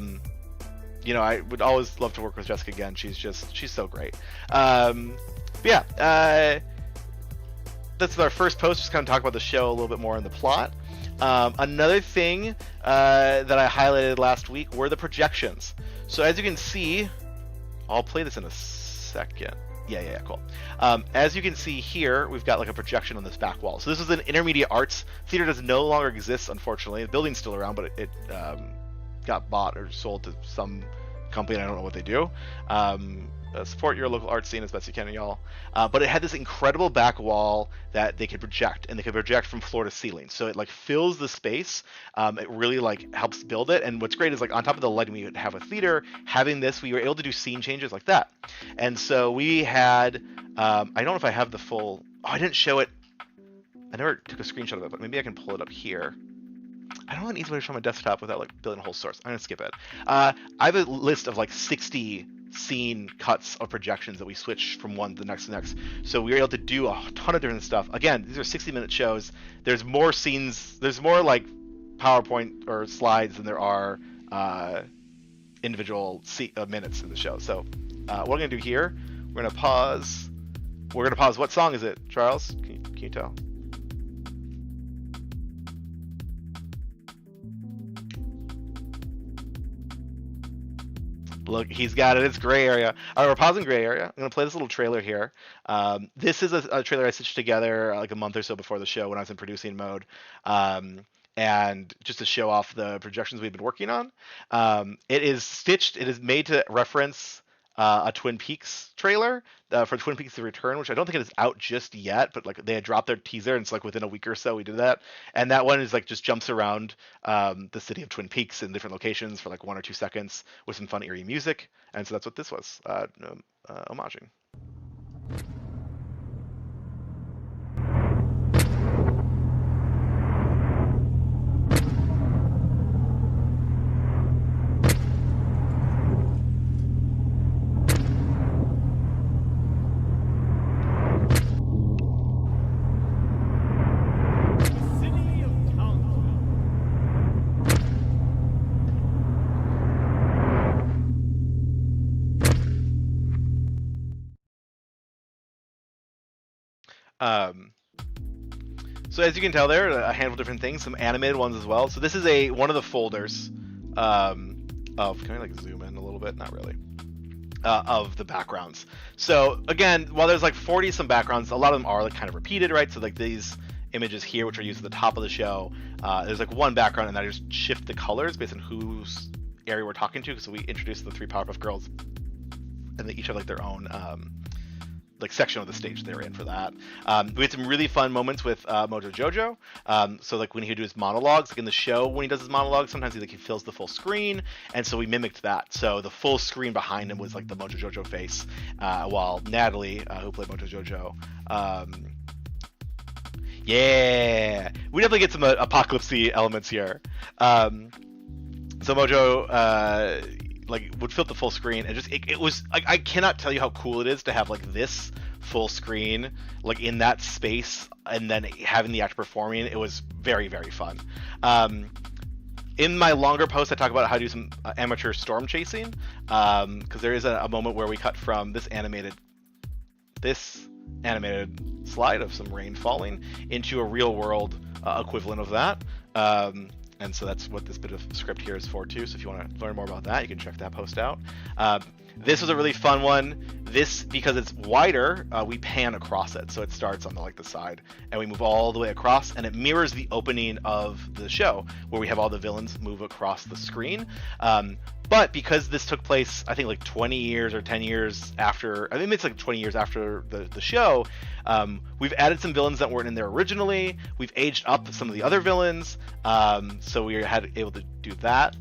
would always love to work with Jessica again. She's so great. But yeah, that's our first post. Just kind of talk about the show a little bit more in the plot. Another thing that I highlighted last week were the projections. So as you can see, I'll play this in a second. Yeah, cool. As you can see here, we've got like a projection on this back wall. So this is an intermediate arts theater. Does no longer exist, unfortunately. The building's still around, but it got bought or sold to some company. I don't know what they do. Support your local art scene as best you can, y'all. But it had this incredible back wall that they could project, and they could project from floor to ceiling. So it like fills the space. It really like helps build it. And what's great is like on top of the lighting, we would have a theater. Having this, we were able to do scene changes like that. And so we had, I don't know if I have the full. Oh, I didn't show it. I never took a screenshot of it, but maybe I can pull it up here. I don't know an easy way to show my desktop without like building a whole source. I'm gonna skip it. I have a list of like 60 scene cuts of projections that we switch from one to the next. So we were able to do a ton of different stuff. Again, these are 60-minute shows. There's more scenes. There's more like PowerPoint or slides than there are individual minutes in the show. So what we're gonna do here, we're gonna pause. What song is it, Charles? Can you tell? Look, he's got it. It's gray area. All right, we're pausing gray area. I'm going to play this little trailer here. This is a trailer I stitched together like a month or so before the show when I was in producing mode. And just to show off the projections we've been working on. It is made to reference a Twin Peaks trailer for Twin Peaks: The Return, which I don't think it is out just yet, but like they had dropped their teaser, and it's like within a week or so we did that. And that one is like just jumps around the city of Twin Peaks in different locations for like 1 or 2 seconds with some fun eerie music. And so that's what this was, homaging. So as you can tell there, a handful of different things, some animated ones as well. So this is one of the folders can I like zoom in a little bit? Not really. Of the backgrounds. So again, while there's like 40 some backgrounds, a lot of them are like kind of repeated, right? So like these images here, which are used at the top of the show, there's like one background, and I just shift the colors based on whose area we're talking to. So we introduced the 3 Powerpuff Girls, and they each have like their own like section of the stage they're in for that. We had some really fun moments with Mojo Jojo. So like when he would do his monologues, like in the show when he does his monologues, sometimes he fills the full screen, and so we mimicked that. So the full screen behind him was like the Mojo Jojo face, while Natalie, who played Mojo Jojo, yeah, we definitely get some apocalypse-y elements here. So Mojo like would fill the full screen, and just it was like, I cannot tell you how cool it is to have like this full screen like in that space, and then having the actor performing. It was very, very fun. In my longer post, I talk about how to do some amateur storm chasing, because there is a moment where we cut from this animated slide of some rain falling into a real world equivalent of that. And so that's what this bit of script here is for too. So if you want to learn more about that, you can check that post out. This was a really fun one. This, because it's wider, we pan across it. So it starts on the side and we move all the way across, and it mirrors the opening of the show where we have all the villains move across the screen. But because this took place, I think 20 years or 10 years after, I think it's 20 years after the show, we've added some villains that weren't in there originally. We've aged up some of the other villains, so we had able to do that.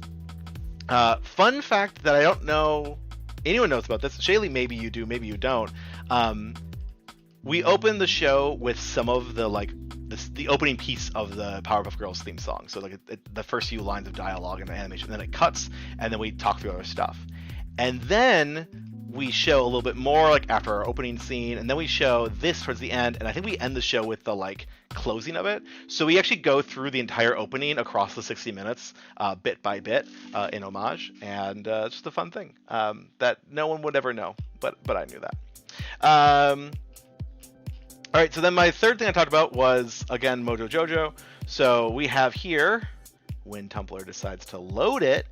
Fun fact that I don't know anyone knows about this. Shalee, maybe you do, maybe you don't. We opened the show with some of the opening piece of the Powerpuff Girls theme song. So the first few lines of dialogue and the animation, then it cuts, and then we talk through other stuff. And then we show a little bit more after our opening scene, and then we show this towards the end, and I think we end the show with the closing of it. So we actually go through the entire opening across the 60 minutes, bit by bit, in homage, and it's just a fun thing that no one would ever know, but I knew that. All right, so then my third thing I talked about was, again, Mojo Jojo. So we have here, when Tumblr decides to load it,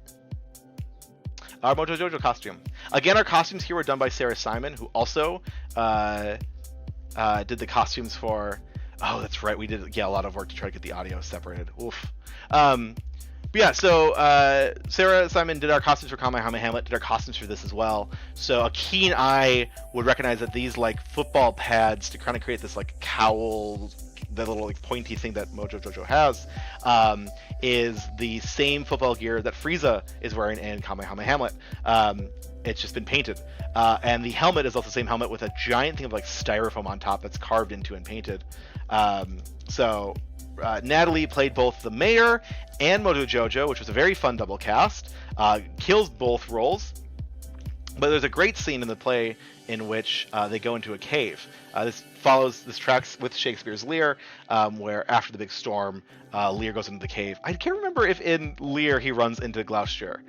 our Mojo Jojo costume. Again, our costumes here were done by Sarah Simon, who also did the costumes for... Oh, that's right, we did a lot of work to try to get the audio separated. Oof. But yeah, so Sarah Simon did our costumes for KamehameHamlet, did our costumes for this as well. So a keen eye would recognize that these football pads to kind of create this cowl, the little pointy thing that Mojo Jojo has, is the same football gear that Frieza is wearing in KamehameHamlet. It's just been painted. And the helmet is also the same helmet with a giant thing of styrofoam on top that's carved into and painted. Natalie played both the mayor and Mojo Jojo, which was a very fun double cast. Kills both roles. But there's a great scene in the play in which they go into a cave. This tracks with Shakespeare's Lear, where after the big storm, Lear goes into the cave. I can't remember if in Lear he runs into Gloucester,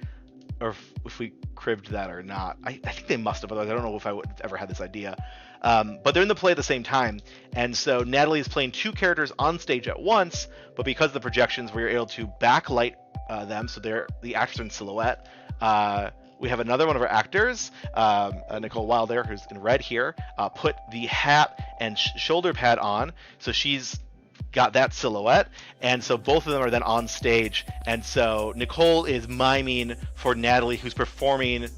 or if we cribbed that or not. I think they must have, otherwise I don't know if I would have ever had this idea. But they're in the play at the same time, and so Natalie is playing two characters on stage at once, but because of the projections, we were able to backlight them, so the actors are in silhouette. We have another one of our actors, Nicole Wilder, who's in red here, put the hat and shoulder pad on, so she's got that silhouette, and so both of them are then on stage, and so Nicole is miming for Natalie, who's performing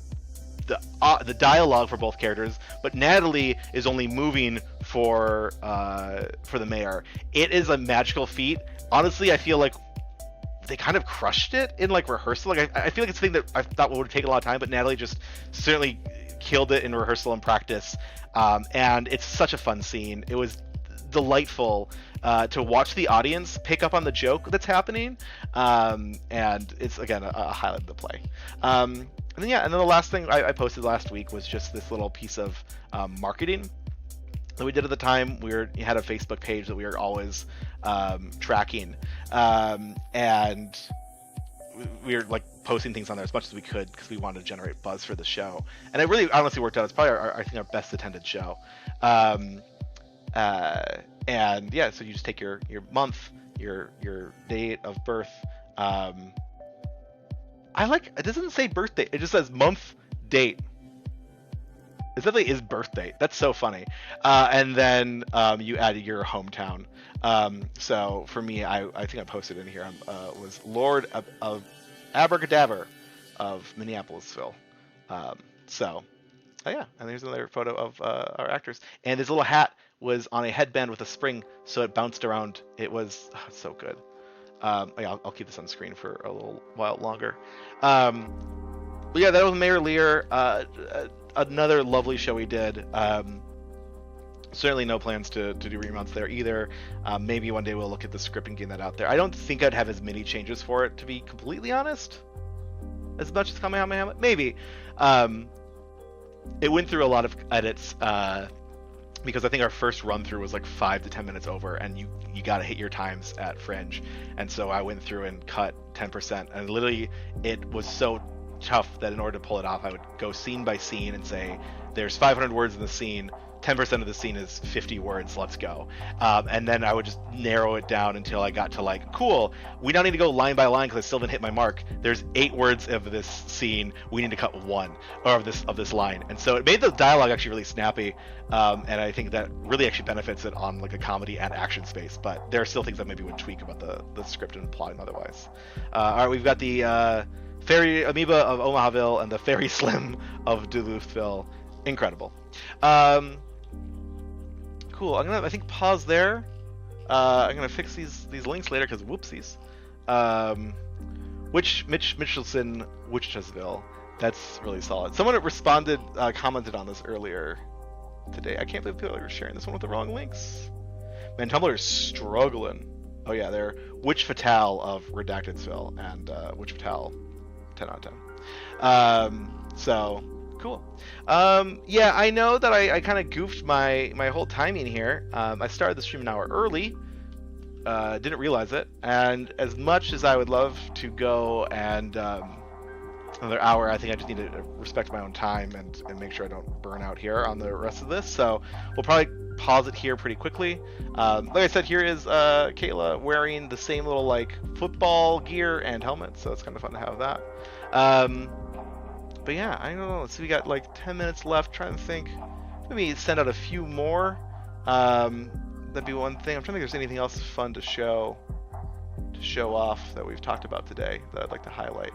the dialogue for both characters, but Natalie is only moving for the mayor. It is a magical feat. Honestly, I feel like they kind of crushed it in rehearsal. I feel like it's a thing that I thought would take a lot of time, but Natalie just certainly killed it in rehearsal and practice. And it's such a fun scene. It was delightful to watch the audience pick up on the joke that's happening. And it's, again, a highlight of the play. And then the last thing I posted last week was just this little piece of marketing that we did at the time. We had a Facebook page that we were always tracking, and we were posting things on there as much as we could because we wanted to generate buzz for the show. And it really honestly worked out. It's probably I think our best attended show. And yeah, so you just take your month, your date of birth. It doesn't say birthday. It just says month, date. It definitely is birth date. That's so funny. And then you added your hometown. So for me, I think I posted in here, was Lord of Abracadabra of Minneapolisville. Yeah, and there's another photo of our actors. And this little hat was on a headband with a spring, so it bounced around. It was so good. I'll keep this on screen for a little while longer. But yeah, that was Mayor Lear. Another lovely show we did. Certainly no plans to do remounts there either. Maybe one day we'll look at the script and get that out there. I don't think I'd have as many changes for it, to be completely honest, as much as KamehameHamlet. Maybe. It went through a lot of edits, because I think our first run through was 5 to 10 minutes over, and you got to hit your times at Fringe. And so I went through and cut 10%, and literally it was so tough that in order to pull it off, I would go scene by scene and say, there's 500 words in the scene, 10% of the scene is 50 words, let's go. And then I would just narrow it down until I got to like, cool, we don't need to go line by line because I still didn't hit my mark. There's 8 words of this scene, we need to cut 1 or of this line. And so it made the dialogue actually really snappy, and I think that really actually benefits it on like a comedy and action space. But there are still things that maybe would tweak about the script and plotting otherwise. All right, we've got the Fairy Amoeba of Omahaville and the Fairy Slim of Duluthville. Incredible. Cool. I'm gonna, I think, pause there. I'm gonna fix these links later because whoopsies. Mitch Mitchelson, Wichita'sville. That's really solid. Someone responded, commented on this earlier today. I can't believe people are sharing this one with the wrong links. Man, Tumblr is struggling. Oh yeah, they're Witch Fatale of Redactedsville and Witch Fatale, 10 out of 10. So cool. Yeah, I know that I kind of goofed my whole timing here. I started the stream an hour early. Didn't realize it, and as much as I would love to go and another hour, I think I just need to respect my own time and make sure I don't burn out here on the rest of this. So we'll probably pause it here pretty quickly. Like I said, here is Kayla wearing the same little like football gear and helmet, so it's kind of fun to have that. But yeah, I don't know. So we got like 10 minutes left. Trying to think, maybe send out a few more. That'd be one thing. I'm trying to think if there's anything else fun to show off that we've talked about today that I'd like to highlight.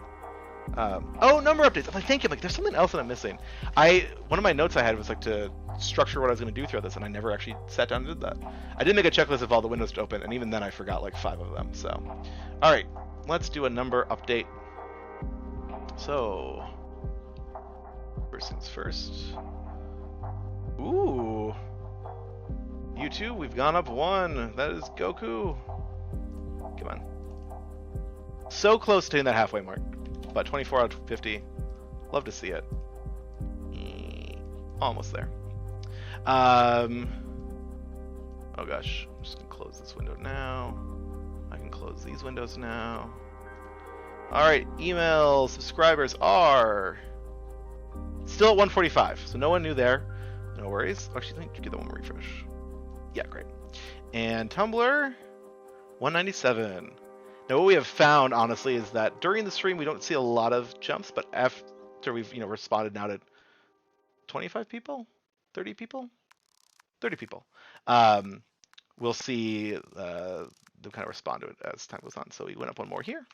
Oh, number updates. I'm like thinking, like there's something else that I'm missing. One of my notes I had was like to structure what I was going to do throughout this, and I never actually sat down and did that. I did make a checklist of all the windows to open, and even then I forgot like 5 of them. So, all right, let's do a number update. So, first things first. Ooh, you two, we've gone up 1. That is Goku. Come on. So close to hitting that halfway mark. About 24 out of 50. Love to see it. Almost there. Oh gosh. I'm just gonna close this window now. I can close these windows now. Alright, email subscribers are still at 145, so no one new there. No worries. Actually, let me give that one more refresh. Yeah, great. And Tumblr, 197. Now, what we have found, honestly, is that during the stream we don't see a lot of jumps, but after we've responded now to 25 people, 30 people, 30 people, we'll see them kind of respond to it as time goes on. So we went up 1 more here.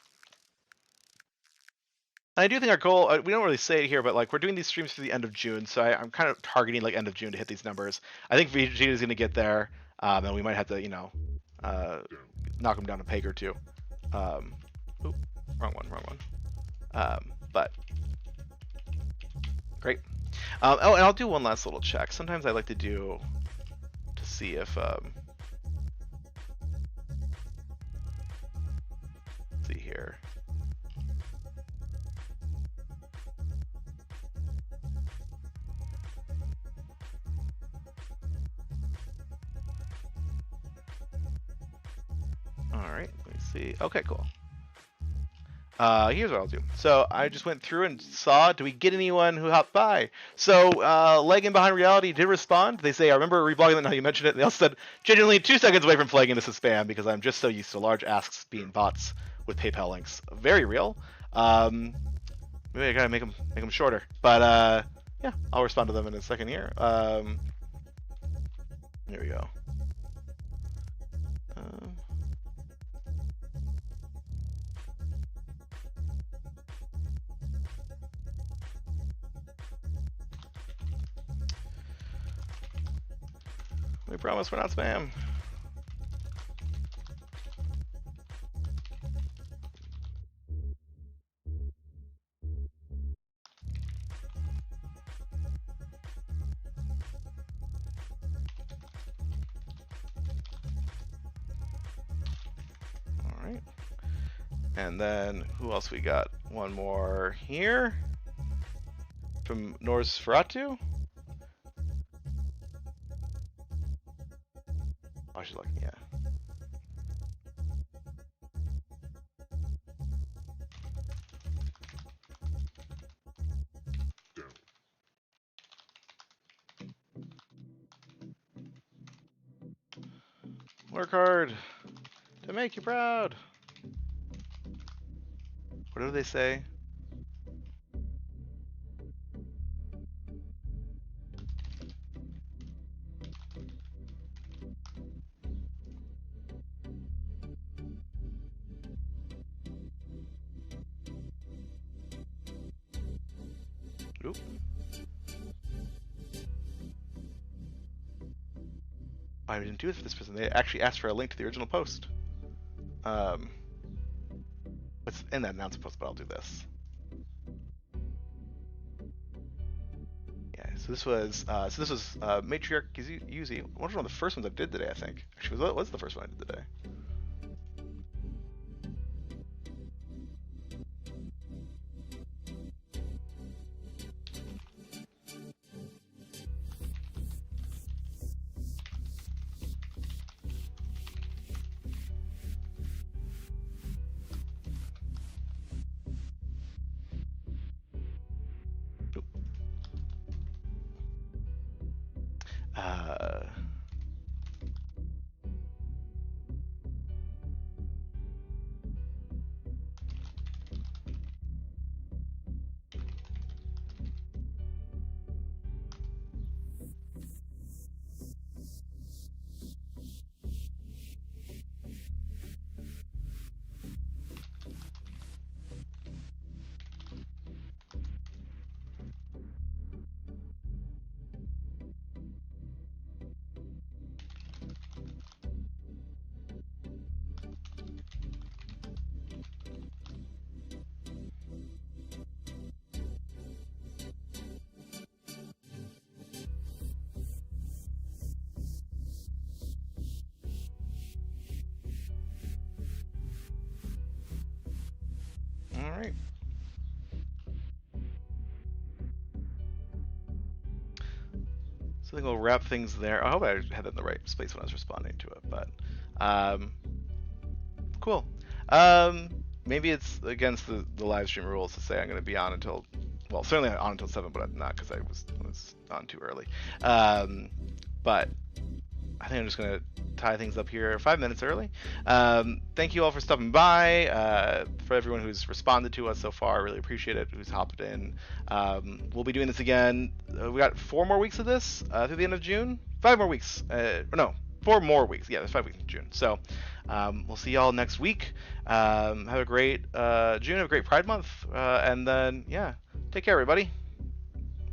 And I do think our goal, we don't really say it here, but like we're doing these streams through the end of June, so I'm kind of targeting like end of June to hit these numbers. I think Vegeta's going to get there, and we might have to, knock him down a peg or 2. Oop, wrong one. But great. Oh, and I'll do one last little check. Sometimes I like to do to see if let's see here. All right, let me see. Okay, cool. Here's what I'll do. So I just went through and saw, do we get anyone who hopped by? So Lagging Behind Reality did respond. They say, I remember reblogging that now you mentioned it. They also said, genuinely 2 seconds away from flagging this as spam because I'm just so used to large asks being bots with PayPal links. Very real. Maybe I gotta make them shorter. But yeah, I'll respond to them in a second here. Here we go. We promise we're not spam. All right. And then who else we got? One more here from Norsferatu. Oh, she's like, yeah. Work hard to make you proud. What do they say? Oop. I didn't do it for this person. They actually asked for a link to the original post. It's in that announcement post, but I'll do this. Yeah. So this was Matriarch Yuzi. One of the first ones I did today, I think. Actually, was the first one I did today. All right. So I think we'll wrap things there. I hope I had it in the right space when I was responding to it, but cool. Maybe it's against the live stream rules to say I'm going to be on until, well, certainly on until 7, but I'm not because I was on too early. But I think I'm just going to tie things up here 5 minutes early. Thank you all for stopping by. For everyone who's responded to us so far, I really appreciate it, who's hopped in. We'll be doing this again. We got 4 more weeks of this through the end of June. 5 more weeks. No, 4 more weeks. Yeah, there's 5 weeks in June. So we'll see y'all next week. Have a great June, have a great Pride Month. And then, yeah, take care, everybody.